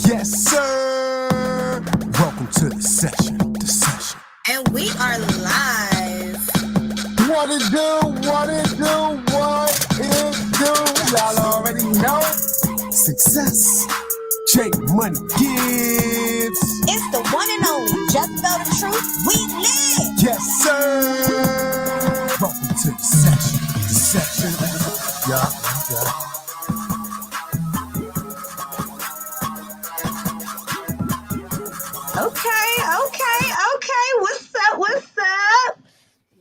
Yes, sir. Welcome to the session. The session. And we are live. What it do? What it do? What it do? Y'all already know. Success. JmoneyGibbs. It's the one and only Jzabel, DaTruth. We live. Yes, sir. Welcome to the session. The session. Yeah. Okay. What's up?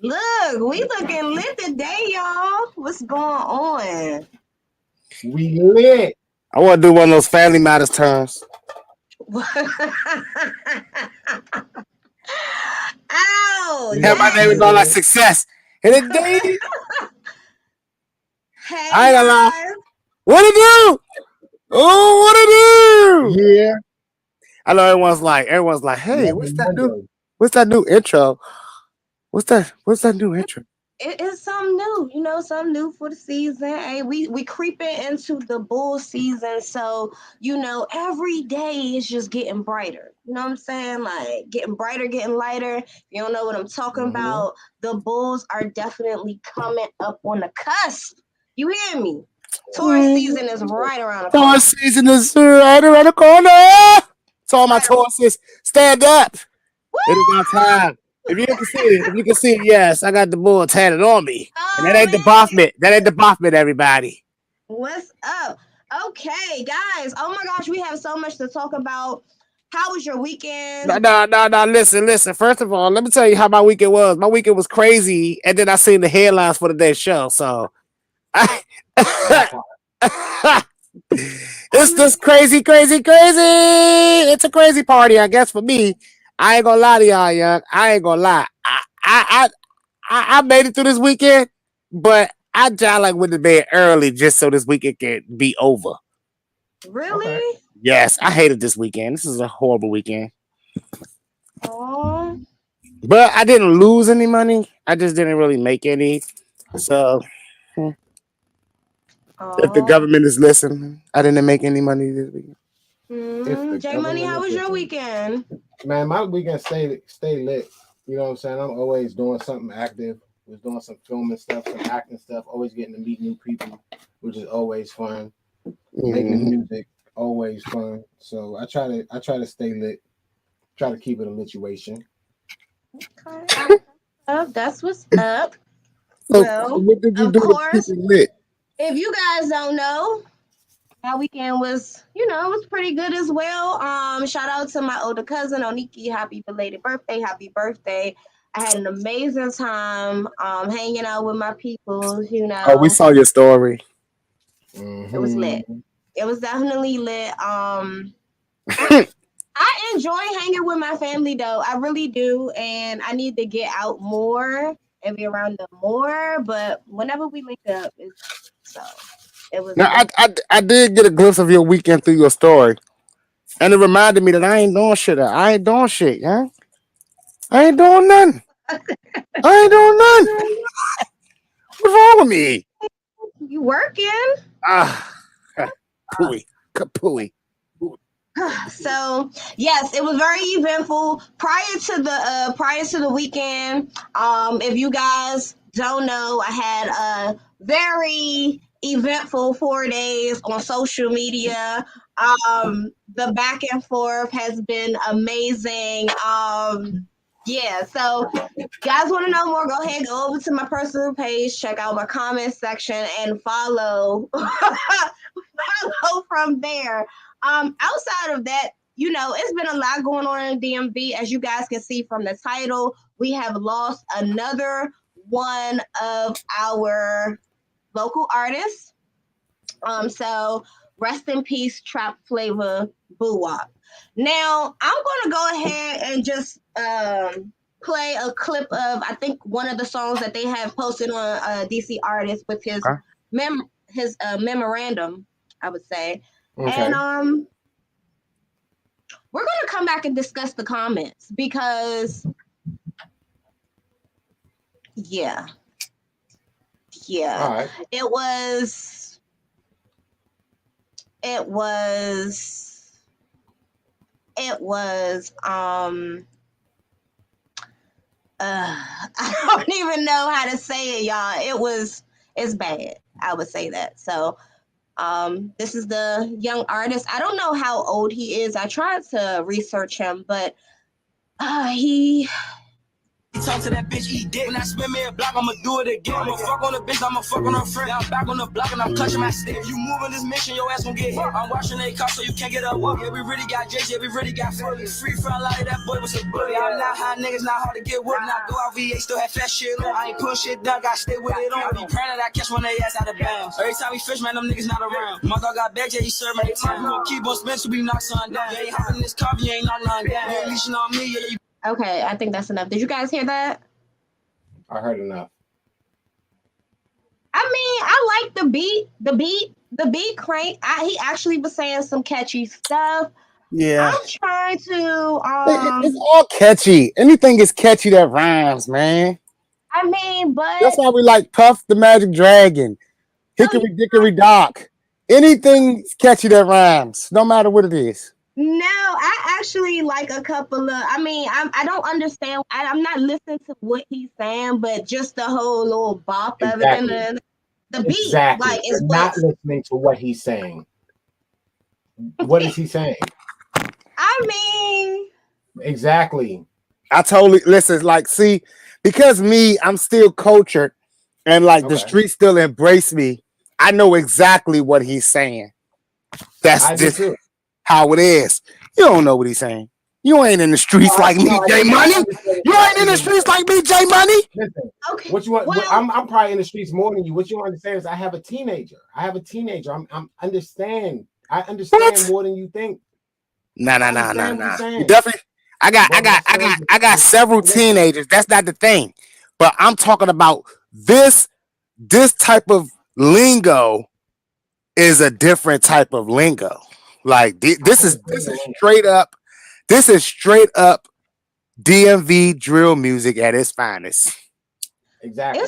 Look, we looking lit today, y'all. What's going on? We lit. I want to do one of those Family Matters terms. Ow! Yeah, my name is all like Sixxcess. And it day, Hey, I ain't gonna lie. guys. What it do? Oh, what it do? Yeah. I know everyone's like, hey, what's that new intro? What's that new intro? It is something new, something new for the season. Hey, we creeping into the bull season, so every day is just getting brighter. You know what I'm saying? Like getting brighter, getting lighter. If you don't know what I'm talking about, the bulls are definitely coming up on the cusp. You hear me? Taurus season is right around the corner. Taurus season is right around the corner. So all my Tauruses, stand up. It is our time. If you can see, yes, I got the bull tatted on me. And that ain't the Boffman. That ain't the Boffman, everybody. What's up? Okay, guys. Oh my gosh, we have so much to talk about. How was your weekend? No. Listen. First of all, let me tell you how my weekend was. My weekend was crazy, and then I seen the headlines for today's show. So, it's just crazy. It's a crazy party, I guess, for me. I ain't gonna lie to y'all, young. I ain't gonna lie. I made it through this weekend, but I just like went to bed early just so this weekend can be over. Really? Okay. Yes, I hated this weekend. This is a horrible weekend. Oh. But I didn't lose any money. I just didn't really make any. So if the government is listening, I didn't make any money this weekend. J Money, how was your weekend? Man, my weekend stay lit. You know what I'm saying? I'm always doing something active. Was doing some filming stuff, some acting stuff, always getting to meet new people, which is always fun. Making music, always fun. So I try to stay lit. Try to keep it a lituation. Okay. That's what's up. Well, what did you of do course, to keep it lit? if you guys don't know, my weekend was, it was pretty good as well. Shout out to my older cousin Oniki. Happy belated birthday. Happy birthday. I had an amazing time hanging out with my people, Oh, we saw your story. It was lit. It was definitely lit. I enjoy hanging with my family though. I really do. And I need to get out more and be around them more. But whenever we link up, it was Now, I did get a glimpse of your weekend through your story. And it reminded me that I ain't doing shit. Yeah? I ain't doing nothing. What's wrong with me? You working? Pooey. So yes, it was very eventful. Prior to the weekend, if you guys don't know, I had a very eventful 4 days on social media. The back and forth has been amazing. Yeah, so guys want to know more, go ahead, go over to my personal page, check out my comment section, and follow from there. Outside of that, it's been a lot going on in DMV. As you guys can see from the title, we have lost another one of our local artists. So rest in peace, Trap Flavor Boo Wop. Now, I'm going to go ahead and just play a clip of, I think, one of the songs that they have posted on DC Artist with his memorandum, I would say. Okay. And we're going to come back and discuss the comments because, yeah. Yeah. All right. It was I don't even know how to say it, y'all. It's bad. I would say that. So this is the young artist. I don't know how old he is. I tried to research him, but he Talk to that bitch, eat dick. When I spin me a block, I'ma do it again. I'ma fuck on the bitch, I'ma fuck on her friend. I'm back on the block and I'm clutching my stick. You moving this mission, your ass gon' get hit. I'm watching they car so you can't get up. Yeah, we really got J's, yeah, we really got Philly. Free from a lot of that boy was a bully. I'm not high niggas, not hard to get whooped. Now go out VA, still have fat shit on. I ain't putting shit down, gotta stay with it on. I be praying that I catch one they ass out of bounds. Every time we fish, man, them niggas not around. My dog got bags, yeah, he serve me time. We gon' keep on spin till we knock son down. Yeah, ain't hopping this car, you ain't knock none down. You ain't leashing on me, yeah, you. Okay, I think that's enough. Did you guys hear that? I heard enough. I mean, I like the beat crank. He actually was saying some catchy stuff. Yeah. I'm trying to It's all catchy. Anything is catchy that rhymes, man. I mean, but That's why we like Puff the Magic Dragon, Hickory Dickory Dock. Anything catchy that rhymes, no matter what it is. no, I actually like a couple of. I mean, I don't understand. I'm not listening to what he's saying, but just the whole little bop of it and the beat, Exactly. like, is You're not listening to what he's saying. What is he saying? I mean, Exactly. I totally listen. Like, see, because I'm still cultured, and like the streets still embrace me. I know exactly what he's saying. That's just how it is. You don't know what he's saying. You ain't in the streets like me, J Money. You ain't in the streets like me, J Money. Listen, okay. What you want? Well, I'm probably in the streets more than you. What you don't understand is I have a teenager. I understand. I understand more than you think. No. You definitely. I got several teenagers. That's not the thing. But I'm talking about this type of lingo is a different type of lingo. Like this is straight up DMV drill music at its finest. Exactly.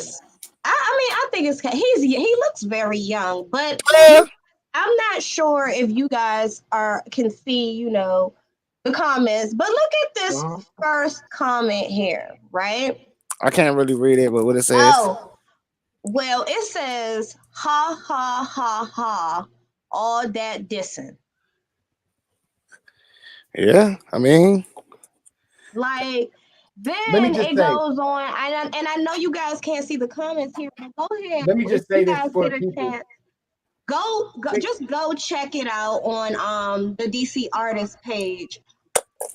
I think he looks very young, but I'm not sure if you guys can see, the comments. But look at this first comment here, right? I can't really read it, but what it says. Oh, well, it says, ha, ha, ha, ha, all that dissing. Yeah, I mean. Like, then it goes on, and I know you guys can't see the comments here, but go ahead. Let me just say this for get a people. chance. Just go check it out on the DC Artist page.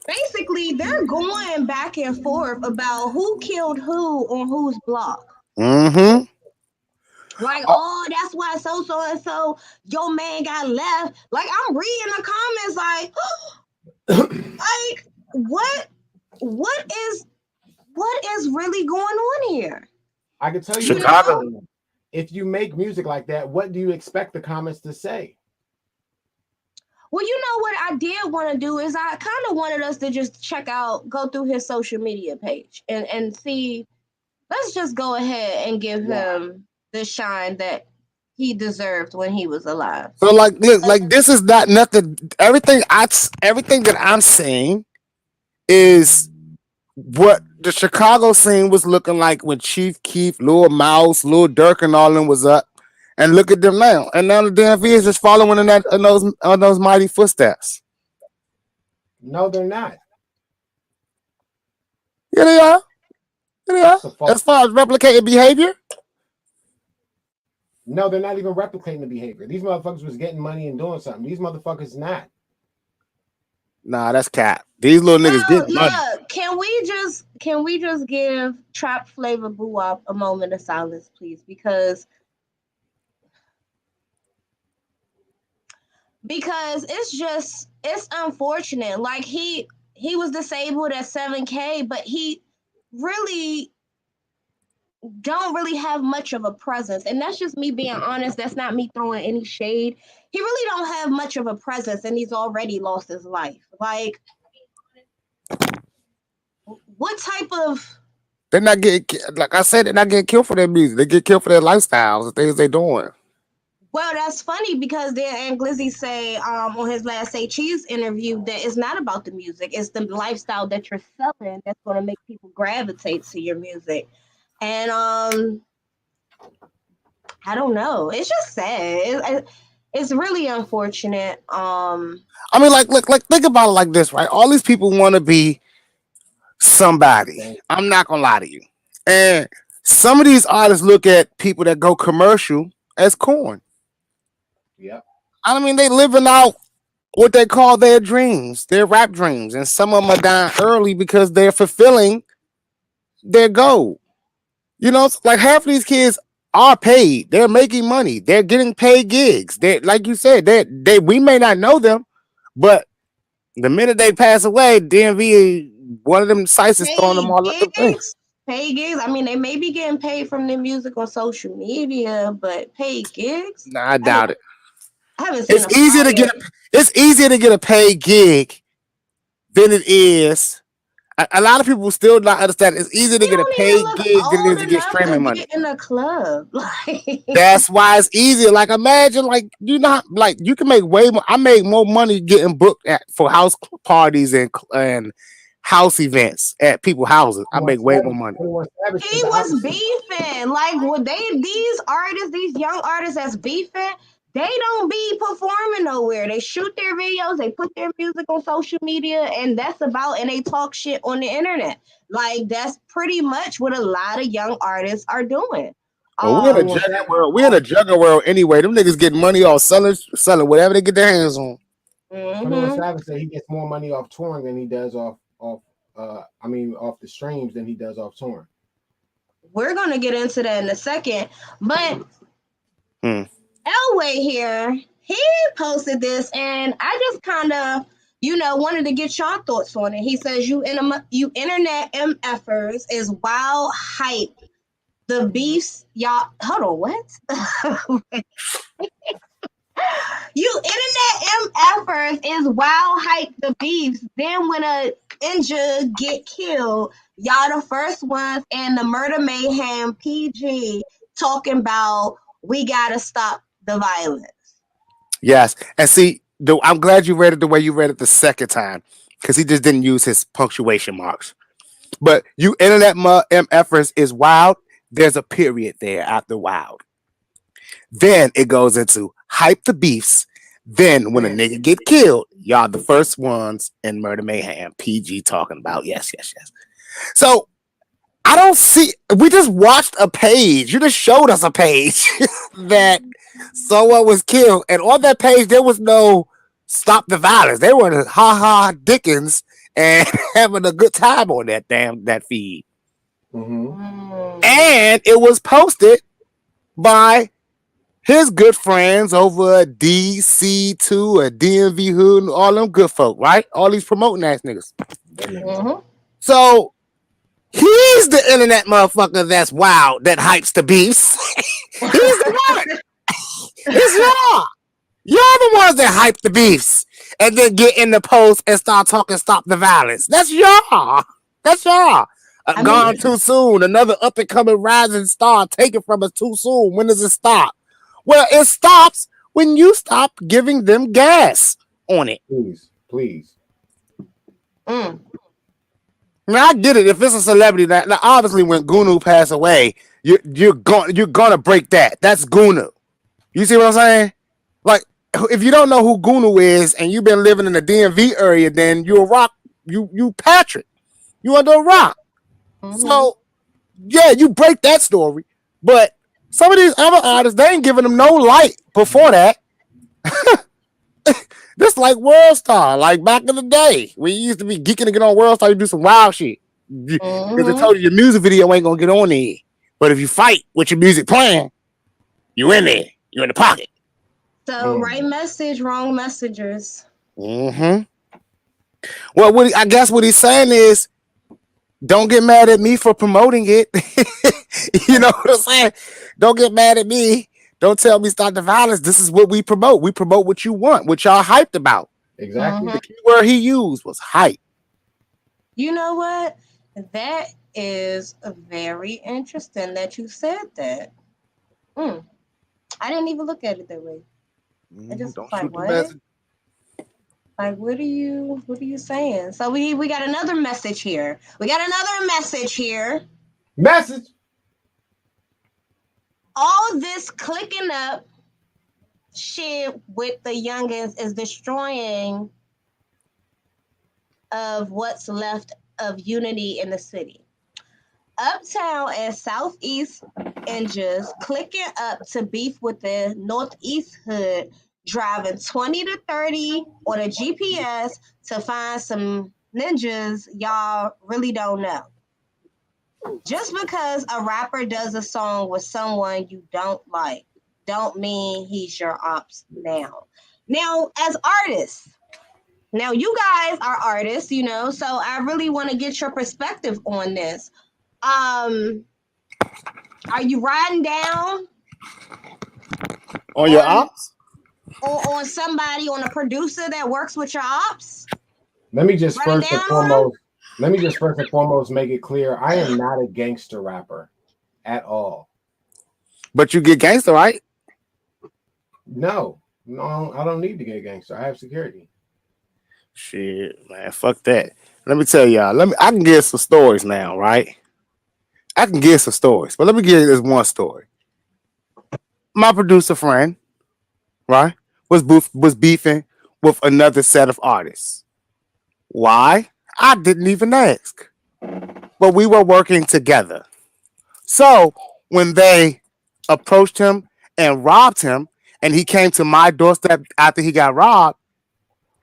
Basically, they're going back and forth about who killed who on whose block. Mm-hmm. Like, that's why so and so your man got left. Like, I'm reading the comments like what is really going on here? I can tell you, Chicago. If you make music like that, what do you expect the comments to say? Well, you know what I did want to do is I kind of wanted us to just go through his social media page and see. Let's just go ahead and give him the shine that he deserved when he was alive. So look, this is not nothing. Everything that I'm saying is what the Chicago scene was looking like when Chief Keef, Lil Mouse, Lil Durk, and all them was up. And look at them now. And now the DMV is just following in those mighty footsteps. No, they're not. Yeah, they are. As far as replicating behavior. No, they're not even replicating the behavior. These motherfuckers was getting money and doing something. These motherfuckers not. Nah, that's cap. These little niggas get money. Look, can we just give Trap Flavor Boo-Wop a moment of silence, please? Because it's unfortunate. Like he was disabled at 7K, but he really don't really have much of a presence. And that's just me being honest. That's not me throwing any shade. He really don't have much of a presence, and he's already lost his life. Like, what type of They're not getting, like I said, they're not getting killed for their music. They get killed for their lifestyles, the things they're doing. Well, that's funny because then Glizzy say on his last Say Cheese interview that it's not about the music, it's the lifestyle that you're selling that's going to make people gravitate to your music. And I don't know. It's just sad. It's really unfortunate. I mean, like think about it like this, right? All these people want to be somebody. I'm not gonna lie to you. And some of these artists look at people that go commercial as corn. Yeah. I mean, they living out what they call their dreams, their rap dreams, and some of them are dying early because they're fulfilling their goal. You know, like half of these kids are paid. They're making money. They're getting paid gigs. They, like you said, they we may not know them, but the minute they pass away, DMV, one of them sites is throwing them all up the things. Paid gigs. I mean, they may be getting paid from their music on social media, but paid gigs? Nah, I doubt it. I haven't seen it's easier to get a paid gig than it is. A lot of people still not understand. It's easier to get a paid gig than it is to get streaming money. In a club, that's why it's easier. Like imagine, like you not like you can make way more. I make more money getting booked for house parties and house events at people's houses. I make way more money. He was beefing. Like would these young artists that's beefing. They don't be performing nowhere. They shoot their videos, they put their music on social media, and and they talk shit on the internet. Like that's pretty much what a lot of young artists are doing. Well, we're in a jugger world. We're in a jugger world anyway. Them niggas get money off selling whatever they get their hands on. Savage said he gets more money off touring than he does off the streams than he does off touring. We're gonna get into that in a second, but. Elway here, he posted this, and I just kind of, wanted to get your thoughts on it. He says, you internet MFers is wild hype. The beefs, y'all, hold on, what? You internet MFers is wild hype the beefs. Then when a ninja get killed, y'all the first ones in the Murder Mayhem PG talking about we gotta stop the violence. Yes, and see, I'm glad you read it the way you read it the second time because he just didn't use his punctuation marks. But you internet MFers is wild. There's a period there after wild. Then it goes into hype the beefs. Then when a nigga get killed, y'all the first ones in Murder Mayhem PG talking about yes. So I don't see. We just watched a page. You just showed us a page that someone was killed, and on that page there was no stop the violence. They were Dickens and having a good time on that feed. Mm-hmm. And it was posted by his good friends over at DC2 or DMV Hood and all them good folk, right? All these promoting ass niggas. Mm-hmm. So he's the internet motherfucker that's wild, that hypes the beefs. He's the one. It's y'all. You're the ones that hype the beefs and then get in the post and start talking stop the violence. That's y'all. Gone too soon. Another up and coming rising star taken from us too soon. When does it stop? Well, it stops when you stop giving them gas on it. Please. I mean, I get it. If it's a celebrity, now obviously when Gunu passed away, you're gonna break that. That's Gunu. You see what I'm saying? Like, if you don't know who Gunu is and you've been living in the DMV area, then you're a rock. You Patrick. You under a rock. Mm-hmm. So yeah, you break that story. But some of these other artists, they ain't giving them no light before that. This like World Star, like back in the day when you used to be geeking to get on World Star, you do some wild shit. Because they told you your music video ain't gonna get on there. But if you fight with your music playing, you in there. You in the pocket. So right message, wrong messengers. Mm-hmm. Well, I guess what he's saying is, don't get mad at me for promoting it. You know what I'm saying? Don't get mad at me. Don't tell me stop the violence. This is what we promote. We promote what you want, what y'all hyped about. Exactly. The key word he used was hype. You know what? That is very interesting that you said that. I didn't even look at it that way. I just was Don't like, shoot the what? message. Like, what are you saying? So we got another message here. Message. All this clicking up shit with the youngins is destroying of what's left of unity in the city. Uptown and Southeast ninjas clicking up to beef with the Northeast hood, driving 20 to 30 on a GPS to find some ninjas y'all really don't know. Just because a rapper does a song with someone you don't like, don't mean he's your ops now. Now, as artists, now you guys are artists, you know, so I really want to get your perspective on this. Are you riding down On your ops? on somebody, on a producer that works with your ops? Let me just Running first and down on 'em? foremost make it clear. I am not a gangster rapper at all. But you get gangster, right? No, I don't need to get gangster. I have security. Shit, man, fuck that. Let me tell y'all. I can give some stories now, right? I can give some stories, but let me give you this one story. My producer friend, right, was beefing with another set of artists. Why? I didn't even ask. But we were working together. So when they approached him and robbed him, and he came to my doorstep after he got robbed,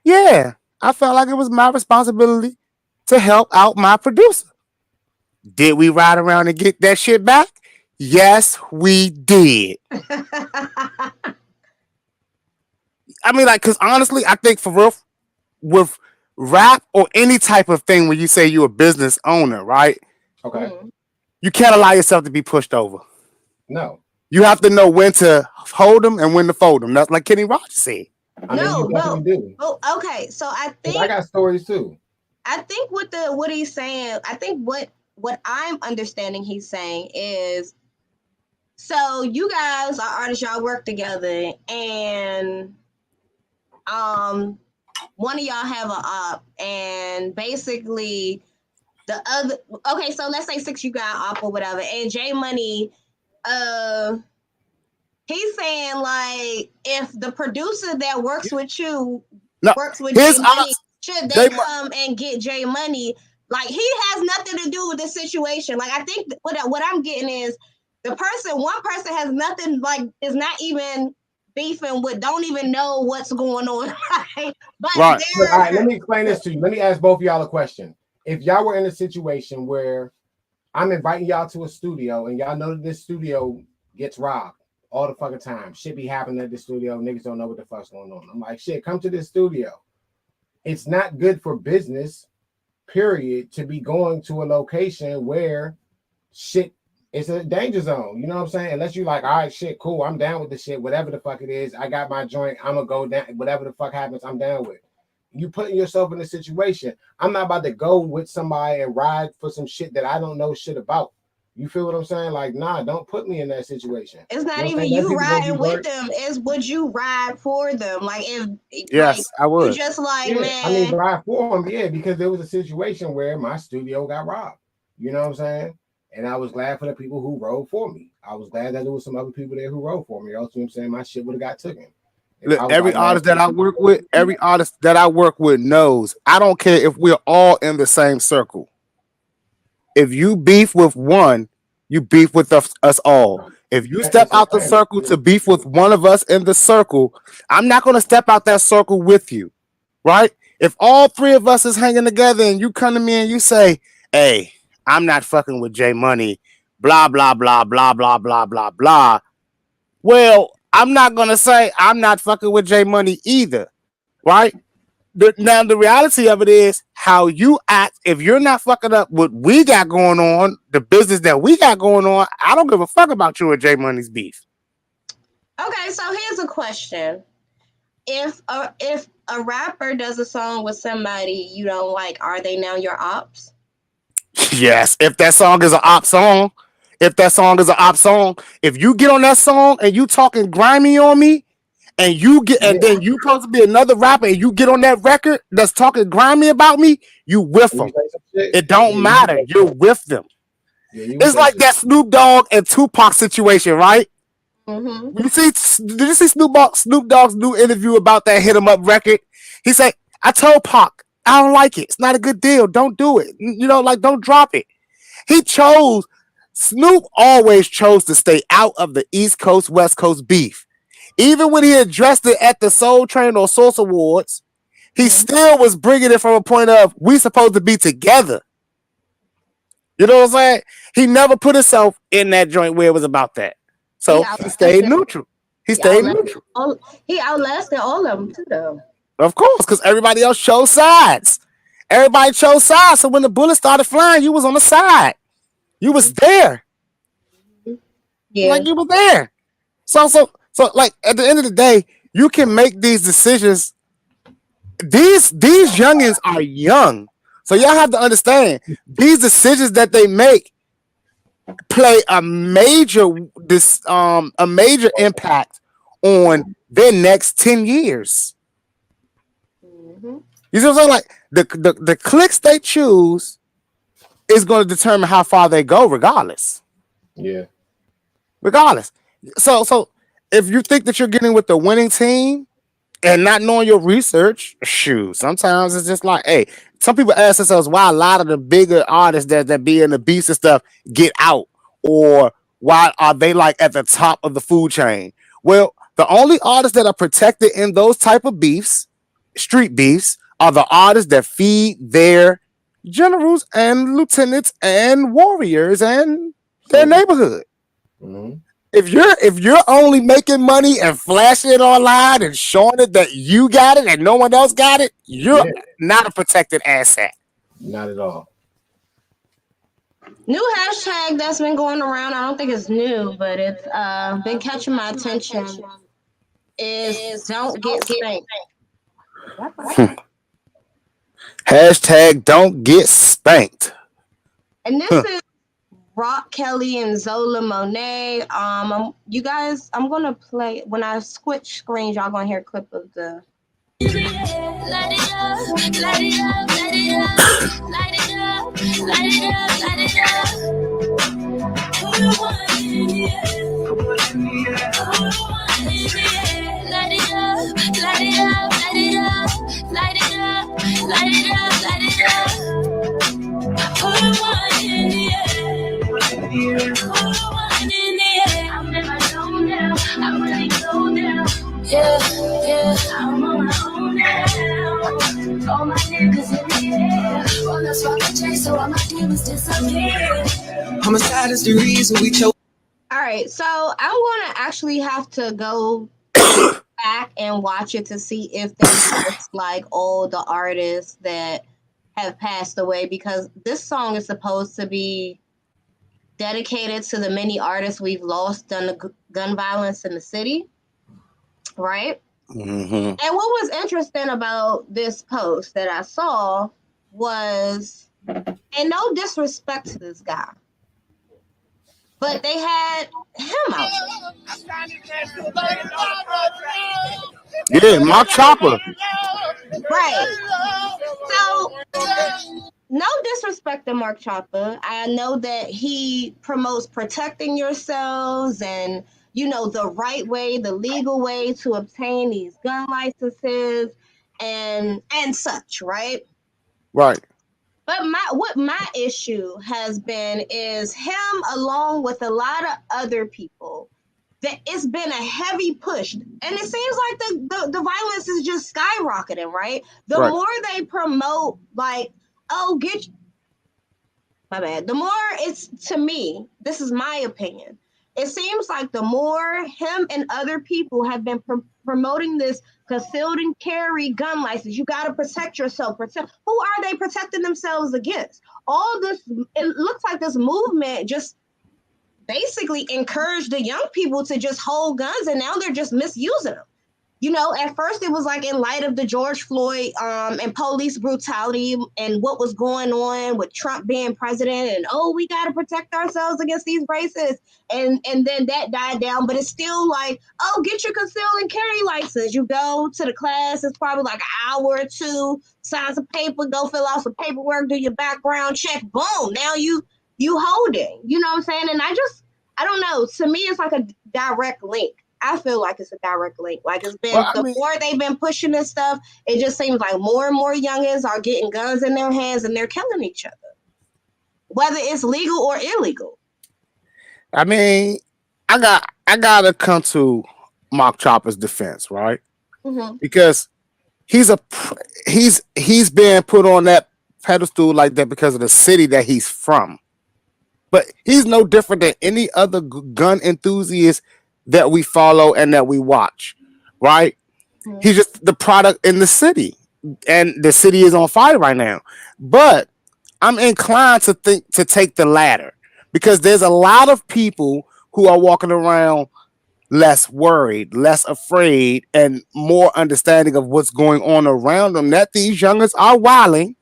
yeah, I felt like it was my responsibility to help out my producer. Did we ride around and get that shit back? Yes, we did. I mean, like, because honestly, I think for real, with rap or any type of thing where you say you're a business owner, right? Okay. You can't allow yourself to be pushed over. No. You have to know when to hold them and when to fold them. That's like Kenny Rogers said. I mean, you definitely do. Oh, okay. So I think I got stories too. I think what he's saying, I think what I'm understanding he's saying is, so you guys are artists, y'all work together, and one of y'all have an op, and basically the other, okay, so let's say Six, you got an op or whatever, and J Money, he's saying like, if the producer that works with you works with J Money, should they come and get J Money? Like, he has nothing to do with the situation. Like, I think what I'm getting is one person has nothing, like, is not even beefing with, don't even know what's going on. Right? But right. Look, all right, let me explain this to you. Let me ask both of y'all a question. If y'all were in a situation where I'm inviting y'all to a studio and y'all know that this studio gets robbed all the fucking time, shit be happening at the studio, niggas don't know what the fuck's going on. I'm like, shit, come to this studio. It's not good for business, period, to be going to a location where shit, it's a danger zone. You know what I'm saying? Unless you like, all right, shit, cool, I'm down with the shit, whatever the fuck it is. I got my joint, I'm gonna go down, whatever the fuck happens, I'm down with. You putting yourself in a situation. I'm not about to go with somebody and ride for some shit that I don't know shit about. You feel what I'm saying? Like, nah, don't put me in that situation. It's not even you riding with them. It's would you ride for them? Like, if yes, like, I would. You just like, yeah, man. I mean, ride for them, yeah, because there was a situation where my studio got robbed. You know what I'm saying? And I was glad for the people who rode for me. I was glad that there was some other people there who rode for me. Else, you know what I'm saying, my shit would have got taken. Look, every artist that I work with knows I don't care if we're all in the same circle. If you beef with one, you beef with us all. If you step out the circle to beef with one of us in the circle, I'm not going to step out that circle with you, right? If all three of us is hanging together and you come to me and you say, hey, I'm not fucking with J Money, blah, blah, blah, blah, blah, blah, blah, blah. Well, I'm not going to say I'm not fucking with J Money either, right? Now, the reality of it is how you act. If you're not fucking up what we got going on, the business that we got going on, I don't give a fuck about you and J Money's beef. Okay, so here's a question. If a rapper does a song with somebody you don't like, are they now your ops? Yes, if that song is an op song, if you get on that song and you talking grimy on me, and you get, and then you supposed to be another rapper, and you get on that record that's talking grimy about me, you with them. It don't matter. You're with them. It's like that Snoop Dogg and Tupac situation, right? Mm-hmm. Did you see Snoop Dogg's new interview about that Hit 'Em Up record? He said, I told Pac, I don't like it. It's not a good deal. Don't do it. Like, don't drop it. Snoop always chose to stay out of the East Coast, West Coast beef. Even when he addressed it at the Soul Train or Source Awards, he still was bringing it from a point of, we supposed to be together. You know what I'm saying? He never put himself in that joint where it was about that. So he stayed neutral. He outlasted all of them too, though. Of course, because everybody else chose sides. So when the bullets started flying, you was on the side. You was there. Yeah. Like, you were there. So like, at the end of the day, you can make these decisions. These youngins are young. So y'all have to understand, these decisions that they make play a major impact on their next 10 years. Mm-hmm. You see what I'm saying? Like, the clicks they choose is going to determine how far they go, regardless. Yeah. Regardless. So if you think that you're getting with the winning team and not knowing your research, shoot, sometimes it's just like, hey, some people ask themselves why a lot of the bigger artists that be in the beats and stuff get out, or why are they like at the top of the food chain? Well, the only artists that are protected in those type of beefs, street beefs, are the artists that feed their generals and lieutenants and warriors and their neighborhood. Mm-hmm. If you're only making money and flashing it online and showing it that you got it and no one else got it, you're not a protected asset. Not at all. New hashtag that's been going around, I don't think it's new, but it's been catching my attention, is don't get spanked. Hashtag don't get spanked. And this is Rock Kelly and Zola Monet. You guys, I'm gonna play when I switch screens. Y'all gonna hear a clip of the. Light it up, light it up, light it up, light it up, light it up, light it up. Put a one in the air, put a one in the air. Light it up, light it up, light it up, light it up, light it up, light it up. Put a one in the air. I'm never going down. I'm really going down. Yeah, I'm on my own now. All my niggas in the air. Well, let's rock a chase so all my demons disappear. Homicide is the reason we chose. All right, so I'm gonna actually have to go back and watch it to see if they list like all the artists that have passed away, because this song is supposed to be dedicated to the many artists we've lost due to gun violence in the city, right? Mm-hmm. And what was interesting about this post that I saw was, and no disrespect to this guy, but they had him out. Yeah, Mark Chopper. Right. So, no disrespect to Mark Chopper. I know that he promotes protecting yourselves and, the right way, the legal way to obtain these gun licenses and such, right? Right. But what my issue has been is him, along with a lot of other people, that it's been a heavy push, and it seems like the violence is just skyrocketing, right? The more they promote, like, my bad. The more it's, to me, this is my opinion, it seems like the more him and other people have been promoting this concealed and carry gun license, you got to protect yourself. Who are they protecting themselves against? All this, it looks like this movement just basically encouraged the young people to just hold guns, and now they're just misusing them. you know, at first it was like in light of the George Floyd and police brutality and what was going on with Trump being president, and oh, we got to protect ourselves against these racists, and then that died down. But it's still like, oh, get your conceal and carry license. You go to the class, it's probably like an hour or two, sign some paper, go fill out some paperwork, do your background check, boom, now you holding. You know what I'm saying? And I don't know. To me, it's like a direct link. I feel like it's a direct link. Like it's been more they've been pushing this stuff, it just seems like more and more youngins are getting guns in their hands and they're killing each other, whether it's legal or illegal. I mean, I gotta come to Mark Chopper's defense, right? Mm-hmm. Because he's been put on that pedestal like that because of the city that he's from. But he's no different than any other gun enthusiast that we follow and that we watch, right? Mm-hmm. He's just the product in the city, and the city is on fire right now. But I'm inclined to take the latter, because there's a lot of people who are walking around less worried, less afraid, and more understanding of what's going on around them, that these youngers are wilding,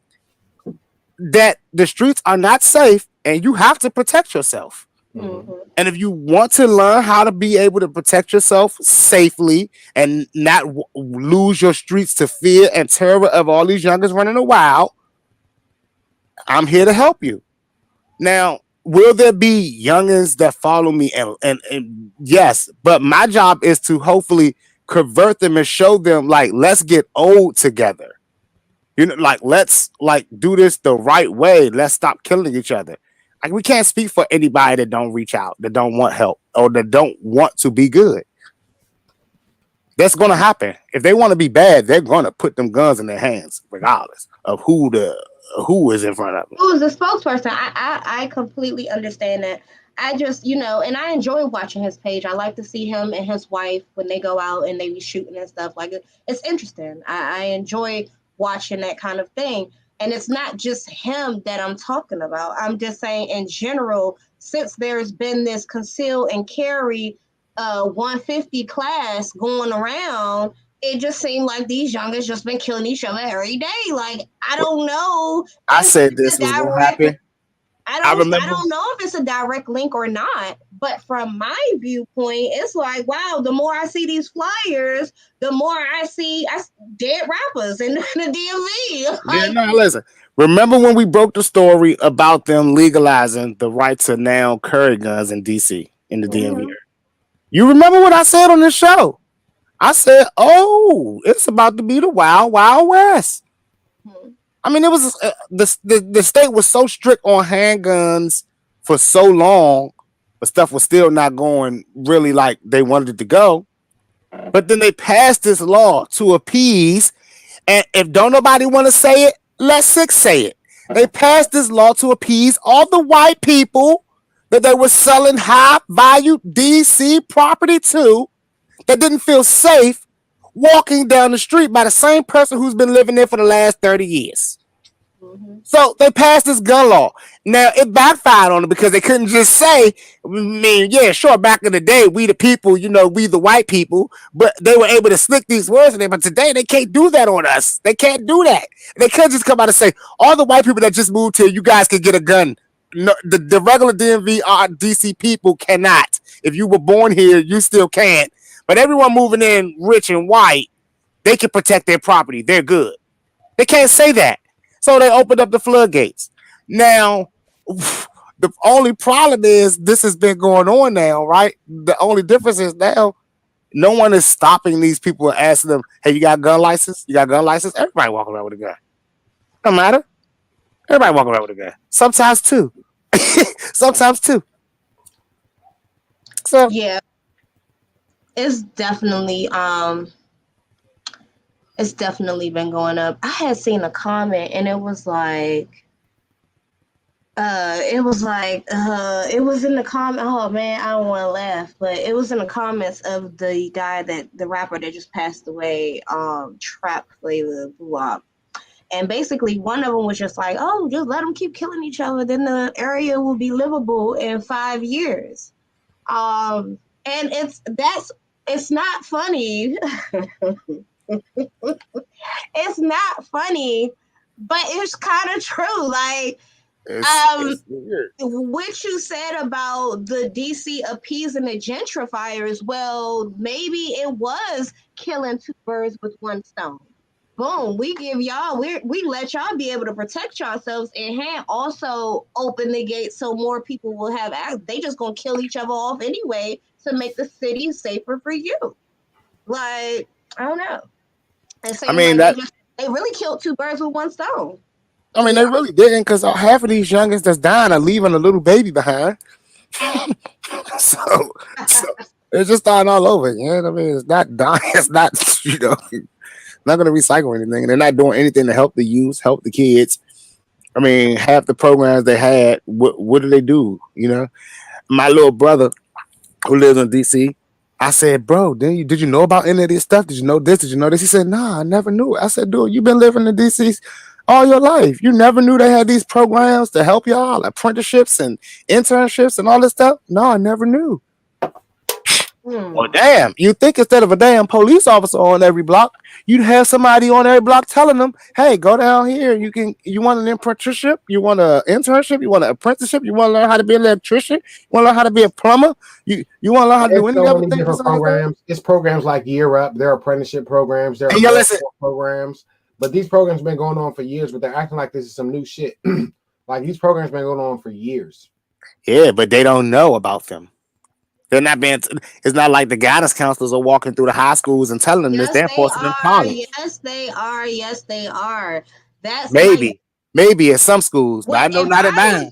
that the streets are not safe, and you have to protect yourself. Mm-hmm. And if you want to learn how to be able to protect yourself safely and not lose your streets to fear and terror of all these youngers running wild, I'm here to help you. Now, will there be youngins that follow me? And yes, but my job is to hopefully convert them and show them, like, let's get old together. You know, like, let's do this the right way. Let's stop killing each other. Like, we can't speak for anybody that don't reach out, that don't want help, or that don't want to be good. That's going to happen. If they want to be bad, they're going to put them guns in their hands, regardless of who is in front of them. Who is the spokesperson? I completely understand that. I just, you know, and I enjoy watching his page. I like to see him and his wife when they go out and they be shooting and stuff. Like, it's interesting. I enjoy watching that kind of thing. And it's not just him that I'm talking about. I'm just saying in general, since there's been this conceal and carry 150 class going around, it just seemed like these youngers just been killing each other every day. Like, I don't know. I said this was going to happen. I don't know if it's a direct link or not, but from my viewpoint, it's like, wow, the more I see these flyers, the more I see dead rappers in the DMV. Like, yeah, no, listen. Remember when we broke the story about them legalizing the right to now carry guns in DC, in the DMV? You remember what I said on this show? I said, oh, it's about to be the Wild Wild West. I mean, it was the state was so strict on handguns for so long, but stuff was still not going really like they wanted it to go. But then they passed this law to appease, and if don't nobody want to say it, let Sixxcess say it. They passed this law to appease all the white people that they were selling high-value DC property to, that didn't feel safe walking down the street by the same person who's been living there for the last 30 years. Mm-hmm. So they passed this gun law. Now, it backfired on them because they couldn't just say, I mean, yeah, sure, back in the day, we the people, you know, we the white people, but they were able to slick these words in there. But today, they can't do that on us. They can't do that. They can't just come out and say, all the white people that just moved here, you guys can get a gun. No, the regular DMV DC people cannot. If you were born here, you still can't. But everyone moving in rich and white, they can protect their property. They're good. They can't say that. So they opened up the floodgates. Now, the only problem is this has been going on now, right? The only difference is now no one is stopping these people and asking them, hey, you got a gun license? You got a gun license? Everybody walking around with a gun. Don't matter. Everybody walking around with a gun. Sometimes two. Sometimes two. So yeah. It's definitely been going up. I had seen a comment and it was in the comment. Oh man, I don't want to laugh, but it was in the comments of the guy the rapper that just passed away, Trap Flavor Blue. And basically one of them was just like, oh, just let them keep killing each other, then the area will be livable in 5 years. And that's it's not funny. It's not funny, but it's kind of true. Like, It's weird. what you said about the DC appeasing the gentrifiers, well, maybe it was killing two birds with one stone. Boom, we give y'all, we let y'all be able to protect yourselves and also open the gate so more people will have access. They just gonna kill each other off anyway to make the city safer for you. Like, I don't know. I mean, that they really killed two birds with one stone. I mean, they really didn't, because half of these youngins that's dying are leaving a little baby behind. so it's just dying all over. You know what I mean? It's not dying. It's not, not going to recycle anything. And they're not doing anything to help the youth, help the kids. I mean, half the programs they had, what do they do? My little brother who lives in DC, I said, bro, did you know about any of this stuff? Did you know this? Did you know this? He said, nah, I never knew it. I said, dude, you've been living in DC all your life. You never knew they had these programs to help y'all, apprenticeships and internships and all this stuff? No, I never knew. Well, damn, you think instead of a damn police officer on every block, you'd have somebody on every block telling them, hey, go down here. You want an apprenticeship? You want an internship? You want an apprenticeship? You want to learn how to be an electrician? You want to learn how to be a plumber? You want to learn how to do any other thing? Programs. It's programs like Year Up. There are apprenticeship programs. There are programs. But these programs have been going on for years, but they're acting like this is some new shit. Like, these programs have been going on for years. Yeah, but they don't know about them. They're not being. It's not like the guidance counselors are walking through the high schools and telling them this. They're forcing them college. Yes, they are. Yes, they are. That's maybe at some schools, but I know not at mine.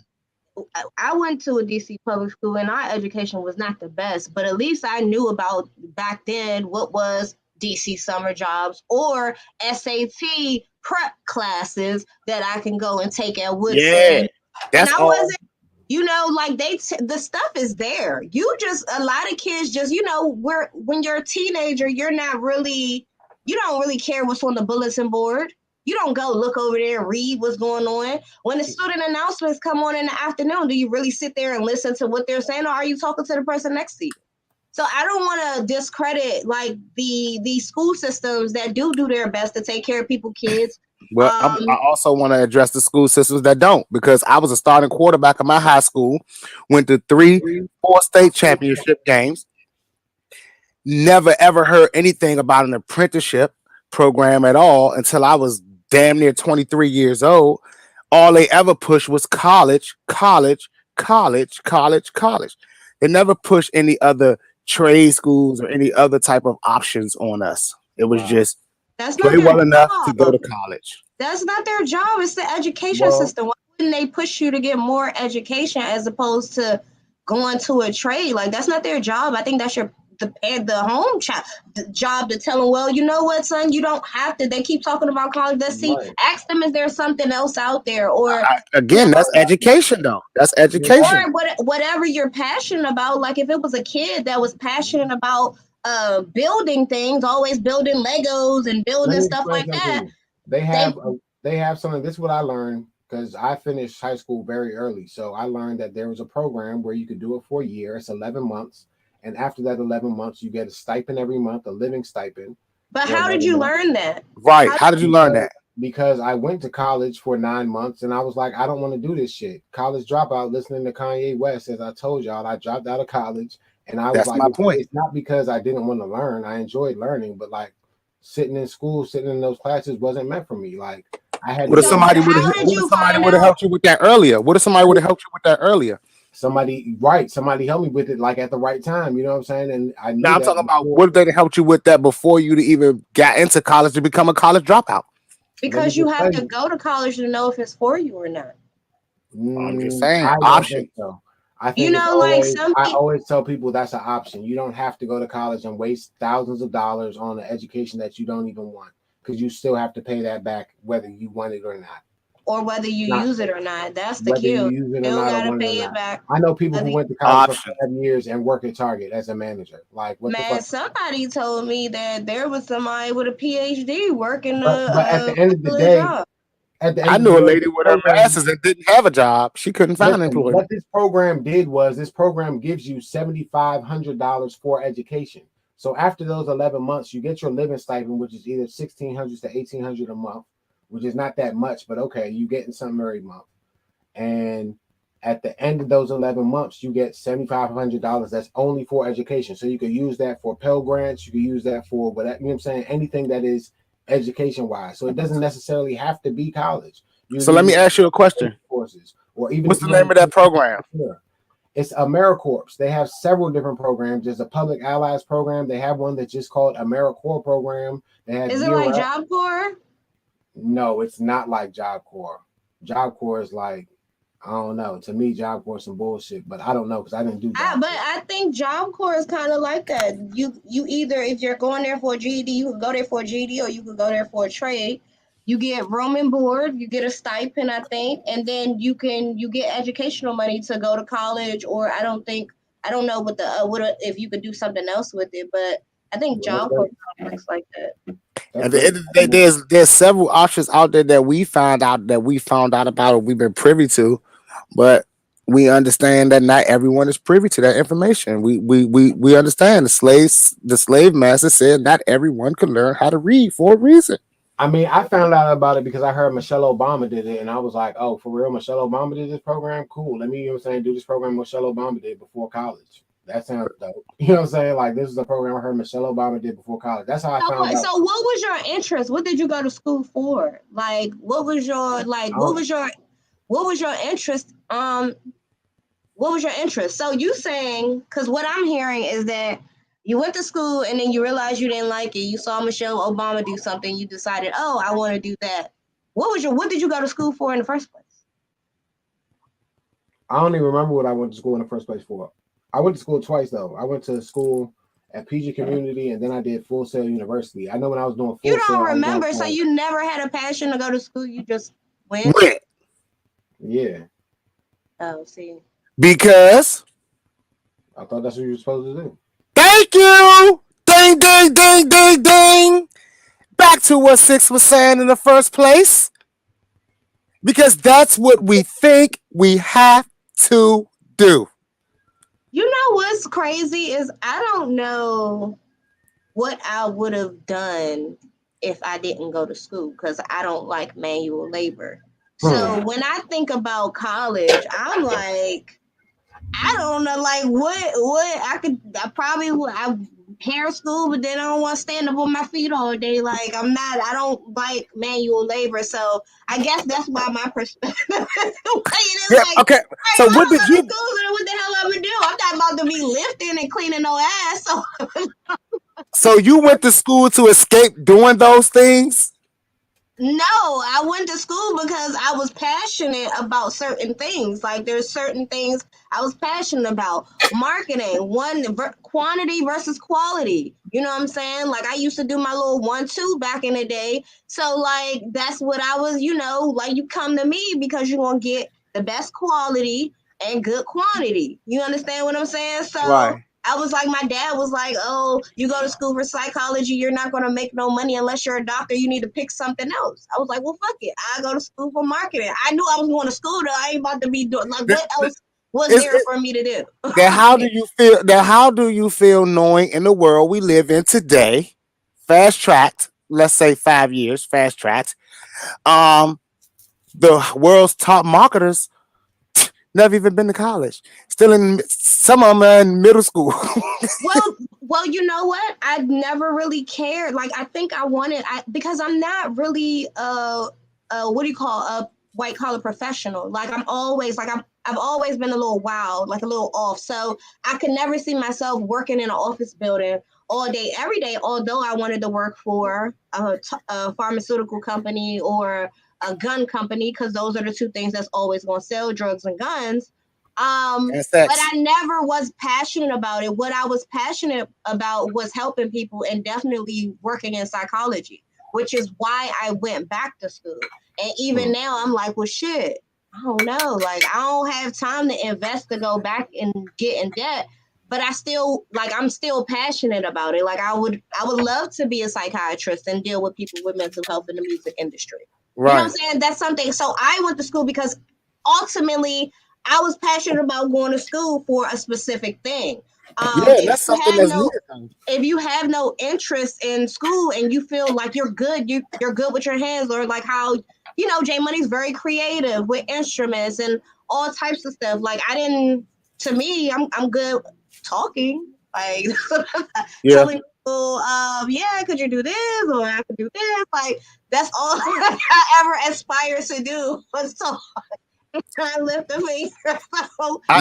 I went to a DC public school, and our education was not the best, but at least I knew about back then what was DC summer jobs or SAT prep classes that I can go and take at Woodson. Yeah, that's and I wasn't. Like the stuff is there. A lot of kids just, when you're a teenager, you don't really care what's on the bulletin board. You don't go look over there and read what's going on. When the student announcements come on in the afternoon, do you really sit there and listen to what they're saying, or are you talking to the person next to you? So I don't want to discredit like the school systems that do their best to take care of people's kids. Well, I also want to address the school systems that don't, because I was a starting quarterback in my high school, went to 3-4 state championship games, never ever heard anything about an apprenticeship program at all until I was damn near 23 years old. All they ever pushed was college. They never pushed any other trade schools or any other type of options on us. It was just play well enough to go to college. That's not their job. It's the education system. Why wouldn't they push you to get more education as opposed to going to a trade? Like, that's not their job. I think that's the home job to tell them, well, you know what, son, you don't have to. They keep talking about college. Let's see. Right. Ask them, is there something else out there? Or that's education, though. That's education. Or whatever you're passionate about. Like, if it was a kid that was passionate about building things, always building Legos and building stuff like that. They have something. This is what I learned, because I finished high school very early. So I learned that there was a program where you could do it for a year. It's 11 months. And after that 11 months, you get a stipend every month, a living stipend. But how did you learn that? Right. How did you learn that? Because I went to college for 9 months and I was like, I don't want to do this shit. College dropout, listening to Kanye West. As I told y'all, I dropped out of college. And I was like, my point. It's not because I didn't want to learn. I enjoyed learning, but like sitting in school, sitting in those classes wasn't meant for me. Like, I had. What if somebody would have helped you with that earlier? Somebody helped me with it, like at the right time. You know what I'm saying? And I'm talking about, what if they helped you with that before you even got into college to become a college dropout? Because you have to go to college to know if it's for you or not. I'm just saying, option. I think I always tell people that's an option. You don't have to go to college and waste thousands of dollars on an education that you don't even want, because you still have to pay that back whether you want it or not. Or whether you use it or not. That's the key. You gotta pay it back. I know people who went to college for 7 years and work at Target as a manager. Like, what the fuck? Somebody told me that there was somebody with a PhD working but at the end of the day, job. I knew a lady with her master's that didn't have a job. She couldn't find employment. What this program did was, this program gives you $7,500 for education. So after those 11 months, you get your living stipend, which is either $1,600 to $1,800 a month, which is not that much, but okay, you getting something every month. And at the end of those 11 months, you get $7,500. That's only for education. So you could use that for Pell Grants. You could use that for whatever, you know what I'm saying? Anything that is education wise. So it doesn't necessarily have to be college. So let me ask you a question. Courses, or even what's the name of that program? It's AmeriCorps. They have several different programs. There's a Public Allies program. They have one that's just called AmeriCorps program. They have Is it like Job Corps? No, it's not like Job Corps. Job Corps is like, I don't know. To me, Job Corps is some bullshit, but I don't know because I didn't do Job But I think Job Corps is kind of like that. You either, if you're going there for a GED, you could go there for a GED, or you could go there for a trade. You get room and board, you get a stipend, I think, and then you get educational money to go to college, or I don't know what if you could do something else with it, but I think Job Corps looks like that. At the end of the day, there's several options out there that we found out about, or we've been privy to, but we understand that not everyone is privy to that information. We understand the slave master said not everyone could learn how to read for a reason. I mean, I found out about it because I heard Michelle Obama did it, and I was like, oh, for real, Michelle Obama did this program? Cool. Let me, you know what I'm saying, do this program Michelle Obama did before college. That sounds dope. You know what I'm saying? Like, this is a program I heard Michelle Obama did before college. That's how I found out. So what was your interest? What did you go to school for? Like, what was your interest? What was your interest? So you saying, because what I'm hearing is that you went to school and then you realized you didn't like it. You saw Michelle Obama do something. You decided, oh, I want to do that. What did you go to school for in the first place? I don't even remember what I went to school in the first place for. I went to school twice, though. I went to school at PG Community, and then I did Full Sail University. I know when I was doing Full Sail. You don't remember, so you never had a passion to go to school. You just went? Yeah. Oh, see. Because? I thought that's what you were supposed to do. Thank you! Ding, ding, ding, ding, ding! Back to what Six was saying in the first place. Because that's what we think we have to do. You know what's crazy is I don't know what I would have done if I didn't go to school, because I don't like manual labor. So when I think about college, I'm like, I don't know, like what I probably would. I hair school, but then I don't want to stand up on my feet all day. Like I don't like manual labor. So I guess that's why my perspective is the way it is. Yeah, okay. So what did you? What the hell I'm gonna do? I'm not about to be lifting and cleaning no ass. So you went to school to escape doing those things? No, I went to school because I was passionate about certain things. Like there's certain things I was passionate about. Marketing, quantity versus quality. You know what I'm saying? Like I used to do my little 1-2 back in the day. So like that's what I was, like you come to me because you're going to get the best quality and good quantity. You understand what I'm saying? So right. I was like, my dad was like, oh, you go to school for psychology, you're not going to make no money unless you're a doctor. You need to pick something else. I was like, well, fuck it. I go to school for marketing. I knew I was going to school, though. I ain't about to be doing, like, what else was there for me to do? How do you feel knowing in the world we live in today, fast-tracked, let's say 5 years, fast-tracked, the world's top marketers never even been to college. Some of them are in middle school. well, you know what? I never really cared. Like, I think because I'm not really a white collar professional. Like I've always been a little wild, like a little off. So I could never see myself working in an office building all day, every day. Although I wanted to work for a pharmaceutical company or a gun company, because those are the two things that's always going to sell, drugs and guns. But I never was passionate about it. What I was passionate about was helping people and definitely working in psychology, which is why I went back to school. And even now I'm like, well, shit, I don't know. Like, I don't have time to invest to go back and get in debt. But I'm still passionate about it. Like I would love to be a psychiatrist and deal with people with mental health in the music industry. Right. You know what I'm saying? That's something. So I went to school because ultimately I was passionate about going to school for a specific thing. Yeah, that's something that's needed. If you have no interest in school and you feel like you're good, you're good with your hands, or like how J Money's very creative with instruments and all types of stuff. Like to me, I'm good talking, like telling people, yeah, could you do this, or I could do this. Like that's all I ever aspired to do was talk. I lift the finger. I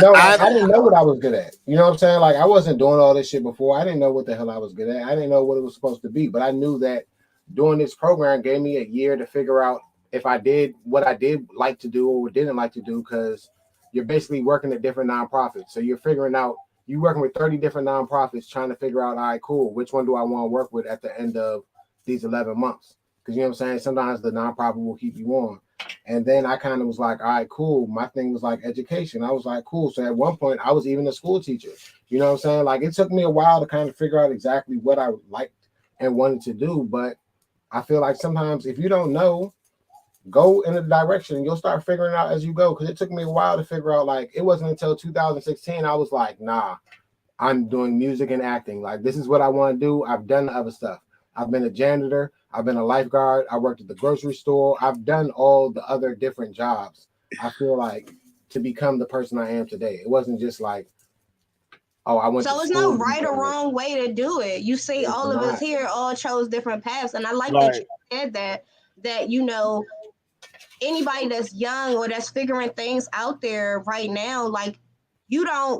didn't know what I was good at. You know what I'm saying? Like I wasn't doing all this shit before. I didn't know what the hell I was good at. I didn't know what it was supposed to be, but I knew that doing this program gave me a year to figure out if I did what I did like to do or didn't like to do, because you're basically working at different nonprofits. So you're figuring out, you're working with 30 different nonprofits trying to figure out, all right, cool, which one do I want to work with at the end of these 11 months? Because you know what I'm saying? Sometimes the nonprofit will keep you on. And then I kind of was like, all right, cool. My thing was like education. I was like, cool. So at one point, I was even a school teacher. You know what I'm saying? Like it took me a while to kind of figure out exactly what I liked and wanted to do. But I feel like sometimes if you don't know, go in a direction, you'll start figuring it out as you go. Because it took me a while to figure out, like, it wasn't until 2016 I was like, nah, I'm doing music and acting. Like, this is what I want to do. I've done the other stuff. I've been a janitor. I've been a lifeguard. I worked at the grocery store. I've done all the other different jobs. I feel like to become the person I am today. It wasn't just like, oh, I went. So it's no right or wrong way to do it. You see, all of us here all chose different paths, and I like that you said that anybody that's young or that's figuring things out there right now, like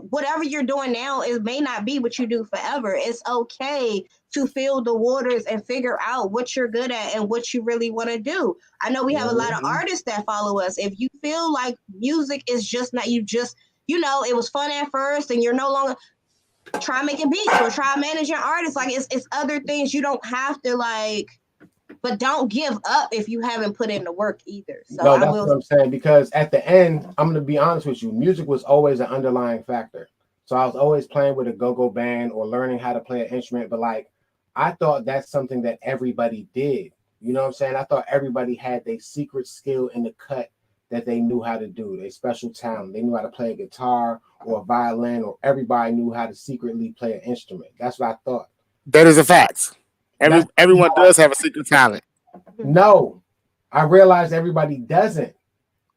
whatever you're doing now, it may not be what you do forever. It's okay to feel the waters and figure out what you're good at and what you really want to do. I know we have a lot of artists that follow us. If you feel like music is just not, it was fun at first and you're no longer, try making beats or try managing artists. Like it's other things. You don't have to but don't give up if you haven't put in the work either. So no, that's what I'm saying, because at the end, I'm going to be honest with you, music was always an underlying factor. So I was always playing with a go-go band or learning how to play an instrument, but like I thought that's something that everybody did. You know what I'm saying? I thought everybody had their secret skill in the cut that they knew how to do, their special talent. They knew how to play a guitar or a violin, or everybody knew how to secretly play an instrument. That's what I thought. That is a fact. Everyone does have a secret talent. No, I realized everybody doesn't.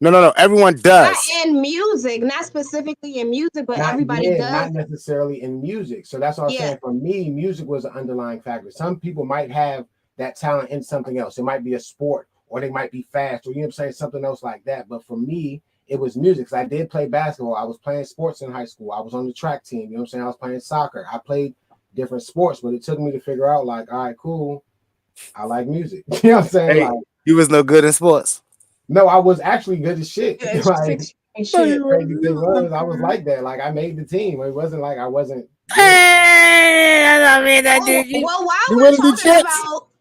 No. Everyone does. Not in music, not specifically in music, but everybody does. Not necessarily in music. So that's what I'm saying. For me, music was an underlying factor. Some people might have that talent in something else. It might be a sport, or they might be fast, or you know what I'm saying, something else like that. But for me, it was music. I did play basketball. I was playing sports in high school. I was on the track team. You know what I'm saying? I was playing soccer. I played different sports, but it took me to figure out, like, all right, cool, I like music. You know what I'm saying? Hey, like, you was no good in sports. No, I was actually good as shit. Like, shit. Crazy thing was, I was like that. Like, I made the team. It wasn't like I wasn't. Hey, I mean, that did you. Well,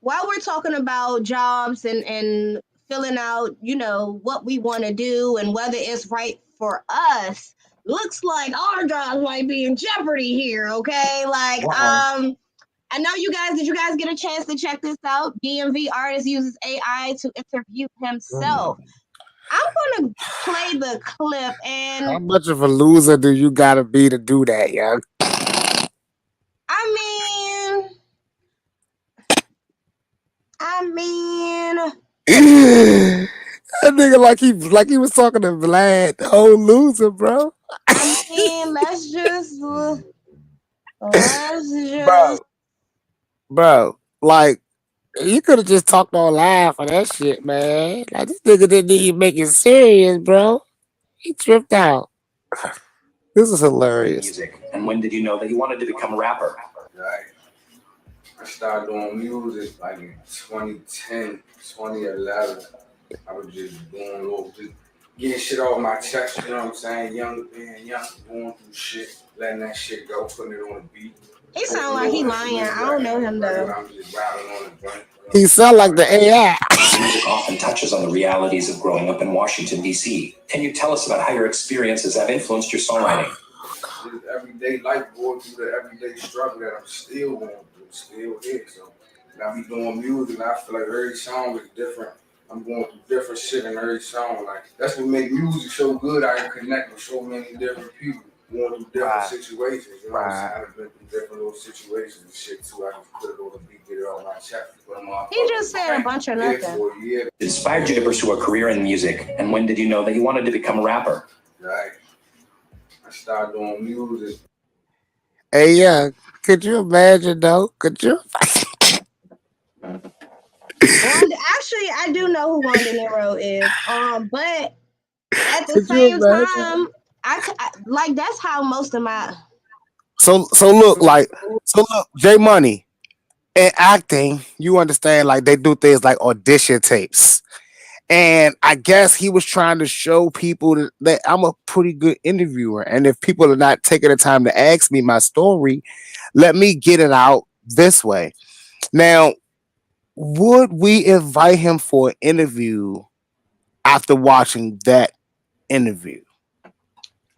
while we're talking about jobs and filling out, what we want to do and whether it's right for us, looks like our jobs might be in jeopardy here. Okay, like I know you guys. Did you guys get a chance to check this out? DMV artist uses AI to interview himself. I'm gonna play the clip. And how much of a loser do you gotta be to do that, young? I mean, that nigga like he was talking to Vlad, the whole loser, bro. I mean, let's just. Bro, like, you could have just talked online for that shit, man. Like, this nigga didn't even make it serious, bro. He tripped out. This is hilarious. Music. And when did you know that you wanted to become a rapper? Right. I started doing music like in 2010, 2011. I was just doing getting shit off my chest, you know what I'm saying? Being young, going through shit, letting that shit go, putting it on the beat. He sound like he lying. I don't know him though. I'm just rapping on the joint. He sound like the AI. Music often touches on the realities of growing up in Washington, D.C. Can you tell us about how your experiences have influenced your songwriting? Just everyday life, going through the everyday struggle that I'm still going through, still here. So when I be doing music, I feel like every song is different. I'm going through different shit in every song. Like, that's what makes music so good. I can connect with so many different people. going through different situations. You know what I'm Right. saying? I've been through different little situations and shit too. I just put it on the beat, get it on my chest. He just said a bunch of nothing. It inspired you to pursue a career in music, and when did you know that you wanted to become a rapper? Right. I started doing music. Hey, yeah. Could you imagine though? Could you? Actually, I do know who Wanda Nero is. But at the Could you same imagine? time, like that's how most of my So look, J Money in acting, you understand, like they do things like audition tapes. And I guess he was trying to show people that I'm a pretty good interviewer. And if people are not taking the time to ask me my story, let me get it out this way. Now, would we invite him for an interview after watching that interview?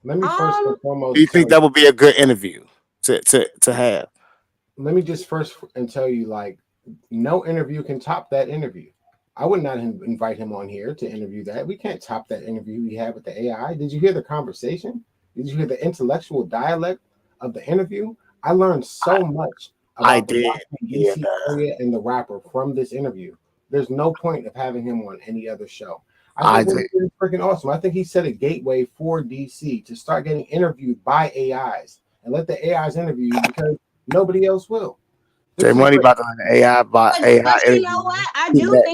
Let me first and Do foremost you tell think that would be a good interview to have? let me just first and tell you, like, no interview can top that interview. I would not invite him on here to interview that. We can't top that interview we had with the AI. Did you hear the conversation? Did you hear the intellectual dialect of the interview? I learned so much I about the did Washington, hear D.C. that. area and the rapper from this interview. There's no point of having him on any other show. I I think did. what he did is freaking awesome. I think he set a gateway for DC to start getting interviewed by AIs and let the AIs interview you because nobody else will. J This is Money great. about to let the AI by But AI you interview. know what? I He do met.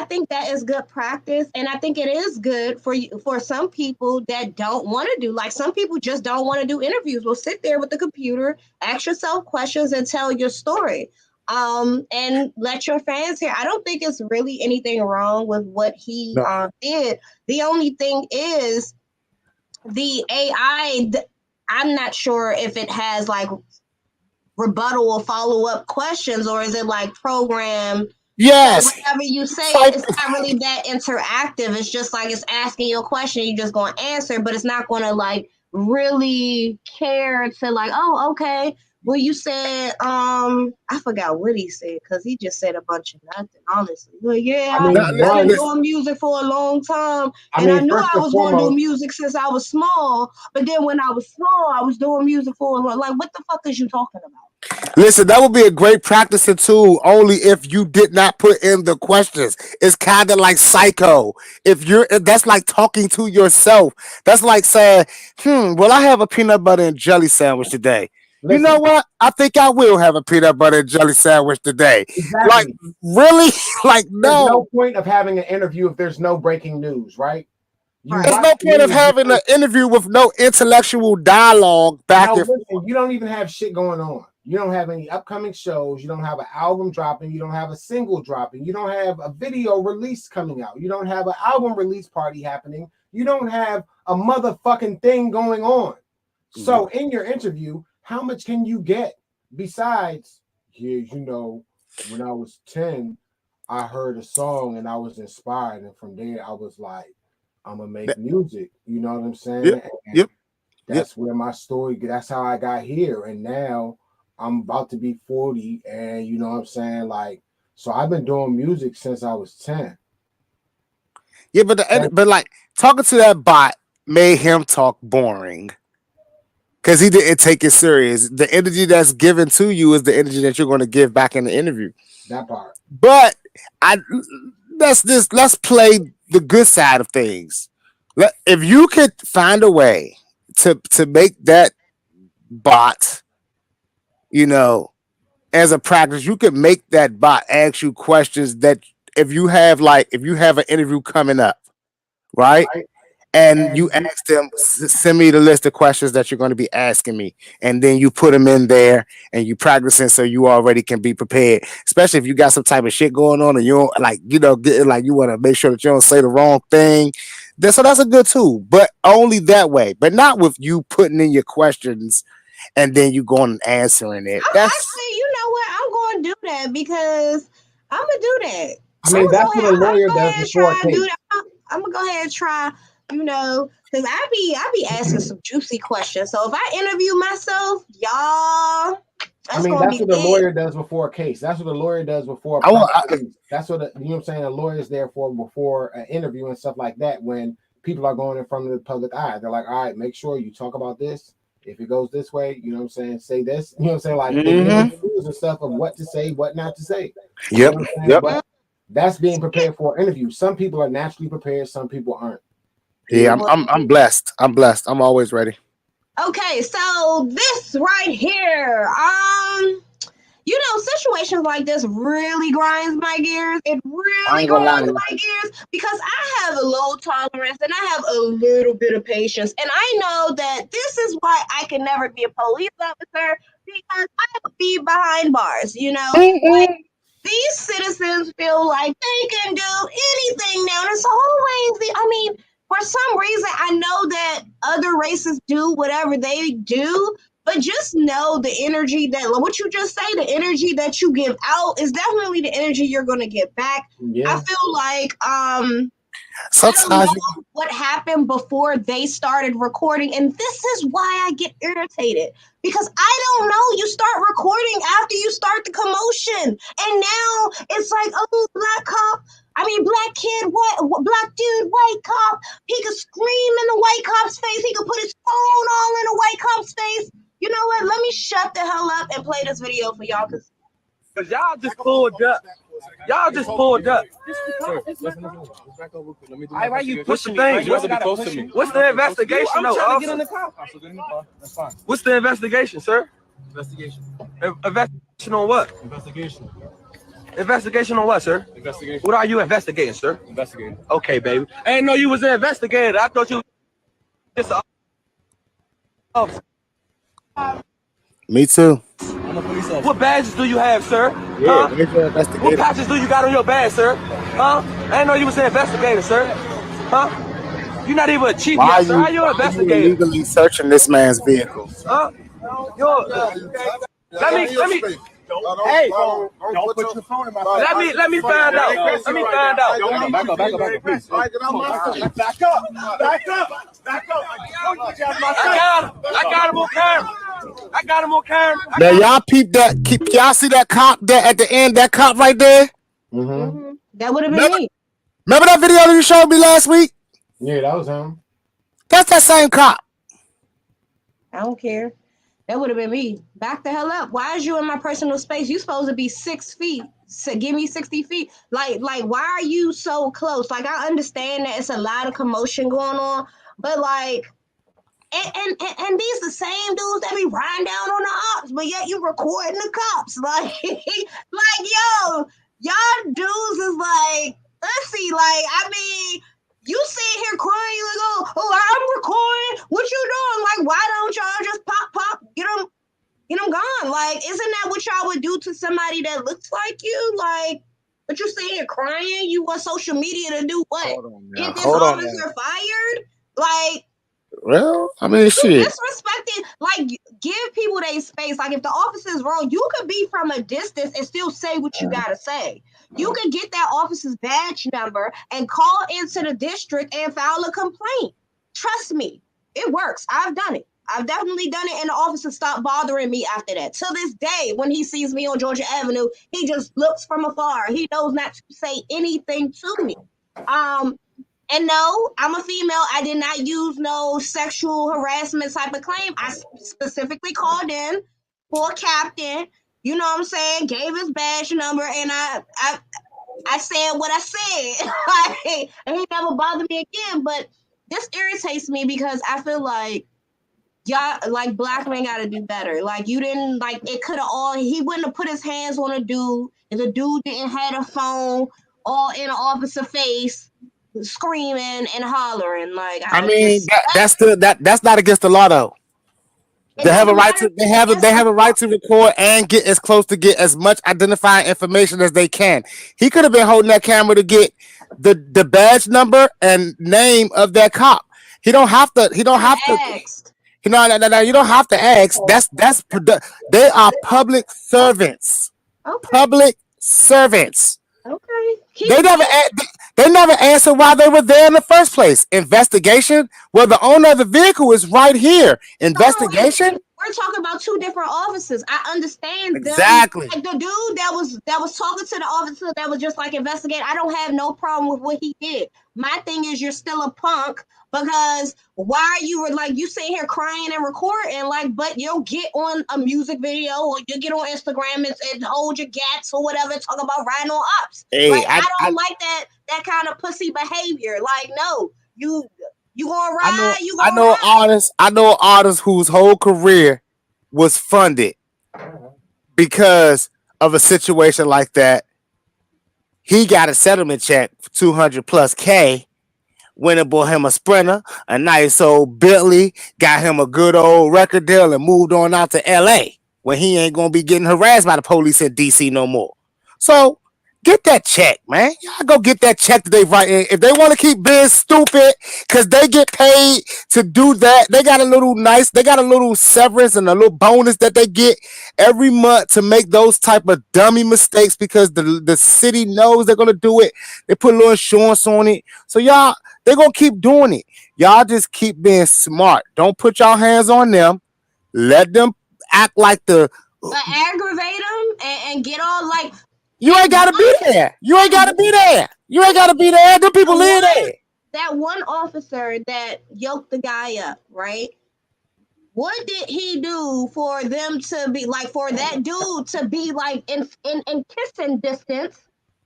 think that is good practice, and I think it is good for you for some people that don't want to do. Like some people just don't want to do interviews. Well, sit there with the computer, ask yourself questions, and tell your story. And let your fans hear. I don't think it's really anything wrong with what he No. did. The only thing is the AI. I'm not sure if it has like rebuttal or follow-up questions, or is it like programmed so Yes. whatever you say Like, it's not really that interactive? It's just like it's asking you a question, you're just going to answer, but it's not going to like really care to like, oh, okay, well, you said I forgot what he said because he just said a bunch of nothing, honestly. Well, yeah, I I've mean, been one, doing music for a long time, I and I mean, knew first I and was going to do foremost, music since I was small, but then when I was small I was doing music for a long, like, what the fuck is you talking about? listen, that would be a great practicing tool only if you did not put in the questions. It's kind of like psycho. That's like talking to yourself. That's like saying, well, I have a peanut butter and jelly sandwich today. You know listen, what? I think I will have a peanut butter and jelly sandwich today. Like, exactly. really? Like, There's no no. point of having an interview if there's no breaking news, right? You Right. There's watch no the point of news having an because interview with no intellectual dialogue back no, and forth. listen, you don't even have shit going on. You don't have any upcoming shows. You don't have an album dropping. You don't have a single dropping. You don't have a video release coming out. You don't have an album release party happening. You don't have a motherfucking thing going on. So in your interview, how much can you get besides, yeah, when I was 10, I heard a song and I was inspired. And from there, I was like, I'm going to make music. You know what I'm saying? Yep, And yep, yep. that's where my story, that's how I got here. And now I'm about to be 40. And you know what I'm saying? Like, so I've been doing music since I was 10. Yeah, but like talking to that bot made him talk boring because he didn't take it serious. The energy that's given to you is the energy that you're going to give back in the interview. That part. But I let's play the good side of things. If you could find a way to make that bot, as a practice, you could make that bot ask you questions that if you have an interview coming up, right? Right? And you And ask them, send me the list of questions that you're going to be asking me, and then you put them in there and you practicing so you already can be prepared. Especially if you got some type of shit going on and you don't like you want to make sure that you don't say the wrong thing. So that's a good tool, but only that way. But not with you putting in your questions and then you going and answering it. I'm That's actually, you know what? I'm going to do that because I'm gonna do that. I mean, that's what a I'm lawyer gonna go does ahead and before a try and do case. that. I'm gonna go ahead and try, because I be asking some juicy questions. So if I interview myself, y'all, I that's mean, gonna that's be what a lit. lawyer does before a case. That's what a lawyer does before a I want. proper case. That's what you know what I'm saying. A lawyer's there for before an interview and stuff like that. When people are going in front of the public eye, they're like, all right, make sure you talk about this. if it goes this way, you know what I'm saying, say this, you know what I'm saying, like they give rules and stuff of what to say, what not to say. Yep. You know what I'm saying? Yep. But that's being prepared for an interview. Some people are naturally prepared, some people aren't. Yeah, I'm blessed. I'm blessed. I'm always ready. Okay, so this right here, you know, situations like this really grinds my gears. It really grinds my gears because I have a low tolerance and I have a little bit of patience. And I know that this is why I can never be a police officer because I would be behind bars, you know? Like, these citizens feel like they can do anything now. And it's always for some reason, I know that other races do whatever they do, but just know the energy that what you just say, the energy that you give out is definitely the energy you're going to get back. Yeah. I feel like Sometimes I don't know what happened before they started recording, and this is why I get irritated because I don't know. You start recording after you start the commotion, and now it's like, oh, black kid, black dude, white cop. He could scream in the white cop's face. He could put his phone all in the white cop's face. You know what? Let me shut the hell up and play this video for y'all because y'all just pulled up. Y'all just pulled up. Why you pushing me? What's the investigation, though, officer? That's fine. What's the investigation, sir? Investigation. Investigation on what? Investigation on what, sir? Investigation. What are you investigating, sir? Investigating. Okay, baby. I didn't know you was an investigator. I thought you was just an officer. Me too. I'm a police officer. What badges do you have, sir? Yeah, huh? What patches do you got on your badge, sir? Huh? I didn't know you was an investigator, sir. Huh? You're not even a chief yet, sir. How you an investigator? Are you illegally searching this man's vehicle? Huh? Let me. Hey, don't put your phone in my face. Let me find out. Let me find out. Back up, please. Back up. I got him on camera. Now y'all peep that. Y'all see that cop there at the end? That cop right there. That would have been me. Remember that video that you showed me last week? Yeah, that was him. That's that same cop. I don't care. That would have been me. Back the hell up. Why is you in my personal space? You supposed to be 6 feet. So give me 60 feet. Like, why are you so close? Like, I understand that it's a lot of commotion going on, but like, and these the same dudes that be riding down on the ops, but yet you recording the cops. Like, yo, y'all dudes is like, let's see, like, you sitting here crying, you like, oh, I'm recording. What you doing? Like, why don't y'all just pop, get them gone? Like, isn't that what y'all would do to somebody that looks like you? Like, but you sitting here crying? You want social media to do what? Get this officer fired? Like, well, I mean, shit. Disrespecting, like, give people their space. Like, if the officer is wrong, you could be from a distance and still say what you gotta say. You can get that officer's badge number and call into the district and file a complaint. Trust me, it works. I've done it. I've definitely done it, and the officer stopped bothering me after that. To this day, when he sees me on Georgia Avenue, he just looks from afar. He knows not to say anything to me. And no, I'm a female. I did not use no sexual harassment type of claim. I specifically called in for a captain. You know what I'm saying? Gave his badge number, and I said what I said. And he never bothered me again. But this irritates me because I feel like y'all, like, black men got to do better. Like, you didn't, like, it could have he wouldn't have put his hands on a dude if the dude didn't have a phone all in an officer face, screaming and hollering. Like, I mean, that's not against the law though. They have a right to record and get as close to get as much identifying information as they can. He could have been holding that camera to get the badge number and name of that cop. He don't have to. You don't have to ask. They are public servants. Okay. Public servants. Okay. They They never answered why they were there in the first place. Investigation? Well, the owner of the vehicle is right here. Investigation? We're talking about two different officers. I understand exactly. Them. Like the dude that was talking to the officer that was just like investigating. I don't have no problem with what he did. My thing is you're still a punk because why you were like you sitting here crying and recording like, but you'll get on a music video or you get on Instagram and hold your gats or whatever, talk about riding on ops. Hey, like I don't like that kind of pussy behavior. Like no, you gonna ride? I know artists whose whole career was funded because of a situation like that. He got a settlement check for 200 plus K. Went and bought him a Sprinter, a nice old Bentley, got him a good old record deal, and moved on out to LA where he ain't gonna be getting harassed by the police in DC no more. So get that check, man. Y'all go get that check that they write in. If they want to keep being stupid because they get paid to do that, they got a little severance and a little bonus that they get every month to make those type of dummy mistakes because the city knows they're going to do it. They put a little insurance on it. So y'all, they're going to keep doing it. Y'all just keep being smart. Don't put y'all hands on them. Let them act like aggravate them and get all like, you ain't gotta be there. You ain't gotta be there. The people live there. That one officer that yoked the guy up, right? What did he do for them to be like? For that dude to be like in kissing distance?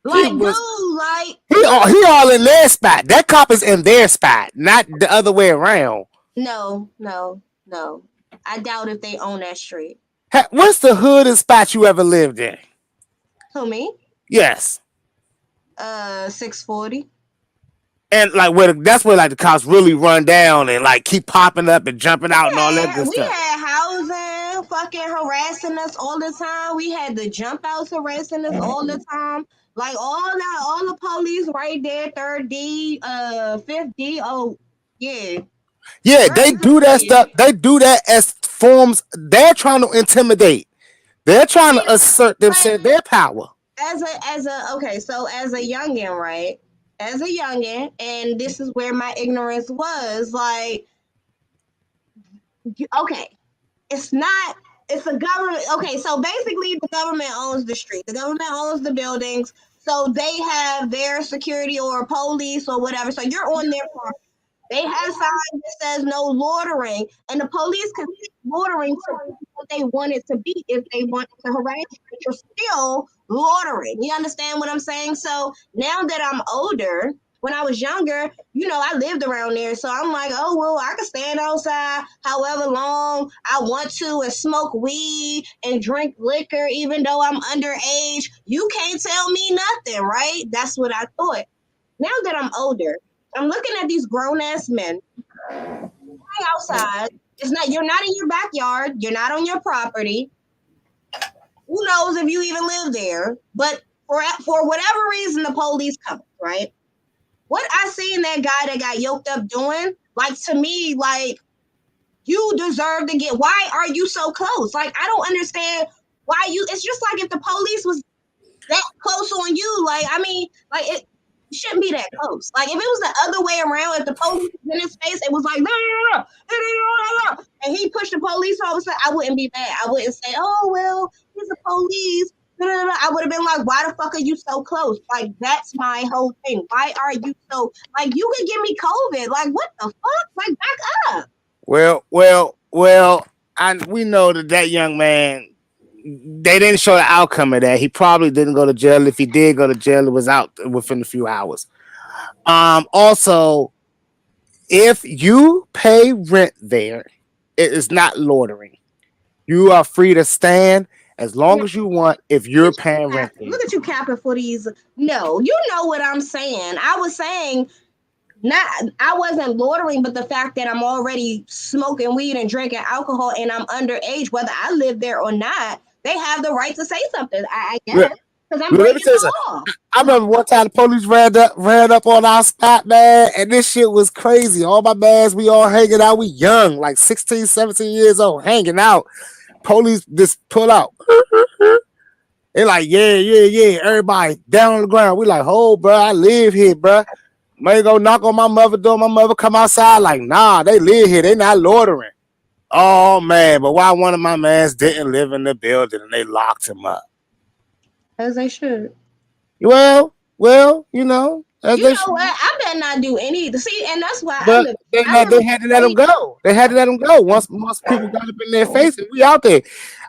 Like, dude, like he all in their spot. That cop is in their spot, not the other way around. No. I doubt if they own that street. What's the hoodest spot you ever lived in? Who, me? Yes. 640. And like that's where like the cops really run down and like keep popping up and jumping out and all that good stuff. We had housing fucking harassing us all the time. We had the jump outs harassing us all the time. Like all the police right there, 3rd D, 5th D. Oh, yeah. Yeah, they do that stuff. They do that as forms. They're trying to intimidate. They're trying to assert their power. As a youngin', right? As a youngin', and this is where my ignorance was, like, okay, it's a government. Okay, so basically the government owns the street. The government owns the buildings. So they have their security or police or whatever. So you're on their property. They have signs that says no loitering, and the police can see loitering to what they want it to be if they want to harass you. You're still loitering. You understand what I'm saying? So now that I'm older, when I was younger, I lived around there. So I'm like, oh, well, I can stand outside however long I want to and smoke weed and drink liquor, even though I'm underage. You can't tell me nothing, right? That's what I thought. Now that I'm older, I'm looking at these grown-ass men outside. You're not in your backyard. You're not on your property. Who knows if you even live there? But for whatever reason, the police come, right? What I seen that guy that got yoked up doing, like, to me, like, you deserve to get. Why are you so close? Like, I don't understand why you. It's just like if the police was that close on you. Like, I mean, like it shouldn't be that close. Like if it was the other way around, if the police was in his face, it was like, and he pushed the police officer, I wouldn't be mad. I wouldn't say, oh, well, he's a police. I would have been like, why the fuck are you so close? Like, that's my whole thing. Why are you so, like, you could give me COVID. Like, what the fuck? Like, back up. Well, we know that young man, they didn't show the outcome of that. He probably didn't go to jail. If he did go to jail, it was out within a few hours. Also, if you pay rent there, it is not loitering. You are free to stand as long as you want if you're paying rent there. Look at you capping for these. No, you know what I'm saying. I was saying, I wasn't loitering, but the fact that I'm already smoking weed and drinking alcohol and I'm underage, whether I live there or not, they have the right to say something. I guess. Because I'm breaking the law. I remember one time the police ran up on our spot, man, and this shit was crazy. All my mans, we all hanging out. We young, like 16, 17 years old, hanging out. Police just pull out. They like, yeah. Everybody down on the ground. We like, oh, bro, I live here, bro. May go knock on my mother door. My mother come outside. Like, nah, they live here. They not loitering. Oh man, but why one of my mans didn't live in the building and they locked him up? As they should. Well, you know, as You they know should. what? I better not do any. See, and that's why But they had to let him go. They had to let him go once people got up in their face and we out there.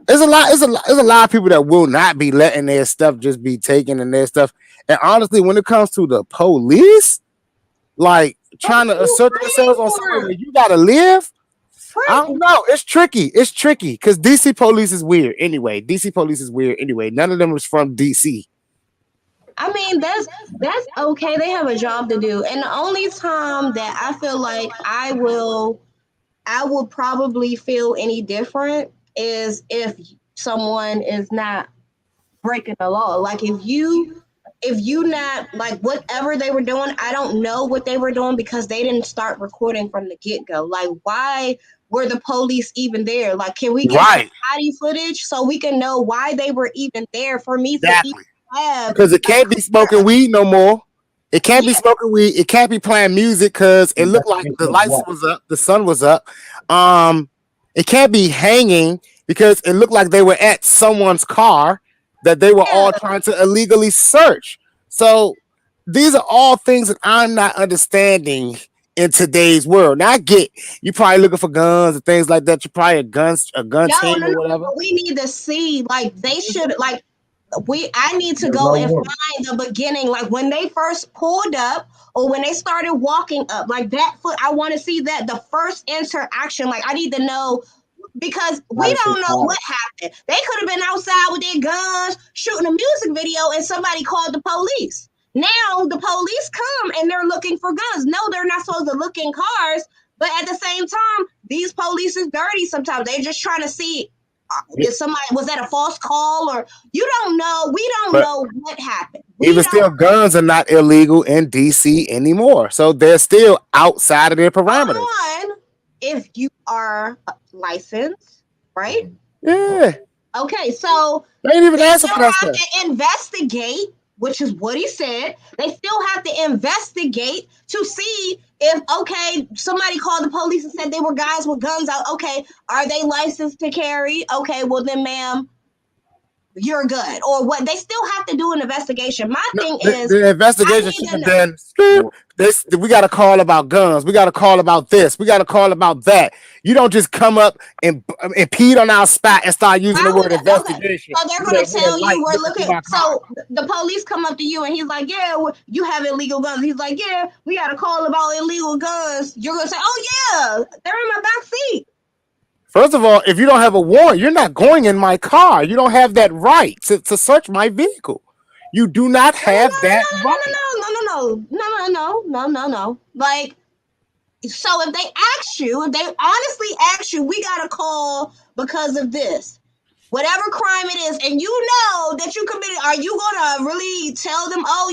There's a lot of people that will not be letting their stuff just be taken and their stuff. And honestly, when it comes to the police, like trying to assert themselves on something where you gotta live, I don't know. It's tricky. Because DC police is weird anyway. None of them is from DC. I mean, that's okay. They have a job to do, and the only time that I feel like I will probably feel any different is if someone is not breaking the law. Like if you not like whatever they were doing, I don't know what they were doing because they didn't start recording from the get-go. Like why were the police even there? Like can we get body footage so we can know why they were even there for me to even have, because it can't be smoking weed no more. It can't be smoking weed. It can't be playing music because it looked like the lights was up, the sun was up. It can't be hanging because it looked like they were at someone's car that they were all trying to illegally search. So these are all things that I'm not understanding in today's world. Now I get you probably looking for guns and things like that. You're probably a gun team or whatever. We need to see like they should like. I need to go and find the beginning, like when they first pulled up or when they started walking up, like that foot. I want to see that the first interaction. Like I need to know because we don't know what happened. They could have been outside with their guns shooting a music video and somebody called the police. Now the police come and they're looking for guns. No, they're not supposed to look in cars, but at the same time, these police is dirty sometimes. They're just trying to see was that a false call or you don't know. We don't know what happened. Even still, guns are not illegal in DC anymore, so they're still outside of their parameters. If you are licensed, right? Yeah. Okay, so they ain't even answer for that have stuff. to investigate, which is what he said. They still have to investigate to see if somebody called the police and said they were guys with guns out. Okay, are they licensed to carry? Okay, well then, ma'am, you're good. Or what? They still have to do an investigation. My thing is the investigation should have been we got a call about guns. We got a call about this. We got a call about that. You don't just come up and impede on our spot and start using the word investigation. So they're going to tell you we're looking. So the police come up to you and he's like, yeah, you have illegal guns. He's like, yeah, we got a call about illegal guns. You're going to say, oh yeah, they're in my back seat. First of all, if you don't have a warrant, you're not going in my car. You don't have that right to search my vehicle. You do not have that right. No. Like, so if they honestly ask you, we got a call because of this. Whatever crime it is, and you know that you committed, are you gonna really tell them, oh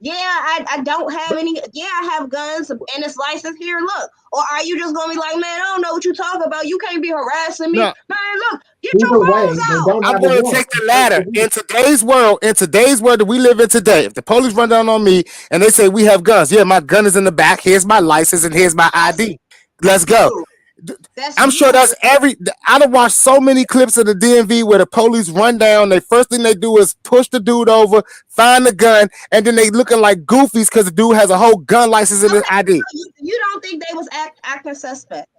I don't have any, I have guns and it's licensed here, look? Or are you just gonna be like, man, I don't know what you talking about, you can't be harassing me. No. Man, look, get your phones out. I'm gonna take the latter. In today's world that we live in today, if the police run down on me and they say we have guns, my gun is in the back, here's my license and here's my ID. Let's go. I'm sure that's I done watched so many clips of the DMV where the police run down. The first thing they do is push the dude over, find the gun, and then they looking like goofies because the dude has a whole gun license in his ID. You don't think they was acting suspect?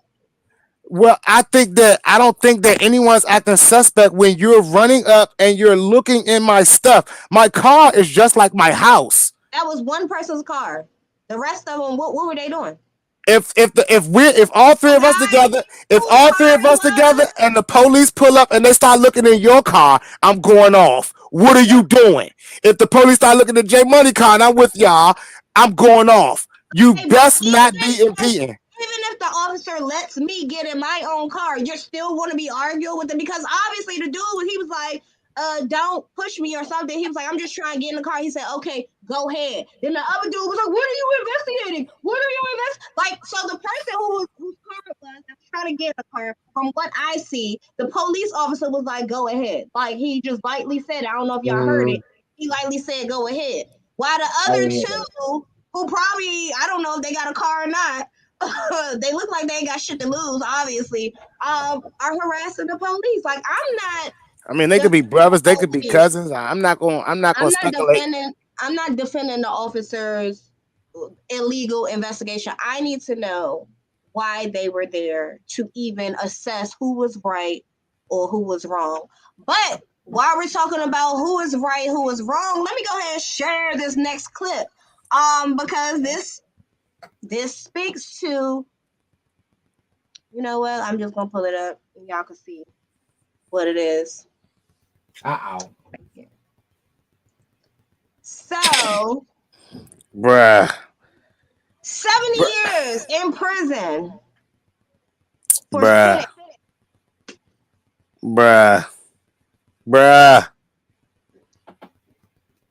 Well, I don't think that anyone's acting suspect when you're running up and you're looking in my stuff. My car is just like my house. That was one person's car. The rest of them, what were they doing? If all three of us together and the police pull up and they start looking in your car, I'm going off. What are you doing? If the police start looking at J Money car and I'm with y'all, I'm going off. You best not be impeding. Even if the officer lets me get in my own car, you're still going to be arguing with them because obviously the dude, he was like, don't push me or something. He was like, I'm just trying to get in the car. He said, okay, go ahead. Then the other dude was like, what are you investigating? What are you investigating? Like, so the person whose car it was that was trying to get in the car, from what I see, the police officer was like, go ahead. Like, he just lightly said, I don't know if y'all heard it. He lightly said, go ahead. While the other two, who probably, I don't know if they got a car or not, they look like they ain't got shit to lose, obviously, are harassing the police. Like, I'm not. I mean, they could be brothers, they could be cousins. I'm not going to speculate. I'm not defending the officers' illegal investigation. I need to know why they were there to even assess who was right or who was wrong. But while we're talking about who is right, who is wrong, let me go ahead and share this next clip. Because this speaks to, you know what? I'm just gonna pull it up and y'all can see what it is. So, bruh, 70 years in prison. Bruh.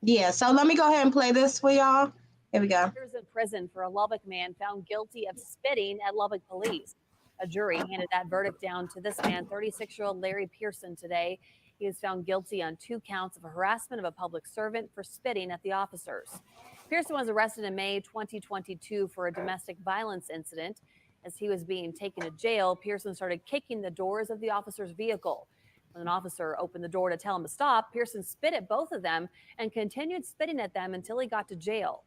Yeah, so let me go ahead and play this for y'all. Here we go. Years in prison for a Lubbock man found guilty of spitting at Lubbock police. A jury handed that verdict down to this man, 36-year-old Larry Pearson, today. He was found guilty on 2 counts of harassment of a public servant for spitting at the officers. Pearson was arrested in May 2022 for a domestic violence incident. As he was being taken to jail, Pearson started kicking the doors of the officer's vehicle. When an officer opened the door to tell him to stop, Pearson spit at both of them and continued spitting at them until he got to jail.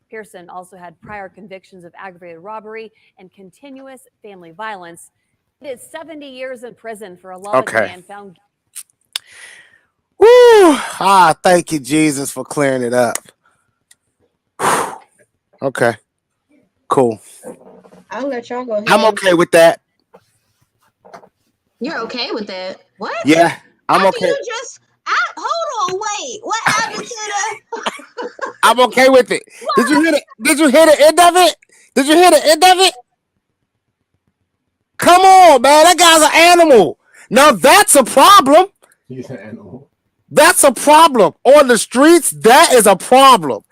Pearson also had prior convictions of aggravated robbery and continuous family violence. He did 70 years in prison for a Lubbock man found. Woo! Thank you, Jesus, for clearing it up. Okay, cool. I'll let y'all go ahead. I'm okay with that. You're okay with that? What? Yeah, I'm okay. You just hold on, wait. What happened to the? I'm okay with it. Did you hear it? Did you hear the end of it? Did you hear the end of it? Come on, man. That guy's an animal. Now that's a problem. He's an animal. That's a problem on the streets. That is a problem.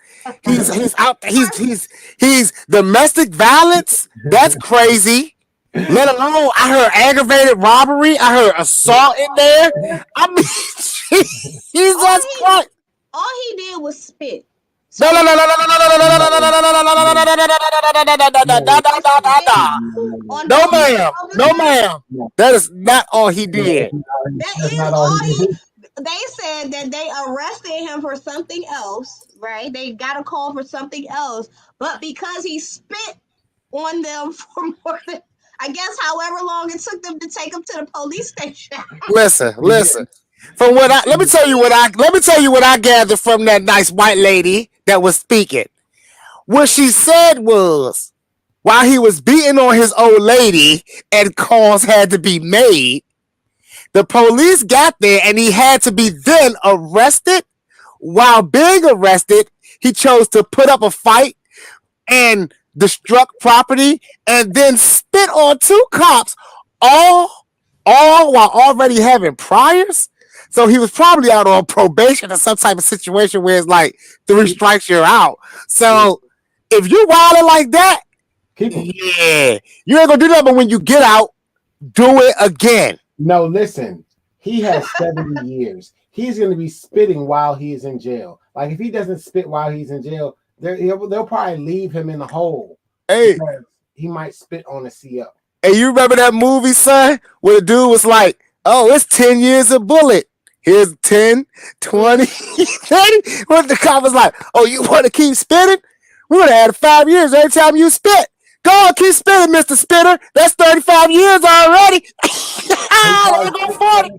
He's out. He's domestic violence. That's crazy. Let alone, I heard aggravated robbery. I heard assault in there. I mean, Jesus Christ. All he did was spit. No. No, ma'am. That is not all he did. That is all he. They said that they arrested him for something else, right? They got a call for something else, but because he spit on them for more than, I guess, however long it took them to take him to the police station. Listen. From what let me tell you what I gathered from that nice white lady that was speaking. What she said was, while he was beating on his old lady and calls had to be made, the police got there and he had to be then arrested. While being arrested, he chose to put up a fight and destruct property and then spit on 2 cops, all while already having priors. So he was probably out on probation or some type of situation where it's like 3 strikes, you're out. So if you wilding like that, yeah, you ain't gonna do that. But when you get out, do it again. No, listen. He has 70 years. He's going to be spitting while he is in jail. Like, if he doesn't spit while he's in jail, they'll probably leave him in the hole. Hey, he might spit on a CO. Hey, you remember that movie, son, where the dude was like, oh, it's 10 years a bullet. Here's 10, 20, 30. What the cop was like, oh, you want to keep spitting? We're going to add 5 years every time you spit. Go on, keep spitting, Mr. Spitter. That's 35 years already. There go 40.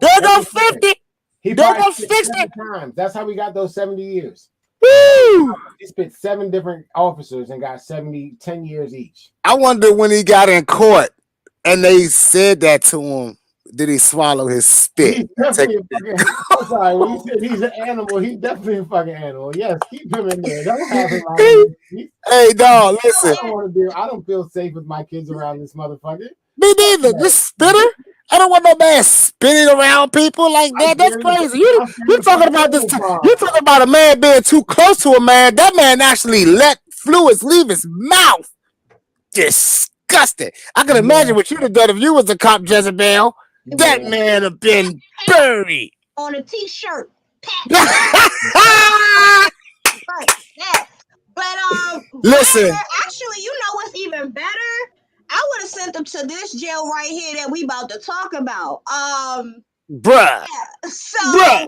There go 50. There go 60 times. That's how we got those 70 years. Woo! He spit 7 different officers and got 10 years each. I wonder when he got in court and they said that to him, did he swallow his spit? He's definitely I'm sorry, when you said he's an animal, he's definitely a fucking animal. Yes, keep him in there. Don't have him like Hey, dog, listen. I don't feel safe with my kids around this motherfucker. Me neither. This spitter. I don't want no man spinning around people like that. That's crazy. You talking about this? You talking about a man being too close to a man? That man actually let fluids leave his mouth. Disgusting. I can imagine what you'd have done if you was a cop, Jezebel. That man have been buried on a t-shirt. But listen. Actually, you know what's even better? I would have sent them to this jail right here that we about to talk about. Bruh. Yeah, so Bruh.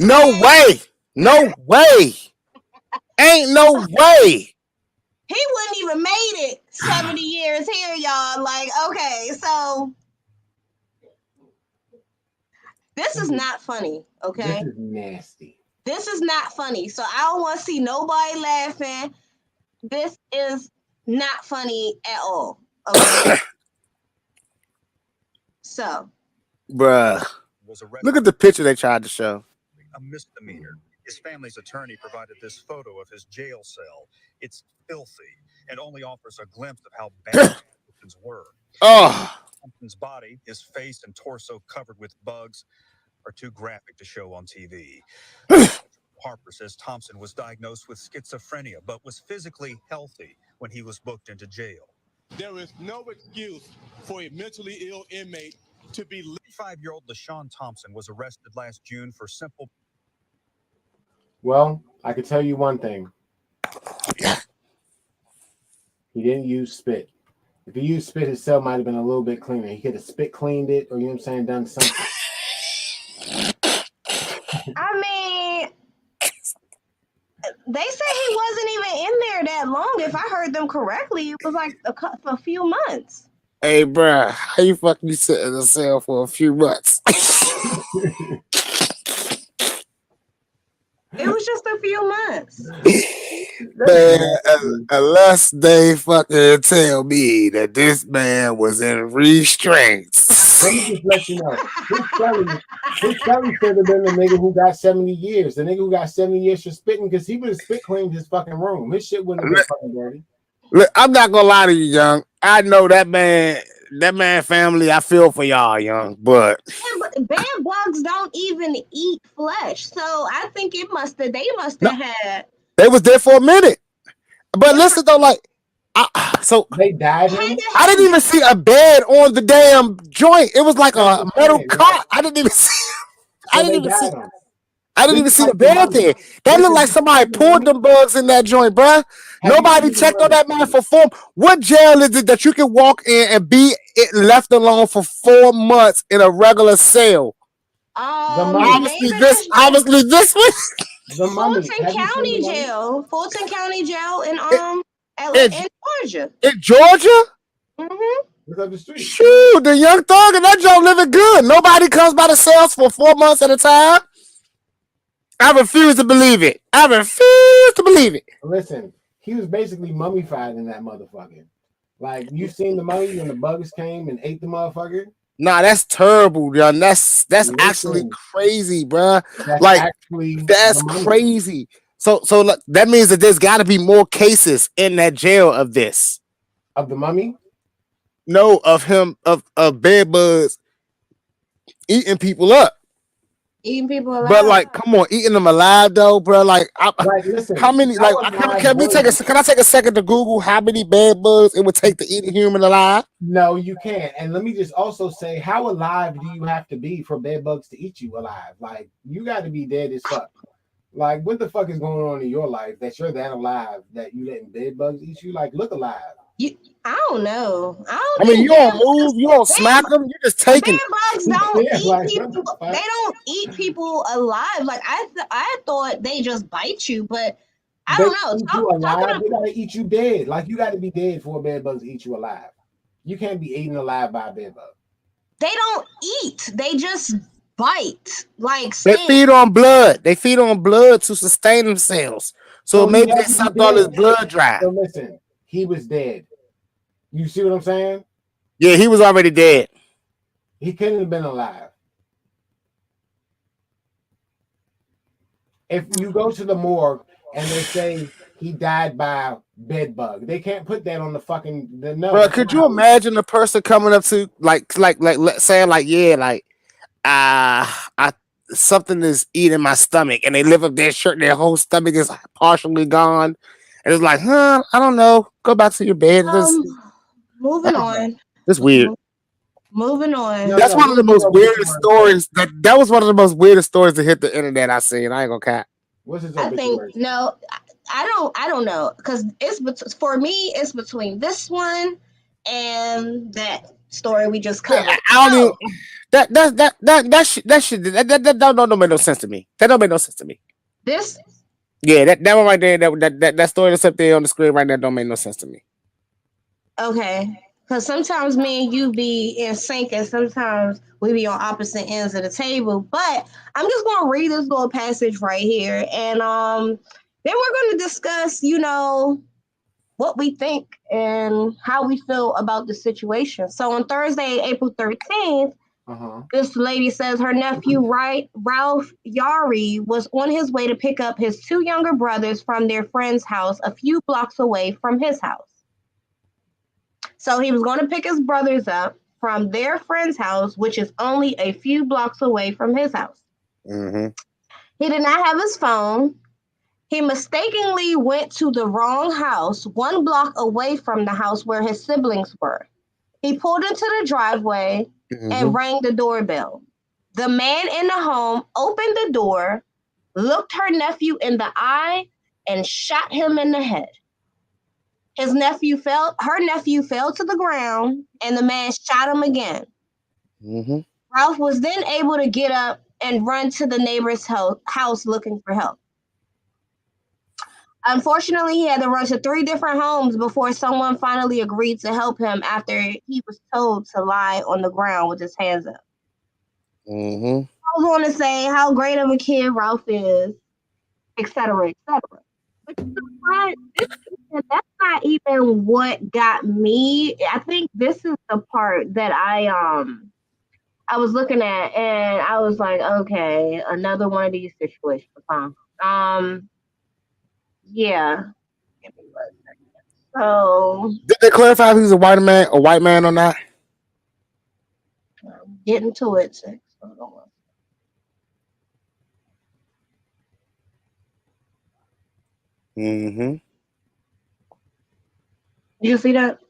No way. No way. Ain't no way. He wouldn't even made it 70 years here, y'all. Like, okay, so this is not funny, okay? This is nasty. This is not funny. So I don't want to see nobody laughing. This is not funny at all. Okay. So, bruh, look at the picture they tried to show. A misdemeanor. His family's attorney provided this photo of his jail cell. It's filthy and only offers a glimpse of how bad conditions were. Oh. Thompson's body, his face and torso covered with bugs, are too graphic to show on TV. Harper says Thompson was diagnosed with schizophrenia, but was physically healthy when he was booked into jail. There is no excuse for a mentally ill inmate to be. 35-year-old LaShawn Thompson was arrested last June for simple. Well, I can tell you one thing. He didn't use spit. If he used spit, his cell might have been a little bit cleaner. He could have spit cleaned it, or you know what I'm saying, done something. I mean, they say he wasn't even in there that long. If I heard them correctly, it was like a few months. Hey, bruh, how you fucking sit in a cell for a few months? It was just a few months. Man, unless they fucking tell me that this man was in restraints. Let me just let you know. His Kelly should have been the nigga who got 70 years. The nigga who got 70 years for spitting, because he would have spit cleaned his fucking room. His shit wouldn't have been fucking dirty. Look, I'm not gonna lie to you, Young. I know that man family. I feel for y'all, Young, but bed bugs don't even eat flesh, so I think they must have had. They was there for a minute, but listen though, like, so they died. I didn't even see a bed on the damn joint. It was like a metal cot. I didn't even see. I didn't even see the bed there. That looked like somebody poured them bugs in that joint, bruh. Nobody checked on that man for 4. What jail is it that you can walk in and be left alone for 4 months in a regular cell? Obviously this one. Fulton County Jail. Fulton County Jail in Georgia. In Georgia? Mm-hmm. Shoot, the Young Thug and that joint living good. Nobody comes by the cells for 4 months at a time. I refuse to believe it. Listen, he was basically mummified in that motherfucker. Like, you seen the mummy when the bugs came and ate the motherfucker? Nah, that's terrible, John. That's actually crazy, bruh. That's crazy. So that means that there's got to be more cases in that jail of this. Of the mummy? No, of him, of bed bugs eating people up. Eating people alive. But like, come on, eating them alive though, bro. Like, listen, how many? Like, can I take a second to Google how many bed bugs it would take to eat a human alive? No, you can't. And let me just also say, how alive do you have to be for bed bugs to eat you alive? Like, you got to be dead as fuck. Like, what the fuck is going on in your life that you're that alive that you letting bed bugs eat you? Like, look alive. I don't know. I mean, you don't move, you don't smack them, you just taking. Bed bugs don't eat people. They don't eat people alive. Like I thought they just bite you, but I don't know. Eat you alive, they gotta eat you dead. Like, you gotta be dead for a bed bug to eat you alive. You can't be eaten alive by a bed bug. They don't eat. They just bite. Like they feed on blood. They feed on blood to sustain themselves. So maybe they sucked all his blood dry. So listen, he was dead. You see what I'm saying? Yeah, he was already dead. He couldn't have been alive. If you go to the morgue and they say he died by bed bug. They can't put that on the fucking no. Bro, could you imagine a person coming up to saying like, yeah, like I something is eating my stomach, and they lift up their shirt, their whole stomach is partially gone, and it's like, I don't know, go back to your bed. Moving on. It's weird. Moving on. That's one of the most weirdest stories. That was one of the most weirdest stories to hit the internet I seen. I ain't gonna cap. What's his I think no, I don't know, because for me it's between this one and that story we just covered. I don't even. That don't make no sense to me. That don't make no sense to me. This? Yeah, that one right there, that story that's up there on the screen right now don't make no sense to me. Okay, because sometimes me and you be in sync, and sometimes we be on opposite ends of the table. But I'm just gonna read this little passage right here, and then we're gonna discuss, what we think and how we feel about the situation. So on Thursday, April 13th. This lady says her nephew, Ralph Yari, was on his way to pick up his two younger brothers from their friend's house a few blocks away from his house. So he was going to pick his brothers up from their friend's house, which is only a few blocks away from his house. Mm-hmm. He did not have his phone. He mistakenly went to the wrong house, 1 block away from the house where his siblings were. He pulled into the driveway and rang the doorbell. The man in the home opened the door, looked her nephew in the eye, and shot him in the head. Her nephew fell to the ground, and the man shot him again. Ralph was then able to get up and run to the neighbor's house looking for help. Unfortunately, he had to run to 3 different homes before someone finally agreed to help him after he was told to lie on the ground with his hands up. I was going to say how great of a kid Ralph is, etc., etc. But you know what? That's not even what got me. I think this is the part that I was looking at, and I was like, okay, another one of these situations. Yeah. So did they clarify if he's a white man or not? Getting to it, Six. You see that?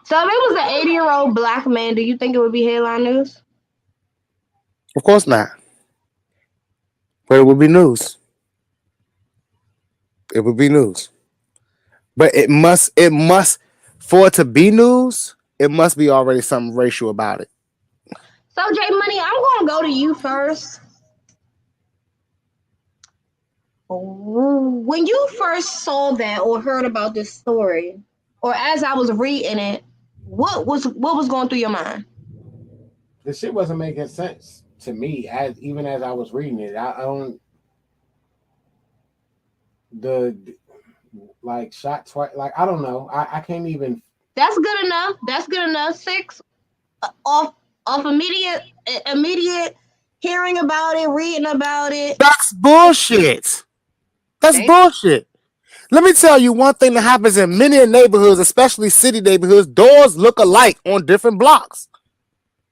So if it was an 80-year-old black man, do you think it would be headline news? Of course not. But it would be news. It would be news. But it must, for it to be news, it must be already something racial about it. So J Money, I'm going to go to you first. When you first saw that or heard about this story, or as I was reading it, what was going through your mind? The shit wasn't making sense to me even as I was reading it. I don't shot twice. Like, I don't know. I can't even. That's good enough. That's good enough. Six off immediate hearing about it, reading about it. That's bullshit. That's bullshit. Let me tell you one thing that happens in many neighborhoods, especially city neighborhoods. Doors look alike on different blocks.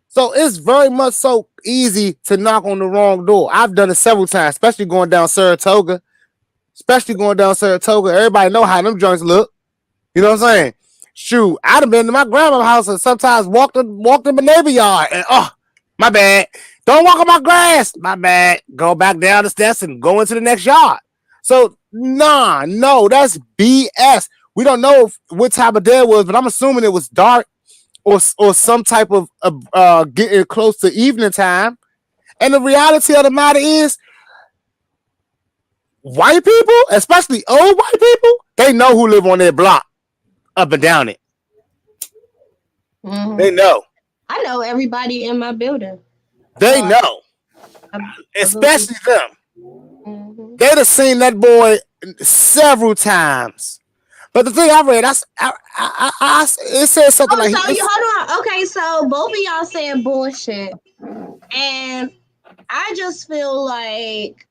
So it's very much so easy to knock on the wrong door. I've done it several times, especially going down Saratoga. Everybody know how them joints look. You know what I'm saying? Shoot, I'd have been to my grandma's house and sometimes walked in my neighbor yard and my bad. Don't walk on my grass. My bad. Go back down the steps and go into the next yard. So no, that's BS. We don't know what type of day it was, but I'm assuming it was dark or some type of getting close to evening time. And the reality of the matter is, white people, especially old white people, they know who live on their block, up and down it. They know. I know everybody in my building. They know, especially them. They'd have seen that boy several times But the thing I read, it says something Oh, like so you hold on. Okay, so both of y'all saying bullshit, and I just feel like,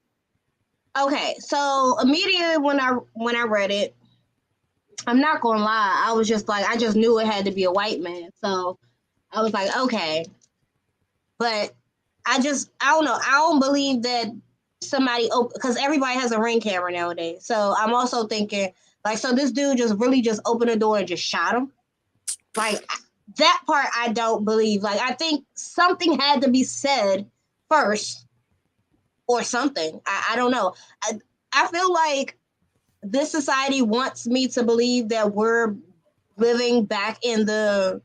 okay, so immediately when I read it, I'm not gonna lie, I was just like, I just knew it had to be a white man, so I was like, okay, but I don't know, I don't believe that somebody because everybody has a Ring camera nowadays, so I'm also thinking like, so this dude just really just opened the door and just shot him, like that part I don't believe. Like I think something had to be said first or something. I don't know. I feel like this society wants me to believe that we're living back in the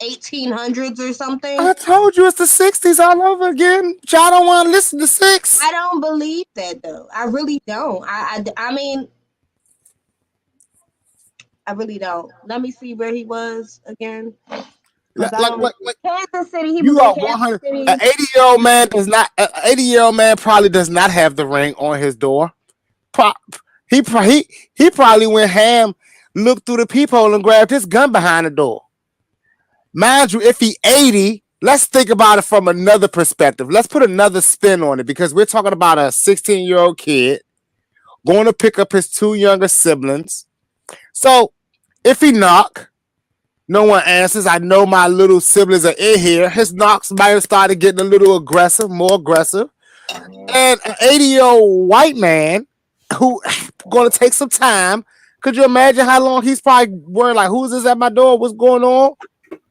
1800s or something. I told you it's the 60s all over again. Y'all don't want to listen to Six. I don't believe that though. I really don't. I mean, I really don't. Let me see where he was again. Like Kansas City. He you was are in Kansas 100. City. An 80-year-old man does not. An 80-year-old man probably does not have the ring on his door. He probably went ham, looked through the peephole, and grabbed his gun behind the door. Mind you, if he 80, let's think about it from another perspective. Let's put another spin on it because we're talking about a 16-year-old kid going to pick up his two younger siblings. So if he knock, no one answers. I know my little siblings are in here. His knocks might have started getting a little aggressive, more aggressive. And an 80-year-old white man who going to take some time. Could you imagine how long he's probably worried, like, who's this at my door? What's going on?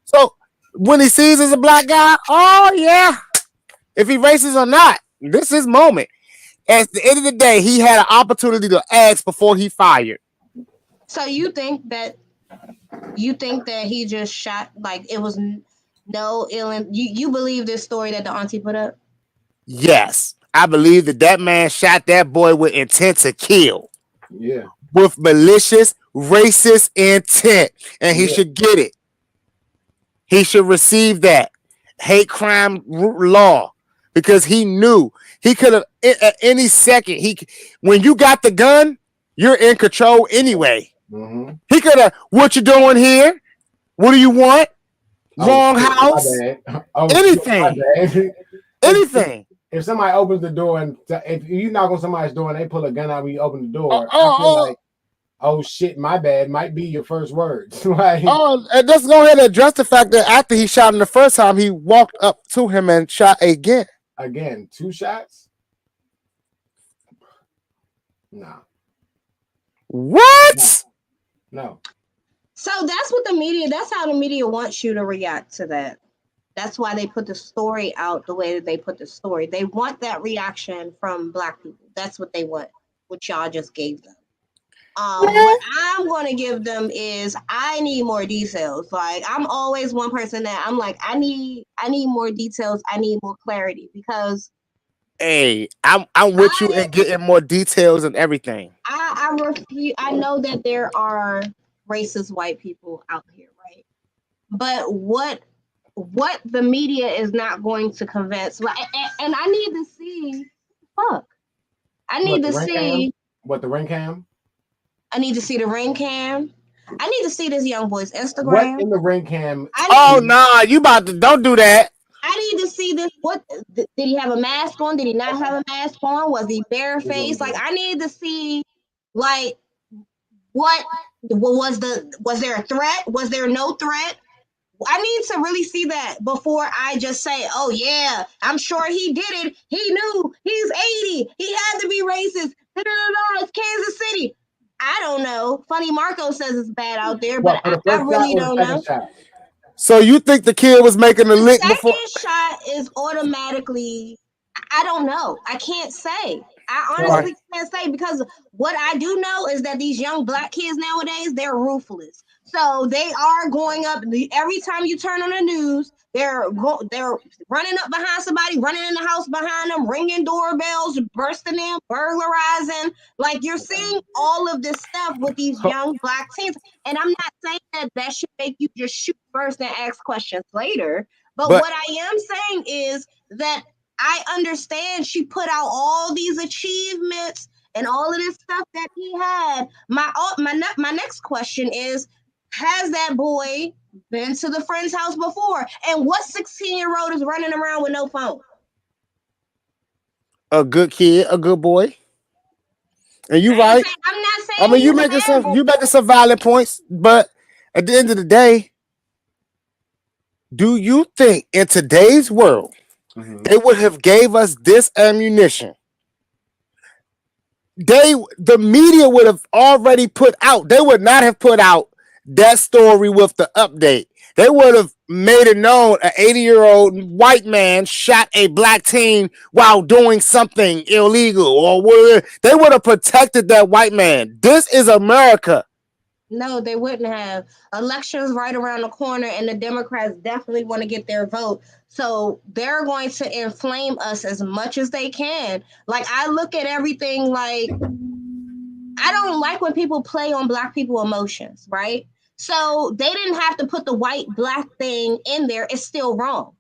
So when he sees as a black guy, oh, yeah. If he racist or not, this is his moment. At the end of the day, he had an opportunity to ask before he fired. So you think that he just shot, like it was no ill? You believe this story that the auntie put up? Yes, I believe that man shot that boy with intent to kill. Yeah. With malicious, racist intent. And he should get it. He should receive that hate crime law because he knew he could have at any second. When you got the gun, you're in control anyway. Mm-hmm. He could have, what you doing here? What do you want? Wrong house? Anything. Anything. If somebody opens the door and if you knock on somebody's door and they pull a gun out when you open the door, I feel like, oh shit, my bad, might be your first words. Like, and let's go ahead and address the fact that after he shot him the first time, he walked up to him and shot again. Again, 2 shots? Nah. What? No. So that's how the media wants you to react to that. That's why they put the story out the way that they put the story. They want that reaction from Black people. That's what they want, which y'all just gave them. What I'm going to give them is I need more details. Like I'm always one person that I'm like, I need more details. I need more clarity because. Hey, I'm with you in getting more details and everything. I refuse. I know that there are racist white people out here, right? But what the media is not going to convince, and I need to see. I need to see what the ring cam. I need to see the ring cam. I need to see this young boy's Instagram. What in the ring cam? You about to don't do that. I need to see this. What did he have a mask on? Did he not have a mask on? Was he barefaced? Like I need to see, like, what was there a threat? Was there no threat? I need to really see that before I just say, oh yeah, I'm sure he did it. He knew he's 80. He had to be racist. It's Kansas City. I don't know. Funny Marco says it's bad out there, but I really don't know. So you think the kid was making a lick before? The second shot is automatically, I don't know. I can't say. I honestly can't say because what I do know is that these young Black kids nowadays, they're ruthless. So they are going up every time you turn on the news. They're running up behind somebody, running in the house behind them, ringing doorbells, bursting in, burglarizing. Like you're seeing all of this stuff with these young Black teens. And I'm not saying that should make you just shoot first and ask questions later. But what I am saying is that I understand she put out all these achievements and all of this stuff that he had. My next question is, has that boy been to the friend's house before? And what 16-year-old is running around with no phone? A good kid, a good boy. And you right. I'm not saying. I mean, you making some valid points, but at the end of the day, do you think in today's world they would have gave us this ammunition? The media would have already put out. They would not have put out that story with the update. They would have made it known an 80-year-old white man shot a black teen while doing something illegal, or they would have protected that white man. This is America. No, they wouldn't have. Elections right around the corner, and the Democrats definitely want to get their vote. So they're going to inflame us as much as they can. Like, I look at everything like, I don't like when people play on black people emotions, right? So they didn't have to put the white-black thing in there. It's still wrong.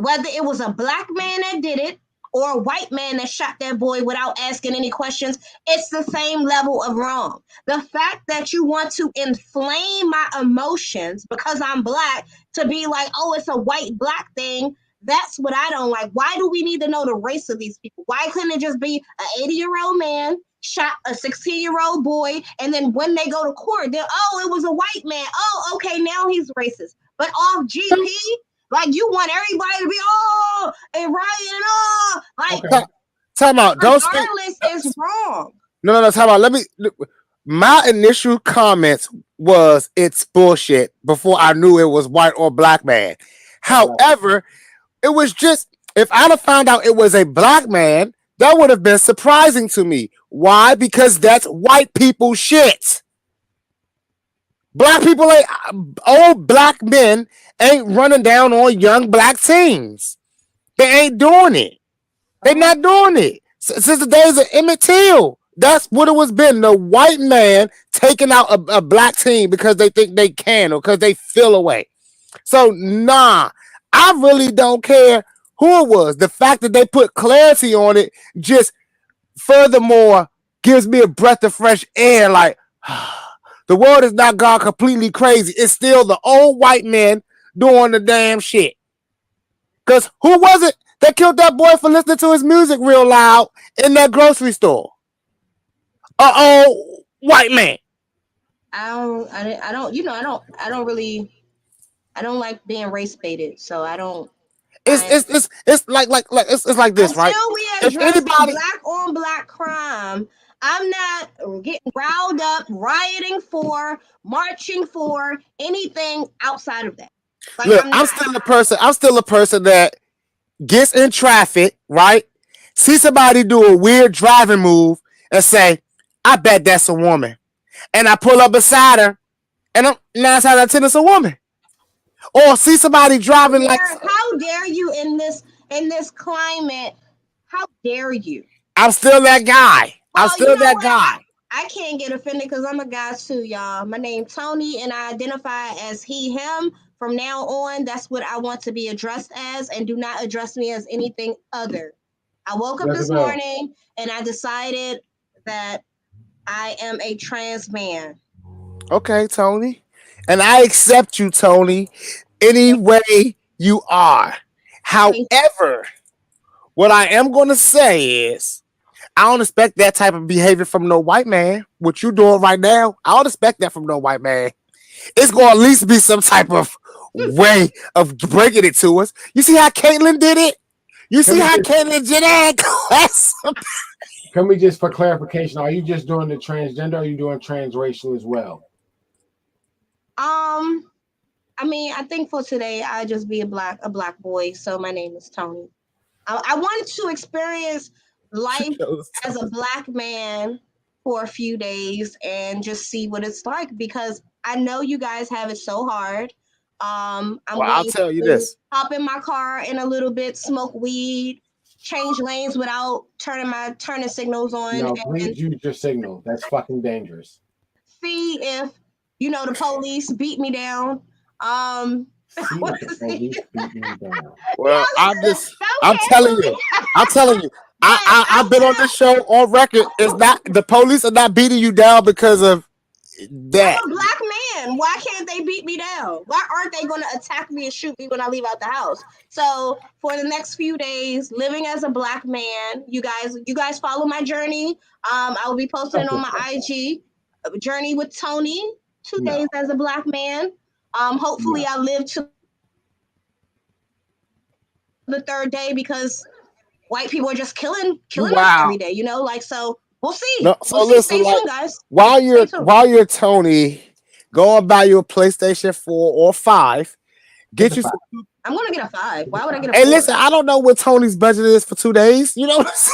Whether it was a black man that did it or a white man that shot that boy without asking any questions, it's the same level of wrong. The fact that you want to inflame my emotions because I'm black to be like, oh, it's a white-black thing, that's what I don't like. Why do we need to know the race of these people? Why couldn't it just be an 80-year-old man shot a 16-year-old boy, and then when they go to court, they're, oh, it was a white man. Oh, okay, now he's racist. But off GP, like, you want everybody to be, oh, and rioting, like, okay. Time out. Don't speak. Regardless, is wrong. No. Time out. My initial comments was it's bullshit before I knew it was white or black man. However, it was just, if I'd have found out it was a black man, that would have been surprising to me. Why? Because that's white people shit. Black people old black men ain't running down on young black teens. They ain't doing it. They not doing it. Since the days of Emmett Till, that's what it was been. The white man taking out a black teen because they think they can or because they feel away. So, nah, I really don't care who it was. The fact that they put clarity on it just furthermore gives me a breath of fresh air. Like, the world is not gone completely crazy. It's still the old white men doing the damn shit. Because who was it that killed that boy for listening to his music real loud in that grocery store? Old white man. I don't like being race baited, so I don't. It's like this, right? Until we address black on black crime, I'm not getting riled up, rioting for, marching for anything outside of that. Like, look, I'm still a person that gets in traffic, right? See somebody do a weird driving move and say, I bet that's a woman. And I pull up beside her, and I'm 9 times out of 10 it's a woman. Or see somebody driving like, how dare you in this climate? How dare you? I'm still that guy. I'm still that guy. I can't get offended because I'm a guy too, y'all. My name's Tony, and I identify as he, him. From now on, that's what I want to be addressed as, and do not address me as anything other. I woke up this morning, and I decided that I am a trans man. Okay, Tony. And I accept you, Tony, any way you are. However, what I am going to say is, I don't expect that type of behavior from no white man. What you doing right now, I don't expect that from no white man. It's going to at least be some type of way of breaking it to us. You see how Caitlyn did it? You see how Caitlyn did it? Can we just, for clarification, are you just doing the transgender or are you doing transracial as well? I mean, I think for today, I just be a black boy. So my name is Tony. I wanted to experience life as a black man for a few days and just see what it's like, because I know you guys have it so hard. I'll tell you this. Hop in my car in a little bit, smoke weed, change lanes without turning signals on. No, please use your signal. That's fucking dangerous. See if, the police beat me down. Well, I'm telling you, I've been on this show on record. It's not the police are not beating you down because of that. I'm a black man. Why can't they beat me down? Why aren't they going to attack me and shoot me when I leave out the house? So for the next few days, living as a black man, you guys follow my journey. I will be posting on my IG journey with Tony. 2 days as a black man. Hopefully I live to the third day because white people are just killing us every day. You know, like so. We'll see. No, so we'll listen, see. Stay like, tuned, guys. while you're Tony, go and buy you a PlayStation 4 or 5. Get you some. I'm gonna get a 5. Why would I get a 4? Hey, listen, I don't know what Tony's budget is for 2 days. You know what I'm saying?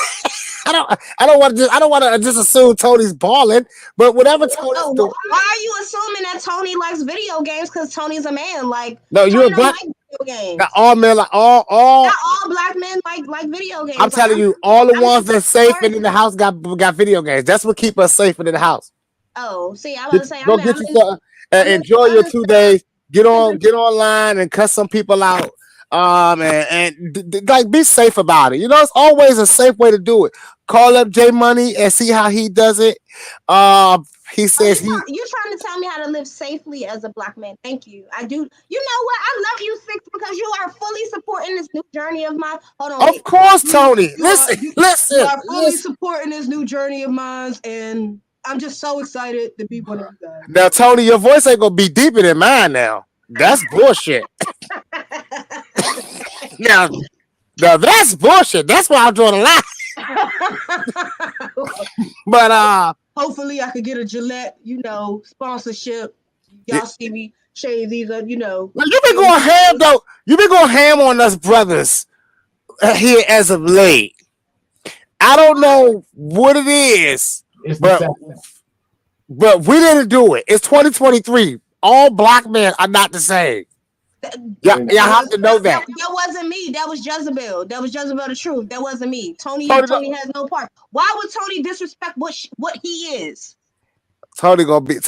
I don't want to just assume Tony's balling, but whatever Tony's doing. Why are you assuming that Tony likes video games? Because Tony's a man. Like, no, you're a black. Like video games. Not all men, like all. Not all black men like video games. I'm telling you, all the ones that's safe and in the house got video games. That's what keep us safe and in the house. Oh, see, I was saying, go get you something and enjoy your 2 days. Get online and cut some people out. And like be safe about it. You know, it's always a safe way to do it. Call up J Money and see how he does it. He says you're trying to tell me how to live safely as a black man. Thank you. I do. You know what? I love you, Six, because you are fully supporting this new journey of mine. Hold on. Of course, Tony. Listen. You are fully supporting this new journey of mine, and I'm just so excited to be one of you guys. Now, Tony, your voice ain't gonna be deeper than mine now. That's bullshit. now that's bullshit. That's why I'm drawing a line. But hopefully I could get a Gillette, sponsorship. Y'all see me shave these up, Well, you've been going ham though. You've been going ham on us brothers here as of late. I don't know what it is, but we didn't do it. It's 2023. All black men are not the same. Y'all have to know that. That wasn't me. That was Jzabel. That was Jzabel DaTruth. That wasn't me. Tony has no part. Why would Tony disrespect what he is? Tony already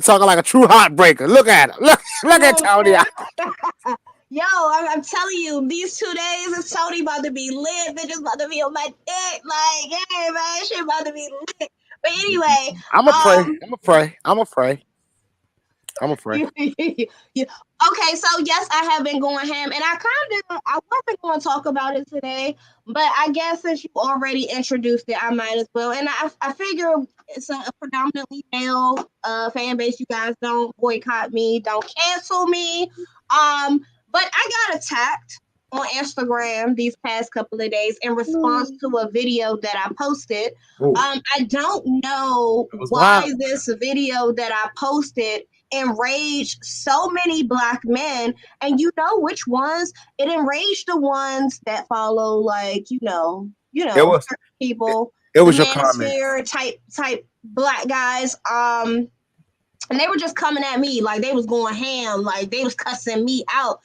talking like a true heartbreaker. Look at him. Look at Tony. Yo, I'm telling you, these 2 days is Tony about to be lit. Bitch is about to be on my dick. Like, hey man, shit about to be lit. But anyway, I'm afraid. Okay, so yes, I have been going ham, and I wasn't going to talk about it today, but I guess since you already introduced it, I might as well. And I figure it's a predominantly male fan base. You guys don't boycott me, don't cancel me. But I got attacked on Instagram these past couple of days in response to a video that I posted. I don't know why this video that I posted enraged so many black men, and you know which ones? It enraged the ones that follow, like people. It was your comment. Type black guys. And they were just coming at me like they was going ham, like they was cussing me out.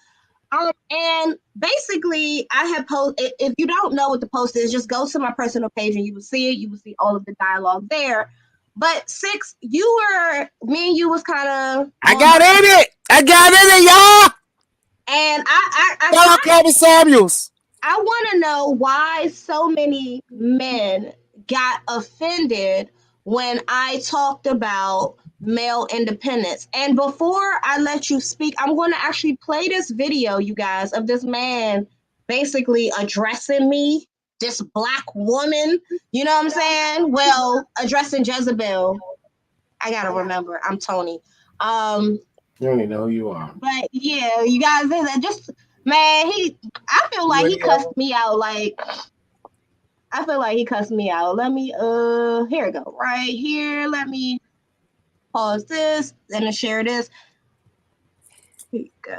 And basically, I have posted. If you don't know what the post is, just go to my personal page and you will see it. You will see all of the dialogue there. But Six, me and you was kind of. I got in it, y'all. And I Shout out Kevin Samuels. I want to know why so many men got offended when I talked about male independence. And before I let you speak, I'm going to actually play this video, you guys, of this man basically addressing me, this black woman, you know what I'm saying? Well, addressing Jzabel. I got to remember, I'm Tony. You don't even know who you are. But yeah, you guys, just, man, I feel like he cussed me out. Like, I feel like he cussed me out. Let me, here we go. Right here. Let me pause this and then share this. Here you go.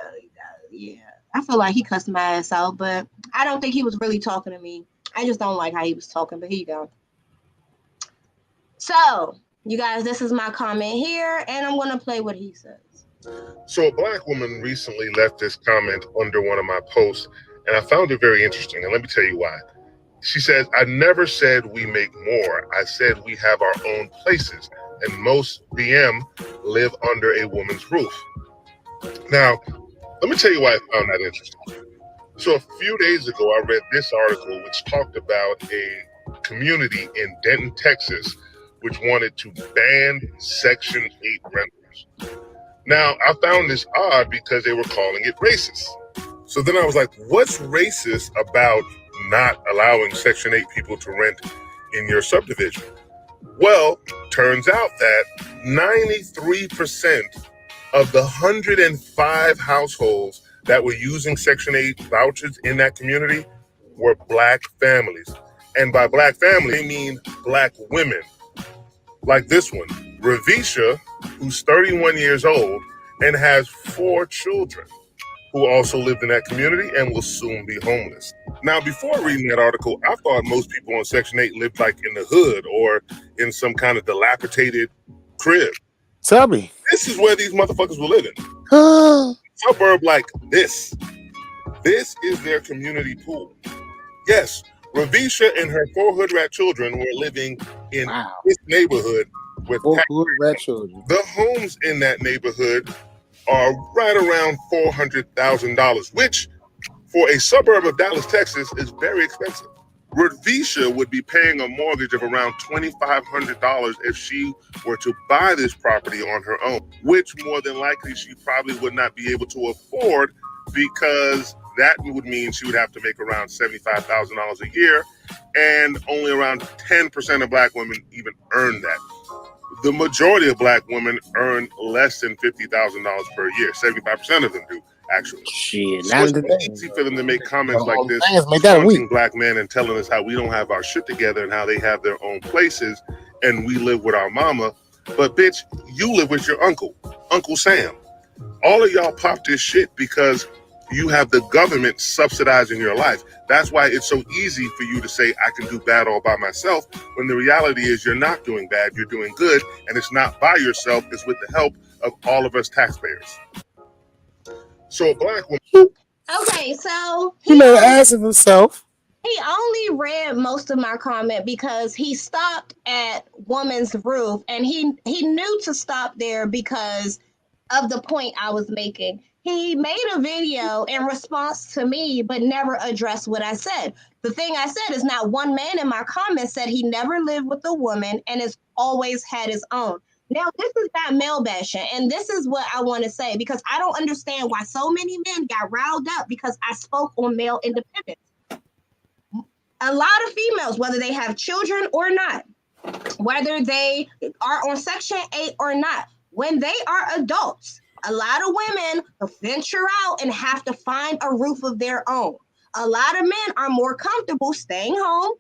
Yeah. I feel like he cussed my ass out, but I don't think he was really talking to me. I just don't like how he was talking, but here you go. So, you guys, this is my comment here, and I'm going to play what he says. So a black woman recently left this comment under one of my posts, and I found it very interesting, and let me tell you why. She says, I never said we make more. I said we have our own places, and most BM live under a woman's roof. Now, let me tell you why I found that interesting. So a few days ago, I read this article which talked about a community in Denton, Texas, which wanted to ban Section 8 rentals. Now, I found this odd because they were calling it racist. So then I was like, what's racist about not allowing Section 8 people to rent in your subdivision? Well, turns out that 93% of the 105 households that were using Section 8 vouchers in that community were Black families. And by Black family, they mean Black women. Like this one, Ravisha, who's 31 years old and has 4 children, who also lived in that community and will soon be homeless. Now, before reading that article, I thought most people on Section 8 lived like in the hood or in some kind of dilapidated crib. Tell me. This is where these motherfuckers were living. Suburb like this. This is their community pool. Yes, Ravisha and her 4 hood rat children were living in this neighborhood with 4 hood rat children. The homes in that neighborhood are right around $400,000, which for a suburb of Dallas, Texas, is very expensive. Ravisha would be paying a mortgage of around $2,500 if she were to buy this property on her own, which more than likely she probably would not be able to afford because that would mean she would have to make around $75,000 a year, and only around 10% of Black women even earn that. The majority of Black women earn less than $50,000 per year. 75% of them do, actually. Shit, so it's easy for them to make comments like this, taunting Black men and telling us how we don't have our shit together and how they have their own places and we live with our mama. But bitch, you live with your uncle, Uncle Sam. All of y'all pop this shit because you have the government subsidizing your life. That's why it's so easy for you to say, I can do bad all by myself, when the reality is you're not doing bad, you're doing good, and it's not by yourself, it's with the help of all of us taxpayers. So a Black woman... Okay, so... He made an ass of himself. He only read most of my comment because he stopped at woman's roof, and he knew to stop there because of the point I was making. He made a video in response to me, but never addressed what I said. The thing I said is not one man in my comments said he never lived with a woman and has always had his own. Now, this is not male bashing, and this is what I want to say, because I don't understand why so many men got riled up because I spoke on male independence. A lot of females, whether they have children or not, whether they are on Section 8 or not, when they are adults, a lot of women venture out and have to find a roof of their own. A lot of men are more comfortable staying home,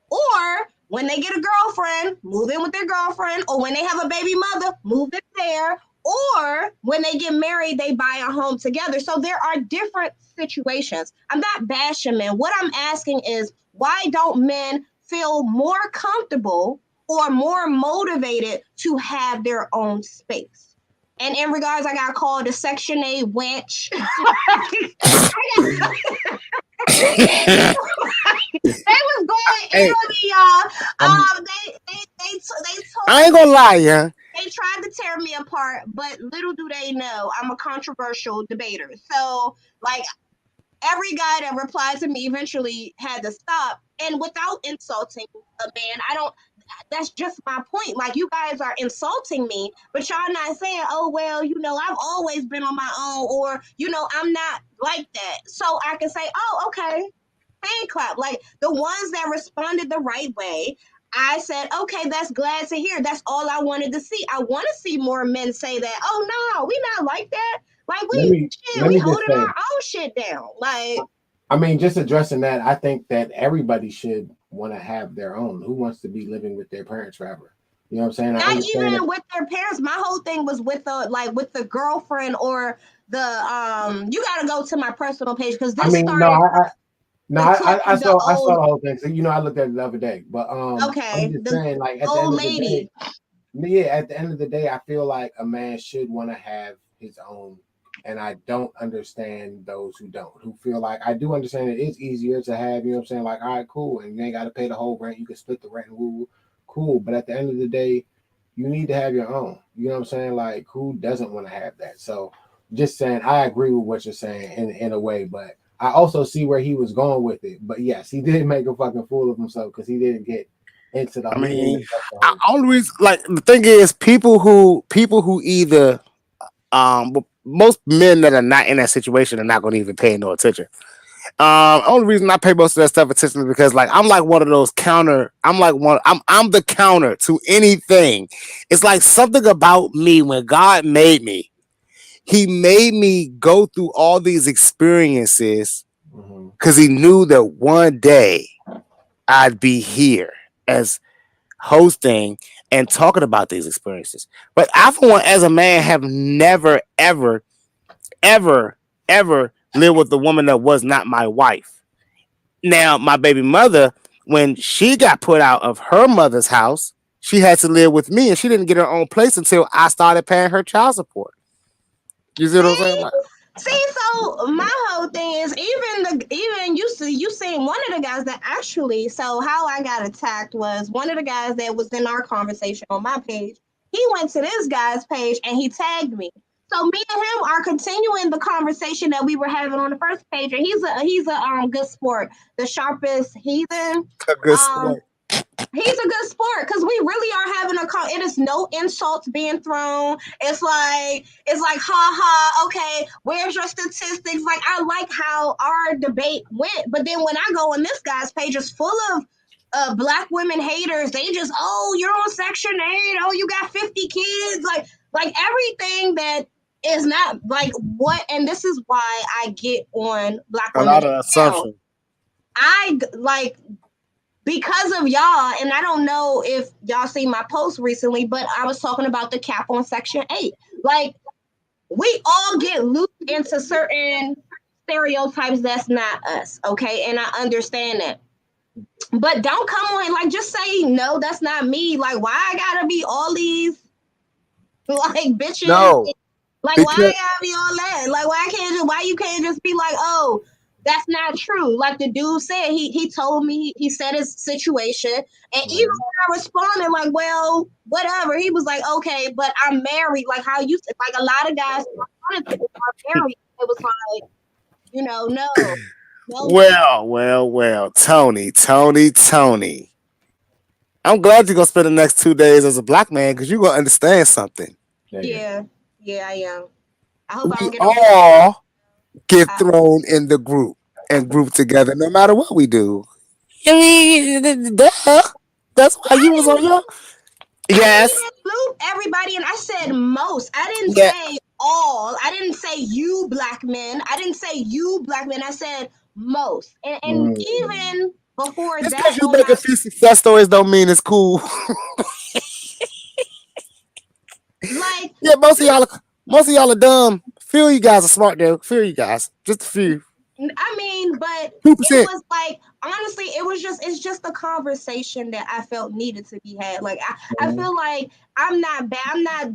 or when they get a girlfriend, move in with their girlfriend, or when they have a baby mother, move in there, or when they get married, they buy a home together. So there are different situations. I'm not bashing men. What I'm asking is, why don't men feel more comfortable or more motivated to have their own space? And in regards, I got called a Section 8 wench. They was going in on me, y'all. They told I ain't gonna lie, yeah. They tried to tear me apart, but little do they know I'm a controversial debater. So, like, every guy that replied to me eventually had to stop. And without insulting a man, that's just my point. Like, you guys are insulting me, but y'all not saying, oh, well, I've always been on my own, or, I'm not like that. So I can say, oh, okay, hand clap. Like, the ones that responded the right way, I said, okay, that's glad to hear. That's all I wanted to see. I want to see more men say that, oh, no, we not like that. Like, we holding our own shit down. Like, I mean, just addressing that, I think that everybody should want to have their own. Who wants to be living with their parents forever? You know what I'm saying? Not even with their parents. My whole thing was with the girlfriend or the you gotta go to my personal page because this started. I saw the whole thing. So I looked at it the other day. But okay, I'm just saying, like, at the end of the day, at the end of the day, I feel like a man should want to have his own. And I don't understand those who don't, who feel like, I do understand it is easier to have, you know what I'm saying? Like, all right, cool. And you ain't got to pay the whole rent. You can split the rent and woo, cool. But at the end of the day, you need to have your own. You know what I'm saying? Like, who doesn't want to have that? So just saying, I agree with what you're saying in a way, but I also see where he was going with it. But yes, he did make a fucking fool of himself because he didn't get into the. I mean, only reason, like the thing is, people who either most men that are not in that situation are not going to even pay no attention. Only reason I pay most of that stuff attention is because like I'm like one of those counter. I'm the counter to anything. It's like something about me when God made me. He made me go through all these experiences because he knew that one day I'd be here as hosting and talking about these experiences. But I, for one, as a man, have never, ever, ever, ever lived with a woman that was not my wife. Now, my baby mother, when she got put out of her mother's house, she had to live with me, and she didn't get her own place until I started paying her child support. You see what I'm saying? Like, see, so my whole thing is even you seen one of the guys that actually. So how I got attacked was one of the guys that was in our conversation on my page. He went to this guy's page and he tagged me. So me and him are continuing the conversation that we were having on the first page, and he's a good sport, the sharpest heathen. A good sport. He's a good sport because we really are having it is no insults being thrown. It's like ha, okay, where's your statistics? Like, I like how our debate went, but then when I go on this guy's page, it's full of Black women haters. They just, oh, you're on Section 8, oh, you got 50 kids, like everything that is not like what. And this is why I get on Black women. A lot of assumption. I like, because of y'all, and I don't know if y'all seen my post recently, but I was talking about the cap on Section 8. Like, we all get looped into certain stereotypes that's not us, okay? And I understand that. But don't come on, like, just say, no, that's not me. Like, why I gotta be all these, like, bitches? No. Like, why I gotta be all that? Like, why you can't just be like, oh, that's not true. Like the dude said, he told me, he said his situation. And even when I responded, like, well, whatever, he was like, okay, but I'm married. Like how you said, like a lot of guys are married. It was like, you know, no. Well, Tony. I'm glad you're gonna spend the next 2 days as a Black man because you're gonna understand something. Yeah, I am. I hope I don't get all get thrown in the group and group together no matter what we do. That's why you was on your. Yes. I didn't loop everybody, and I said most. I didn't say all. I didn't say you Black men. I didn't say you Black men. I said most. And even before just that, because you make a few success stories don't mean it's cool. Like, yeah, most of y'all are dumb. Few of you guys are smart though. Few of you guys, just a few. I mean, but 2%. it was like, honestly, it's just a conversation that I felt needed to be had. Like, I feel like I'm not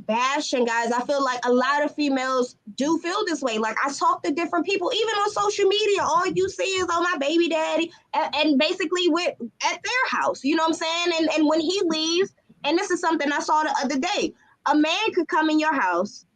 bashing guys. I feel like a lot of females do feel this way. Like, I talk to different people, even on social media. All you see is, oh, my baby daddy, and basically we're at their house. You know what I'm saying? And when he leaves, and this is something I saw the other day, a man could come in your house,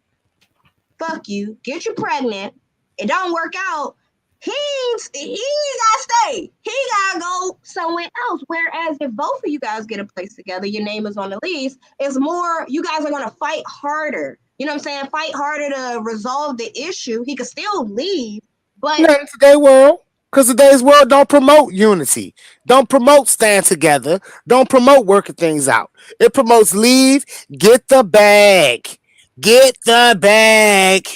fuck you, get you pregnant, it don't work out. He gotta stay. He gotta go somewhere else. Whereas if both of you guys get a place together, your name is on the lease, it's more, you guys are gonna fight harder. You know what I'm saying? Fight harder to resolve the issue. He could still leave, but not in today's world. Because today's world don't promote unity. Don't promote stand together. Don't promote working things out. It promotes leave, get the bag. Get the bag.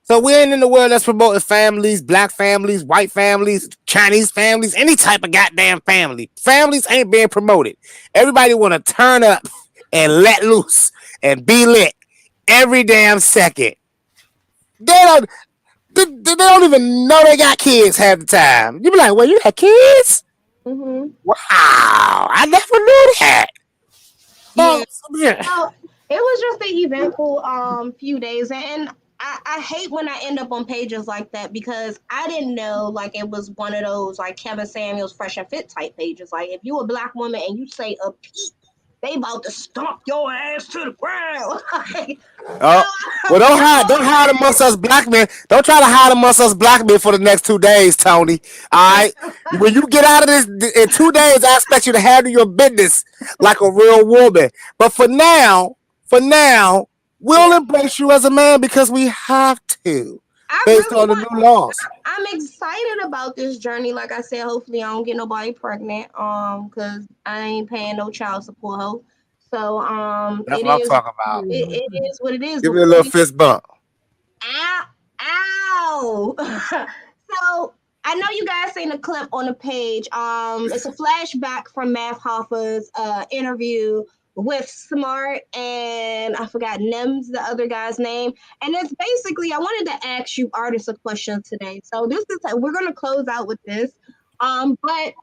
So we ain't in the world that's promoting families, Black families, white families, Chinese families, any type of goddamn family. Families ain't being promoted. Everybody want to turn up and let loose and be lit every damn second. They don't even know they got kids half the time. You be like, well, you got kids? Mm-hmm. Wow, I never knew that. Yeah. So it was just an eventful few days, and I hate when I end up on pages like that because I didn't know like it was one of those like Kevin Samuels Fresh and Fit type pages. Like if you a Black woman and you say a peep they about to stomp your ass to the ground. Oh, well, don't hide amongst us black men. Don't try to hide amongst us black men for the next 2 days, Tony. All right. When you get out of this in 2 days, I expect you to handle your business like a real woman. But for now, we'll embrace you as a man because we have to, based on the new laws. I'm excited about this journey. Like I said, hopefully I don't get nobody pregnant. Because I ain't paying no child support. So That's what I'm talking about. It is what it is. Give me a little fist bump. Ow! So I know you guys seen the clip on the page. It's a flashback from Math Hoffa's interview with Smart and I forgot Nems, the other guy's name. And it's basically, I wanted to ask you artists a question today. So we're gonna close out with this. But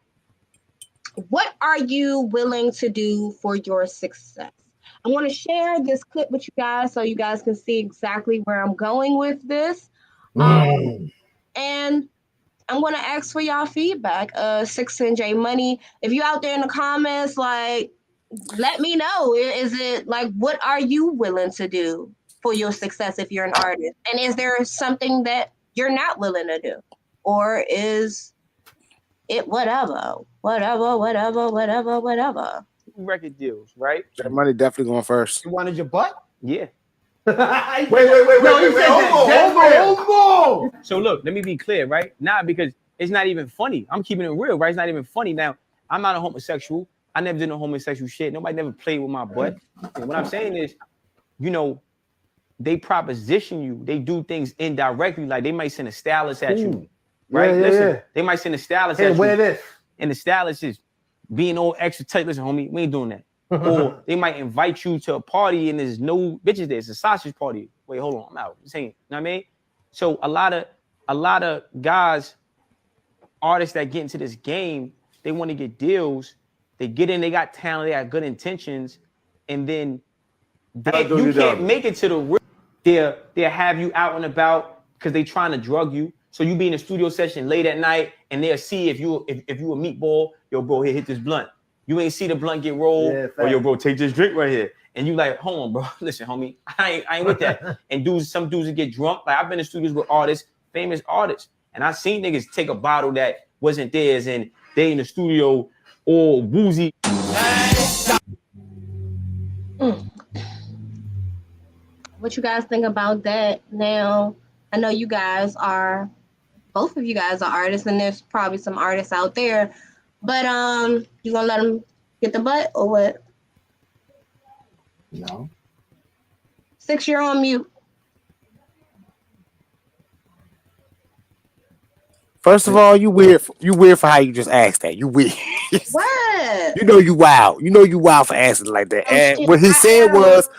what are you willing to do for your success? I want to share this clip with you guys so you guys can see exactly where I'm going with this. And I'm going to ask for y'all feedback. Sixx and J Money, if you out there in the comments, like, let me know. Is it like, what are you willing to do for your success if you're an artist? And is there something that you're not willing to do? Or is it whatever? Record deals, right? J Money definitely going first. You wanted your butt? Yeah. Wait. Hold on. So look, let me be clear, right? Nah, because it's not even funny. I'm keeping it real, right? It's not even funny. Now, I'm not a homosexual. I never did no homosexual shit. Nobody never played with my butt. And what I'm saying is, they proposition you. They do things indirectly. Like they might send a stylist at you, right? Listen, they might send a stylist at you. Wear this. And the stylist is being all extra tight. Listen, homie, we ain't doing that. Or they might invite you to a party and there's no bitches there. It's a sausage party. Wait, hold on, I'm out. I'm saying, you know what I mean? So a lot of guys, artists that get into this game, they want to get deals. They get in, they got talent, they got good intentions, and then you can't make it to the real. They'll have you out and about because they trying to drug you. So you be in a studio session late at night and they'll see if you a meatball, yo, bro, here, hit this blunt. You ain't see the blunt get rolled, or yo, bro, take this drink right here. And you like, hold on, bro. Listen, homie, I ain't with that. And some dudes that get drunk. Like I've been in studios with artists, famous artists, and I seen niggas take a bottle that wasn't theirs and they in the studio all woozy. What you guys think about that? Now, I know both of you guys are artists, and there's probably some artists out there, but you gonna let them get the butt or what? No. Sixx, you're on mute. First of all, you weird for how you just asked that. You weird. What? You know you wild for asking like that. And what he said was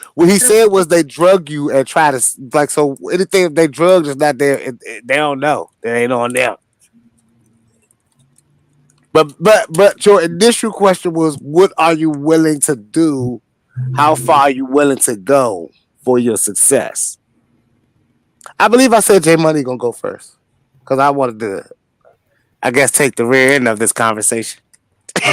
they drug you and try to like, so anything they drug is not there. They don't know. They ain't on them. But your initial question was, what are you willing to do? How far are you willing to go for your success? I believe I said J Money gonna go first because I wanted to, I guess, take the rear end of this conversation. Woo!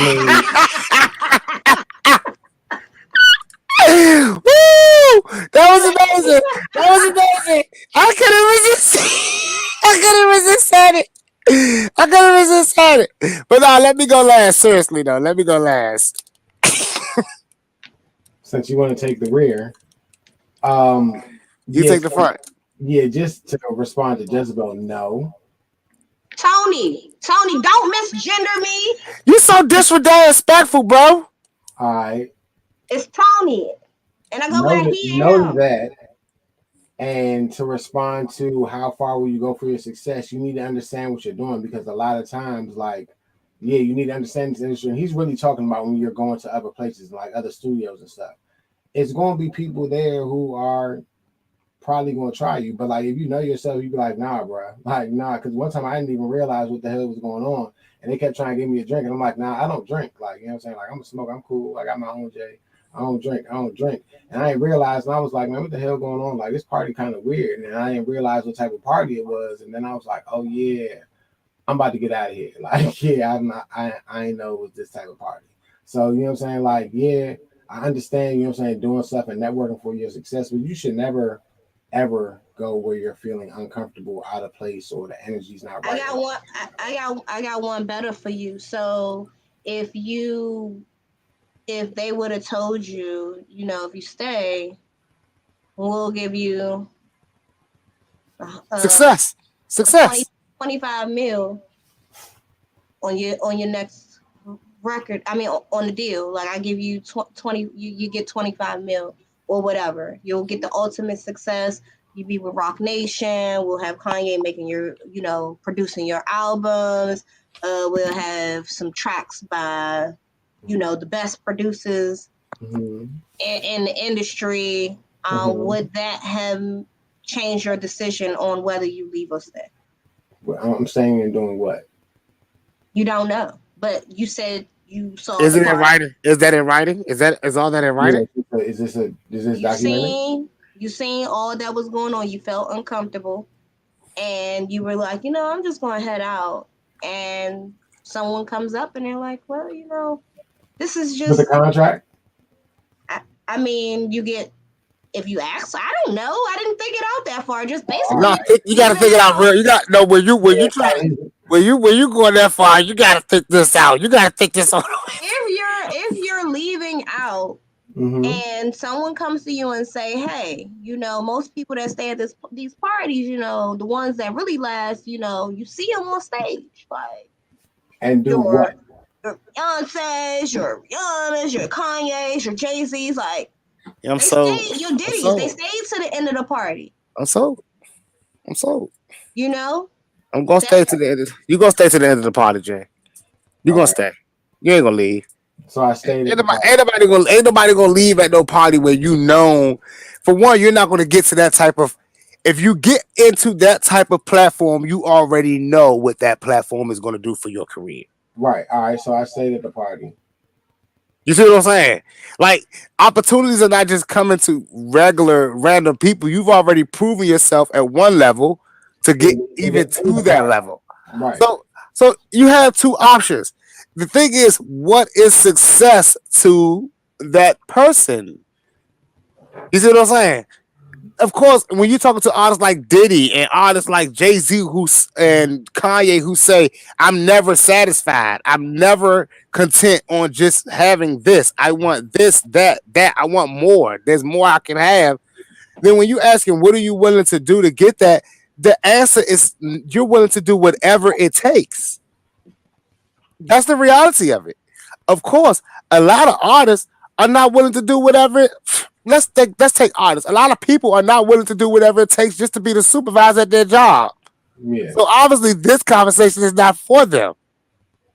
That was amazing. I couldn't resist it. But no, let me go last. Seriously though, let me go last. Since you want to take the rear, you take the front. Yeah, just to respond to Jzabel, no. Tony, don't misgender me. You so disrespectful, bro. All right. It's Tony, and I go where he know that. And to respond to how far will you go for your success, you need to understand what you're doing, because a lot of times, like, yeah, you need to understand this industry. And he's really talking about when you're going to other places, like other studios and stuff. It's going to be people there who are probably going to try you. But like, if you know yourself, you be like, nah, bro. Like, nah, because one time I didn't even realize what the hell was going on. And they kept trying to give me a drink. And I'm like, nah, I don't drink. Like, you know what I'm saying? Like, I'm a smoker. I'm cool. I got my own J. I don't drink. And I didn't realize, and I was like, man, what the hell going on? Like, this party kind of weird. And I didn't realize what type of party it was. And then I was like, oh, yeah, I'm about to get out of here. Like, yeah, I didn't know it was this type of party. So, you know what I'm saying? Like, yeah, I understand, you know what I'm saying, doing stuff and networking for your success, but you should never ever go where you're feeling uncomfortable, out of place, or the energy's not right. I got one better for you. So if they would have told you, you know, if you stay, we'll give you Success. 25 mil on your next record. I mean, on the deal. Like, I give you 20, you get 25 mil or whatever. You'll get the ultimate success. You be with Rock Nation. We'll have Kanye making your, you know, producing your albums. We'll have some tracks by, you know, the best producers in the industry. Would that have changed your decision on whether you leave or stay? Well, I'm staying and doing what? You don't know, but you said you saw. Is it in writing? Is that in writing? Is all that in writing? Yeah, is this documentary? You seen all that was going on. You felt uncomfortable, and you were like, you know, I'm just going to head out. And someone comes up and they're like, well, you know, this is just with the contract. I mean, you get. If you ask, I don't know. I didn't think it out that far. Just basically, No, you got to think it out real. You got no when you going that far, you got to think this out. You got to think this out. If you're leaving out, and someone comes to you and say, hey, you know, most people that stay at these parties, you know, the ones that really last, you know, you see them on stage, like, and do what? Your Beyonce's, your Rihanna's, your Kanye's, your Jay-Z's, like. Yeah, I'm sold. Your Diddy's, they stayed to the end of the party. I'm sold. You know? I'm gonna stay to the end. You gonna stay to the end of the party, Jay. You gonna stay. You ain't gonna leave. So I stayed. Ain't nobody gonna leave at no party where you know. For one, you're not gonna get to that type of. If you get into that type of platform, you already know what that platform is gonna do for your career. Right. All right. So I stayed at the party. You see what I'm saying? Like, opportunities are not just coming to random people. You've already proven yourself at one level to get even to that level. Right. So you have two options. The thing is, what is success to that person? You see what I'm saying? Of course, when you're talking to artists like Diddy and artists like Jay-Z and Kanye who say, I'm never satisfied. I'm never content on just having this. I want this, that. I want more. There's more I can have. Then when you ask him, what are you willing to do to get that? The answer is you're willing to do whatever it takes. That's the reality of it. Of course, a lot of artists are not willing to do whatever let's take artists. A lot of people are not willing to do whatever it takes just to be the supervisor at their job. Yeah. So obviously this conversation is not for them.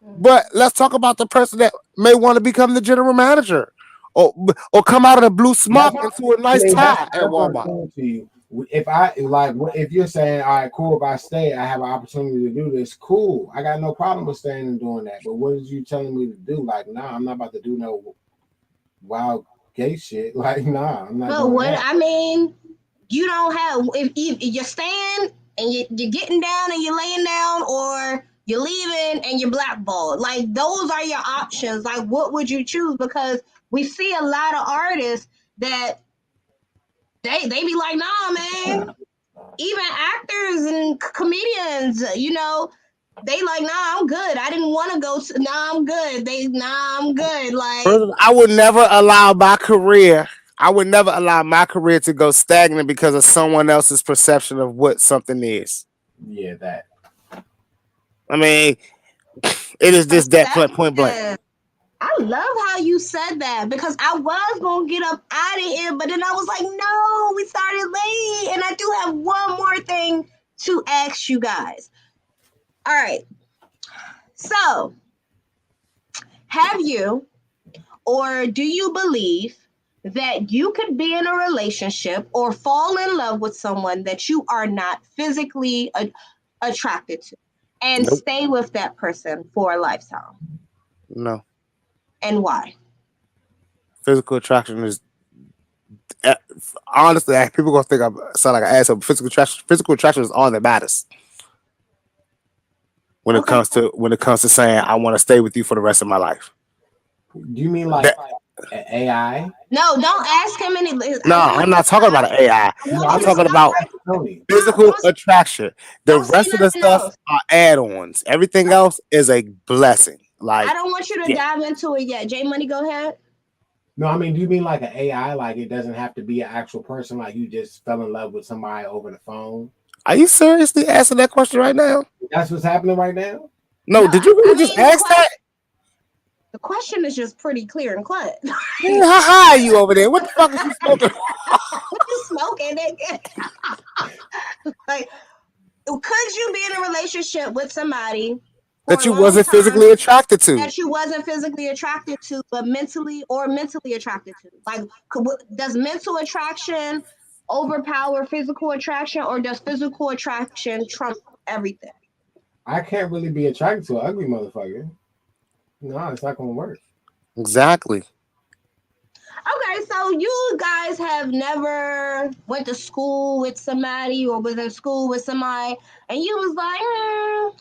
But let's talk about the person that may want to become the general manager or come out of the blue smock into a nice tie at Walmart. If you're saying, all right, cool, if I stay, I have an opportunity to do this, cool. I got no problem with staying and doing that. But what is you telling me to do? Like, nah, I'm not about to do no wild gay shit. Like, nah, I'm not. But what that. I mean, you don't have if you're staying and you're getting down and you're laying down, or you're leaving and you're blackballed. Like, those are your options. Like, what would you choose? Because we see a lot of artists that they be like, nah, man. Even actors and comedians, you know, they like, nah, I'm good. I didn't want to go to, nah, I'm good. I'm good. Like, I would never allow my career to go stagnant because of someone else's perception of what something is. Yeah, that. I mean, it is just that point blank. I love how you said that, because I was going to get up out of here, but then I was like, no, we started late. And I do have one more thing to ask you guys. All right. So, have you, or do you believe that you could be in a relationship or fall in love with someone that you are not physically attracted to and stay with that person for a lifetime? No. And why? Physical attraction is honestly, people gonna think I sound like an asshole. Physical attraction is all that matters when it comes to saying I want to stay with you for the rest of my life. Do you mean like AI. No, don't ask him any. No, I'm not talking about an AI. I'm talking about physical attraction. The Don't say rest of the nothing stuff else. are add-ons. Everything else is a blessing. Like, I don't want you to yeah. dive into it yet. J Money, go ahead. No, I mean, do you mean like an AI? Like it doesn't have to be an actual person. Like you just fell in love with somebody over the phone. Are you seriously asking that question right now? That's what's happening right now. No, did you really just ask that? The question is just pretty clear and cut. Man, how high are you over there? What the fuck is you smoking? What you smoking, nigga? Like, could you be in a relationship with somebody That you wasn't physically attracted to? that you wasn't physically attracted to, but mentally attracted to? Like, does mental attraction overpower physical attraction, or does physical attraction trump everything? I can't really be attracted to an ugly motherfucker. No, it's not gonna work. Exactly. Okay, so you guys have never went to school with somebody or was in school with somebody, and you was like,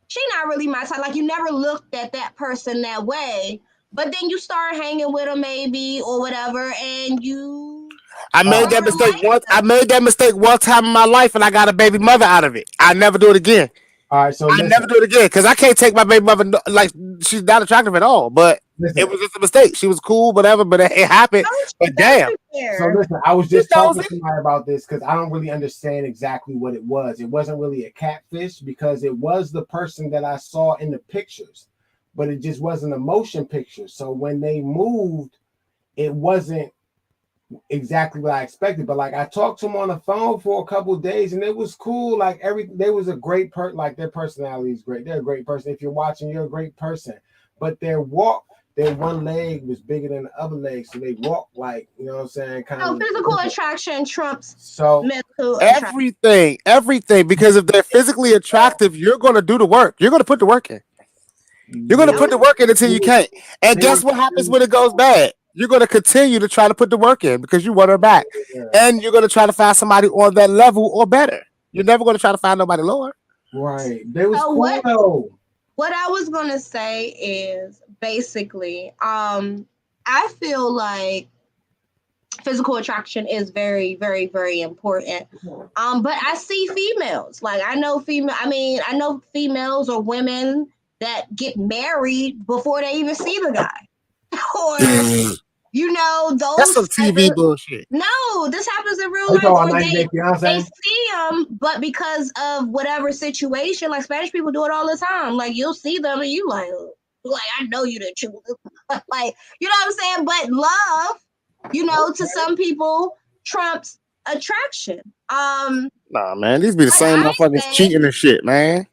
she not really my type. Like, you never looked at that person that way, but then you start hanging with them maybe or whatever, and you. I made that mistake once. I made that mistake one time in my life, and I got a baby mother out of it. I never do it again. All right, so I never do it again because I can't take my baby mother. Like, she's not attractive at all. But it was just a mistake. She was cool, whatever. But it happened. But damn. So listen, I was just talking to somebody about this because I don't really understand exactly what it was. It wasn't really a catfish because it was the person that I saw in the pictures, but it just wasn't a motion picture. So when they moved, it wasn't exactly what I expected. But like I talked to them on the phone for a couple of days and it was cool. Like they was a great person. Like their personality is great. They're a great person. If you're watching, you're a great person. But their walk, their one leg was bigger than the other leg, so they walk like, you know what I'm saying, kind of. Physical attraction trumps Everything, mental attraction. everything. Because if they're physically attractive, you're gonna do the work. You're gonna put the work in. You're gonna put the work in until you can't. And guess what happens when it goes bad? You're gonna continue to try to put the work in because you want her back, and you're gonna try to find somebody on that level or better. You're never gonna try to find nobody lower. Right? They was cool though. What I was gonna say is basically, I feel like physical attraction is very, very, very important. But I see females, like I know females or women that get married before they even see the guy, or those. That's some TV bullshit. No, this happens in real life. Or they see them, but because of whatever situation, like Spanish people do it all the time. Like you'll see them and you like I know you the truth. Like, you know what I'm saying? But love, to some people trumps attraction. Nah, man, these be the same motherfuckers cheating and shit, man.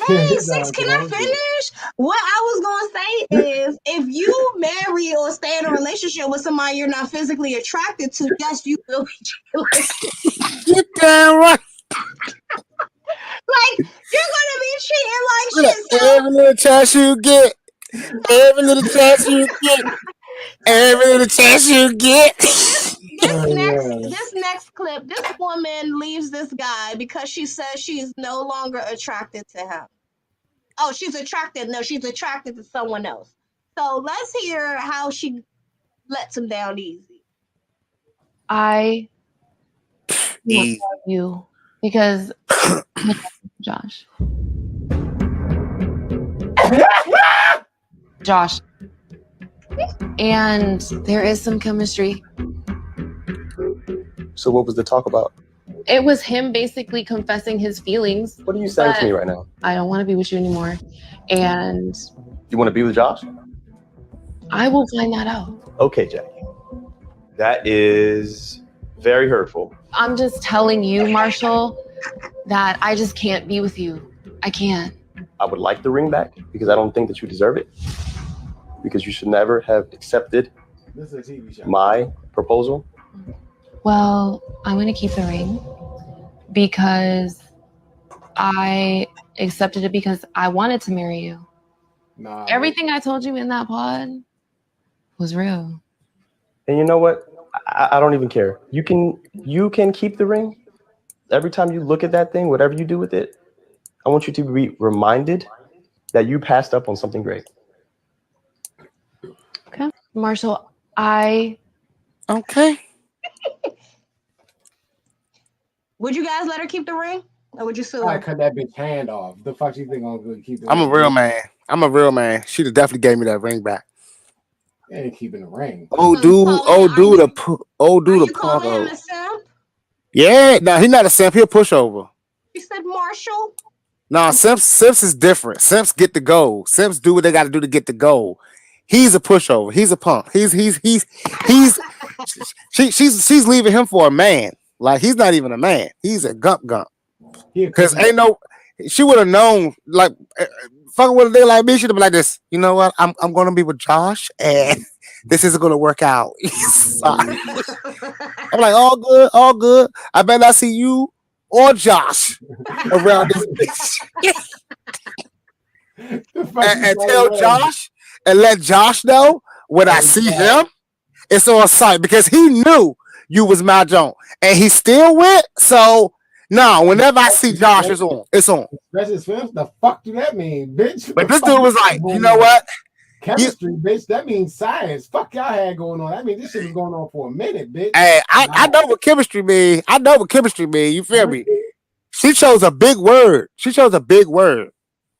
Hey, Six, can I finish? What I was gonna say is, if you marry or stay in a relationship with somebody you're not physically attracted to, yes, you will be. Get damn right. Like, you're gonna be treating like shit. Every little chance you get, every little chance you get, every little chance you get. This next clip, this woman leaves this guy because she says she's no longer attracted to him. Oh, she's attracted. No, she's attracted to someone else. So let's hear how she lets him down easy. I love you because Josh. Josh. And there is some chemistry. So what was the talk about? It was him basically confessing his feelings. What are you saying to me right now? I don't want to be with you anymore. And You want to be with Josh? I will find that out. Okay, Jackie. That is very hurtful. I'm just telling you, Marshall, that I just can't be with you. I can't. I would like the ring back because I don't think that you deserve it. Because you should never have accepted my proposal. Well, I'm going to keep the ring because I accepted it because I wanted to marry you. Nah, Everything I told you in that pod was real. And you know what? I don't even care. You can keep the ring. Every time you look at that thing, whatever you do with it, I want you to be reminded that you passed up on something great. Okay. Marshall, Okay. Would you guys let her keep the ring, or would you sue I her? cut that bitch hand off. The fuck you think I'm gonna keep the I'm a ring? real man. I'm a real man. She'd have definitely gave me that ring back. You ain't keeping the ring. Old So you dude, calling? old Are dude, you, old are dude, a you calling him punk. a simp? Yeah, no, he's not a simp. He a pushover. You said Marshall. No, Simps is different. Simps get the goal. Simps do what they got to do to get the goal. He's a pushover. He's a punk. She's leaving him for a man. Like he's not even a man. He's a gump. Because ain't no, she would have known. Like fucking with a nigga like me, she'd have been like this. You know what? I'm gonna be with Josh, and this isn't gonna work out. Sorry. I'm like all good, all good. I bet I see you or Josh around this bitch. and tell Josh and let Josh know when I see him, it's on site because he knew you was my Joan and he still went. So no, whenever I see Josh, it's on. It's on. That's his films. The fuck do that mean, bitch? But this dude was like, you know what? Chemistry, bitch. That means science. Fuck y'all had going on. That means this shit was going on for a minute, bitch. Hey, I know what chemistry mean. I know what chemistry mean. You feel me? She chose a big word. She chose a big word.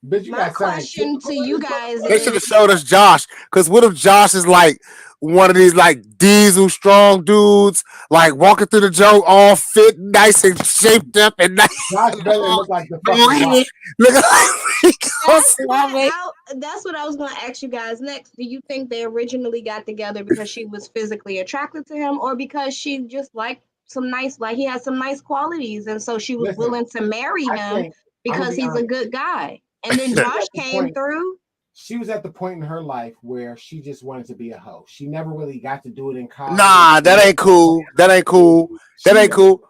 Bitch, you My question to you guys They should have is: showed us Josh. Because what if Josh is like one of these like diesel strong dudes, like walking through the joke all fit, nice and shaped up and nice. Josh better look like the fucking look like that's what I was going to ask you guys next. Do you think they originally got together because she was physically attracted to him, or because she just liked some nice, like he had some nice qualities, and so she was willing to marry him because he's a good guy? And then Josh came through. She was at the point in her life where she just wanted to be a hoe. She never really got to do it in college. Nah, that ain't cool. That ain't cool. That ain't cool.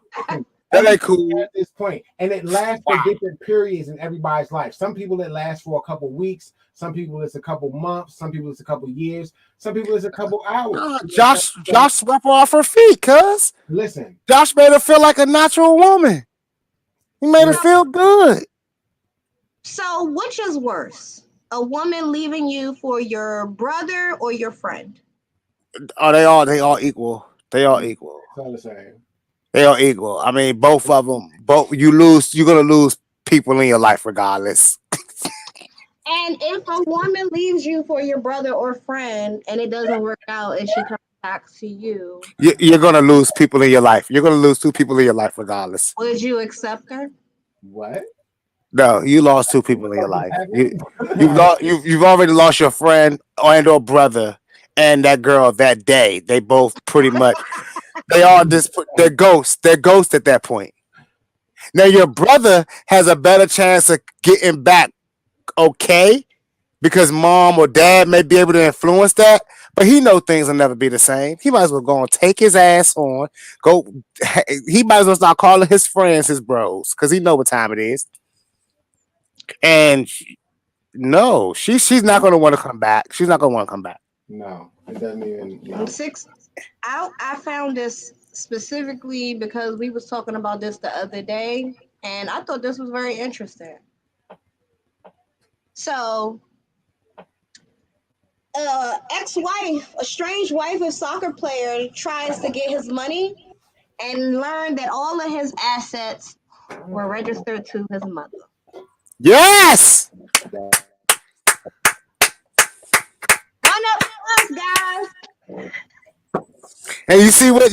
That ain't cool. At this point, and it lasts for different periods in everybody's life. Some people it lasts for a couple weeks. Some people it's a couple months. Some people it's a couple years. Some people it's a couple hours. Nah, Josh swept her off her feet, cuz. Listen, Josh made her feel like a natural woman. He made her feel good. So, which is worse? A woman leaving you for your brother or your friend? Oh, they all equal. They all equal. It's all the same. They are equal. I mean, both of them. Both you're gonna lose people in your life regardless. And if a woman leaves you for your brother or friend and it doesn't work out and she comes back to you, You're gonna lose people in your life. You're gonna lose two people in your life regardless. would you accept her? What? No, you lost two people in your life. You've already lost your friend or brother and that girl that day. They both pretty much they're ghosts. They're ghosts at that point. Now your brother has a better chance of getting back okay because mom or dad may be able to influence that, but he know things will never be the same. He might as well go and take his ass on. He might as well start calling his friends his bros because he know what time it is. And no, she's not going to want to come back. She's not going to want to come back. No, it doesn't even. No. I found this specifically because we was talking about this the other day, and I thought this was very interesting. So, ex-wife, a strange wife of soccer player, tries to get his money and learned that all of his assets were registered to his mother. Yes. One up for us, guys. And you see what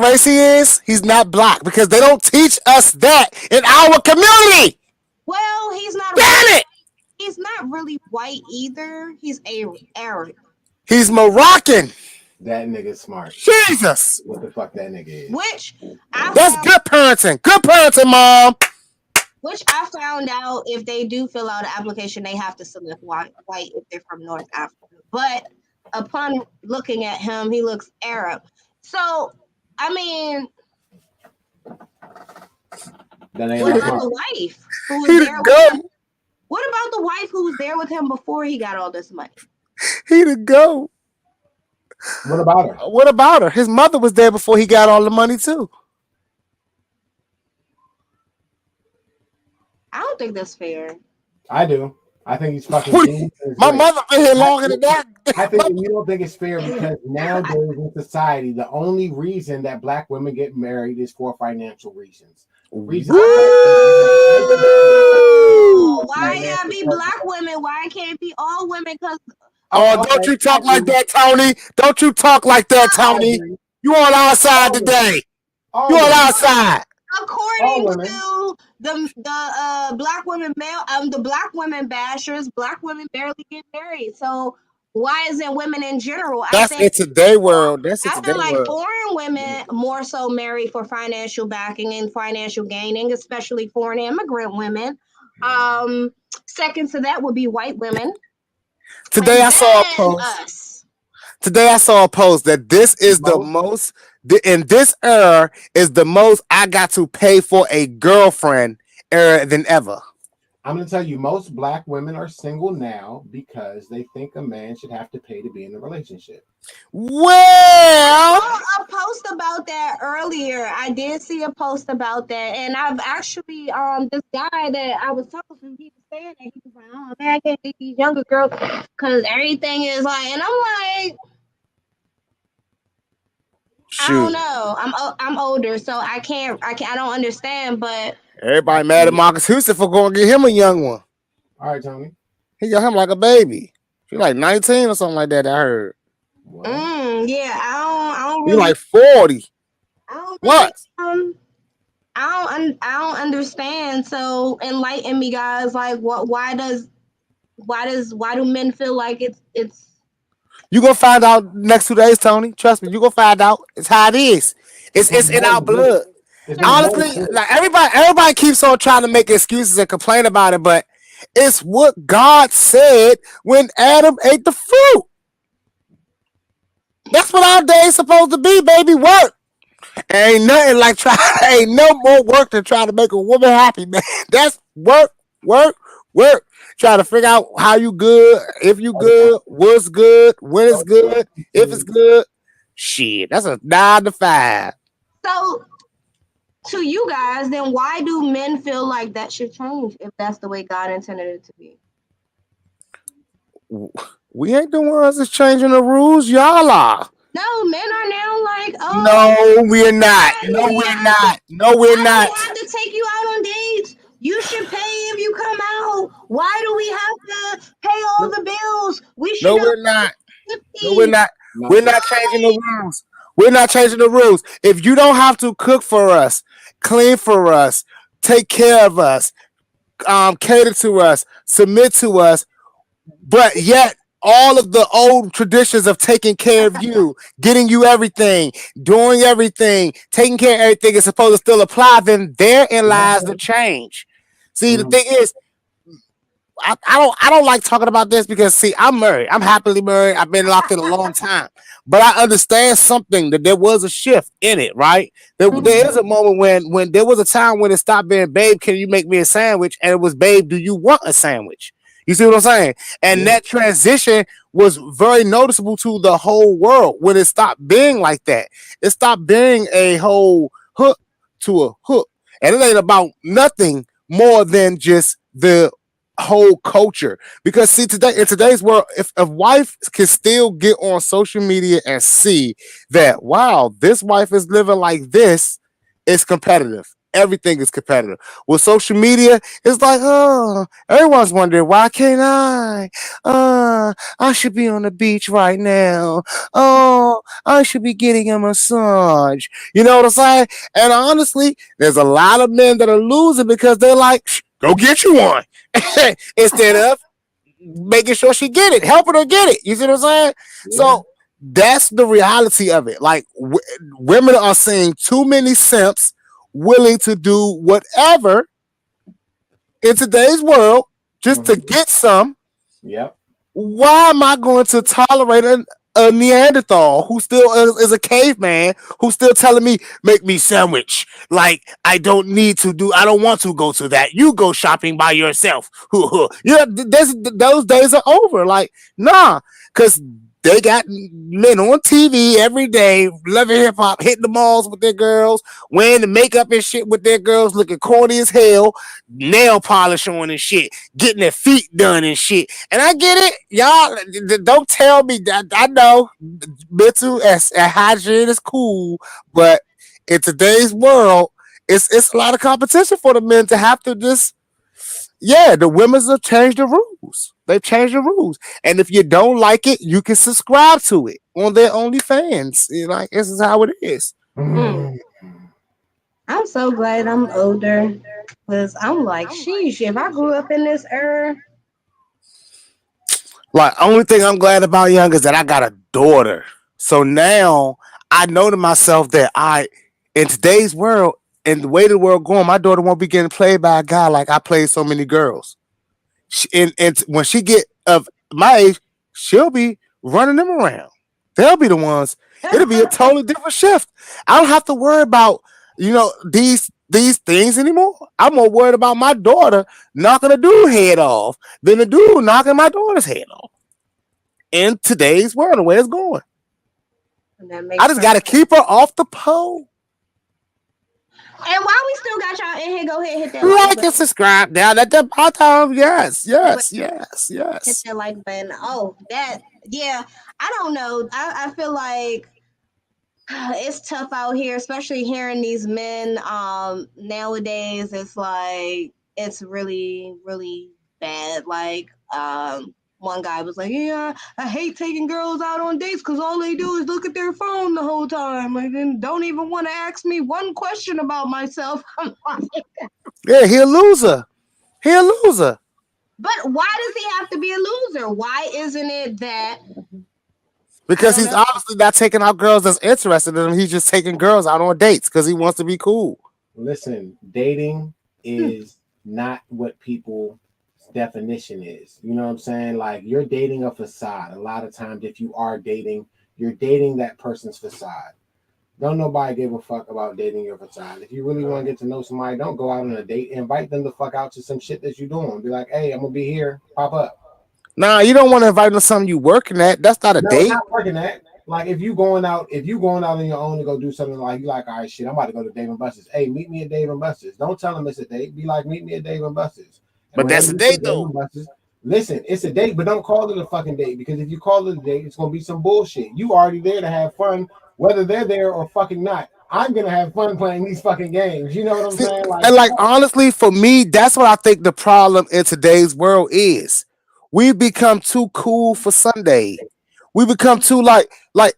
race he is? He's not black because they don't teach us that in our community. Well, he's not. Damn it! He's not really white either. He's Arab. He's Moroccan. That nigga's smart. Jesus. What the fuck that nigga is? That's good parenting. Good parenting, mom. Which I found out if they do fill out an application, they have to select white if they're from North Africa. But upon looking at him, he looks Arab. So, I mean, what about the wife who was there with him? What about the wife who was there with him before he got all this money? He the go. What about her? What about her? His mother was there before he got all the money too. I don't think that's fair. I do. I think he's fucking genius. My mother been here longer than that. I think you don't think it's fair because nowadays in society, the only reason that black women get married is for financial reasons. Why gotta be black women? Why can't it be all women? Because don't you talk like that, Tony? Don't you talk like that, Tony? You on our side today? You on our side? According to the black women the black women bashers, black women barely get married. So why isn't women in general? That's in today's world. That's in I today's feel like world. foreign women more so marry for financial backing and financial gaining, especially foreign immigrant women. Second to that would be white women. Today I saw a post. Today I saw a post that this is the most in this era is the most I got to pay for a girlfriend era than ever. I'm going to tell you, most black women are single now because they think a man should have to pay to be in a relationship. Well, I saw a post about that earlier. I did see a post about that, and I've actually this guy that I was talking to, he was saying that he was like, "Oh man, I can't get these younger girls because everything is like," and I'm like, I don't know. I'm older, so I don't understand, but. Everybody mad at Marcus Houston for going to get him a young one. All right, Tony. He got him like a baby. He like 19 or something like that. I heard. Yeah, I don't He really. like 40. I don't what? I don't understand. So enlighten me, guys. Like, why do men feel like it's? You gonna find out next 2 days, Tony. Trust me, you gonna find out. It's how it is. It's in our blood. Honestly, like everybody keeps on trying to make excuses and complain about it, but it's what God said when Adam ate the fruit. That's what our day is supposed to be, baby. Work. Ain't nothing like ain't no more work than trying to make a woman happy, man. That's work. Trying to figure out how you good, if you good, what's good, when it's good, if it's good. Shit, that's a 9 to 5. So, to you guys, then why do men feel like that should change if that's the way God intended it to be? We ain't the ones that's changing the rules. Y'all are. No, men are now like, oh. No, we're not. No, we're not. No, we're not. I have to take you out on dates. You should pay if you come out. Why do we have to pay all the bills? We should. No, we're not. No, we're not. We're not changing the rules. We're not changing the rules. If you don't have to cook for us, clean for us, take care of us, cater to us, submit to us, but yet all of the old traditions of taking care of you, getting you everything, doing everything, taking care of everything is supposed to still apply, then therein lies the change. See, the thing is, I don't like talking about this because see, I'm married. I'm happily married. I've been locked in a long time. But I understand something that there was a shift in it, right? There is a moment when there was a time when it stopped being, babe, can you make me a sandwich? And it was, babe, do you want a sandwich? You see what I'm saying? And that transition was very noticeable to the whole world when it stopped being like that. It stopped being a whole hook to a hook. And it ain't about nothing more than just the whole culture. Because see, today in today's world, if a wife can still get on social media and see that, wow, this wife is living like this, it's competitive. Everything is competitive. With social media, it's like, oh, everyone's wondering, why can't I? I should be on the beach right now. Oh, I should be getting a massage. You know what I'm saying? And honestly, there's a lot of men that are losing because they're like, go get you one. Instead of making sure she get it, helping her get it. You see what I'm saying? Yeah. So that's the reality of it. Like women are seeing too many simps willing to do whatever in today's world just to get some. Yep. Why am I going to tolerate a Neanderthal who still is a caveman who's still telling me, make me sandwich? Like, I don't want to go to that. You go shopping by yourself. Yeah, those days are over. Like, nah, because they got men on TV every day, loving hip hop, hitting the malls with their girls, wearing the makeup and shit with their girls, looking corny as hell, nail polish on and shit, getting their feet done and shit. And I get it, y'all. Don't tell me that. I know mental and hygiene is cool, but in today's world, it's a lot of competition for the men to have to just. Yeah, the women's have changed the rules. They've changed the rules, and if you don't like it, you can subscribe to it on their OnlyFans. You know, like this is how it is. I'm so glad I'm older, because I'm like, sheesh, if I grew up in this era. Like, only thing I'm glad about, young, is that I got a daughter. So now I know to myself that in today's world, and the way the world going, my daughter won't be getting played by a guy like I played so many girls. And when she get of my age, she'll be running them around. They'll be the ones. It'll be a totally different shift. I don't have to worry about these things anymore. I'm more worried about my daughter knocking a dude head off than the dude knocking my daughter's head off. In today's world, the way it's going, I just got to keep her off the pole. And while we still got y'all in here, go ahead and hit that like and subscribe down at the bottom. Yes. Hit that like button. Oh, yeah. I don't know. I feel like it's tough out here, especially hearing these men. Nowadays, it's like it's really, really bad. Like, one guy was like, "Yeah, I hate taking girls out on dates because all they do is look at their phone the whole time. Like, and don't even want to ask me one question about myself." Yeah, he a loser. But why does he have to be a loser? Why isn't it that? Because he's obviously not taking out girls that's interested in him. He's just taking girls out on dates because he wants to be cool. Listen, dating is not what people's definition is. You know what I'm saying? Like, you're dating a facade. A lot of times, if you are dating, you're dating that person's facade. Don't nobody give a fuck about dating your facade. If you really want to get to know somebody, don't go out on a date. Invite them the fuck out to some shit that you're doing. Be like, hey, I'm gonna be here. Pop up. Nah, you don't want to invite them to something you working at. That's not a date. Not working at. Like, if you going out on your own to go do something, like, you like, all right, shit, I'm about to go to Dave & Buster's. Hey, meet me at Dave & Buster's. Don't tell them it's a date. Be like, meet me at Dave & Buster's. But that's a date, though. Listen, it's a date, but don't call it a fucking date, because if you call it a date, it's gonna be some bullshit. You already there to have fun, whether they're there or fucking not. I'm gonna have fun playing these fucking games. You know what I'm saying? And honestly, for me, that's what I think the problem in today's world is. We've become too cool for Sunday. We become too like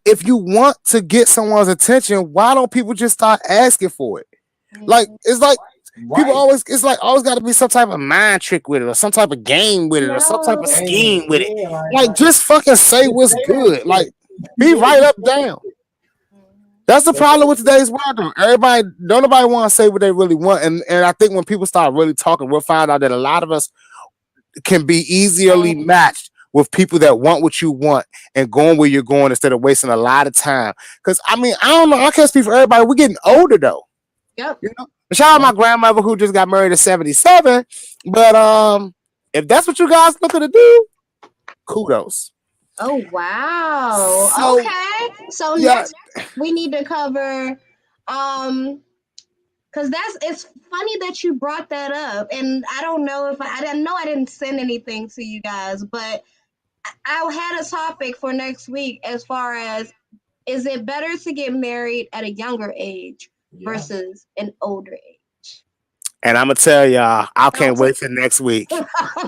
if you want to get someone's attention, why don't people just start asking for it? Like, it's like people always got to be some type of mind trick with it, or some type of game with it, or some type of scheme with it. Like, just fucking say what's good. Like, be right up down. That's the problem with today's world, though. Nobody want to say what they really want, and I think when people start really talking, we'll find out that a lot of us can be easily matched with people that want what you want and going where you're going instead of wasting a lot of time. Because I don't know, I can't speak for everybody. We're getting older though. Yep. You know? Shout out my grandmother who just got married at 77. But if that's what you guys looking to do, kudos. Oh wow. Okay. So next we need to cover because it's funny that you brought that up, and I don't know if I didn't send anything to you guys, but I had a topic for next week as far as, is it better to get married at a younger age versus an older age? And I'm gonna tell y'all, I can't wait till next week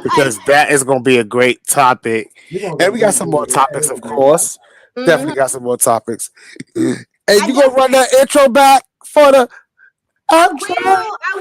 because that is gonna be a great topic. And we got some more topics, of course. Definitely got some more topips. Hey, you gonna run that intro back for the I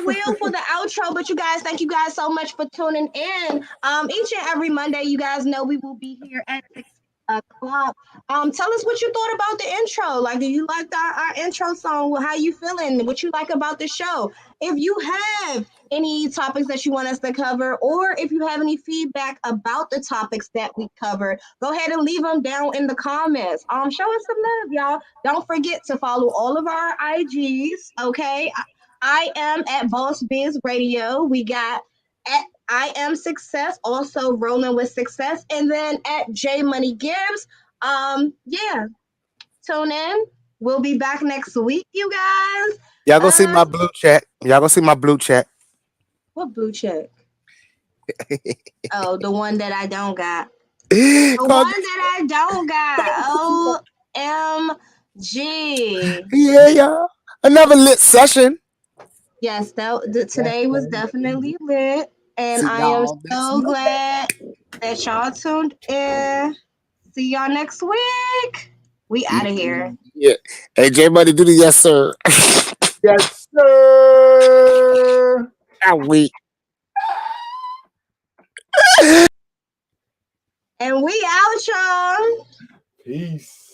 will for the outro, but you guys, thank you guys so much for tuning in. Each and every Monday, you guys know we will be here at 6 o'clock. Tell us what you thought about the intro. Like, do you like our intro song? How you feeling? What you like about the show? If you have any topics that you want us to cover, or if you have any feedback about the topics that we cover, go ahead and leave them down in the comments. Show us some love, y'all. Don't forget to follow all of our IGs, okay? I am at Boss Biz Radio. We got at I Am Sixxcess, also rolling with Sixxcess, and then at JmoneyGibbs. Yeah. Tune in. We'll be back next week, you guys. Y'all go see my blue check. Y'all go see my blue check. What blue check? Oh, the one that I don't got. The one that I don't got. OMG. Yeah, y'all. Another lit session. Yes, today was definitely lit. And See I am y'all next so glad that y'all tuned in. See y'all next week. We out of here. Yeah. Hey, J Money, do the yes, sir. Yes, sir. I'm weak. And we out, y'all. Peace.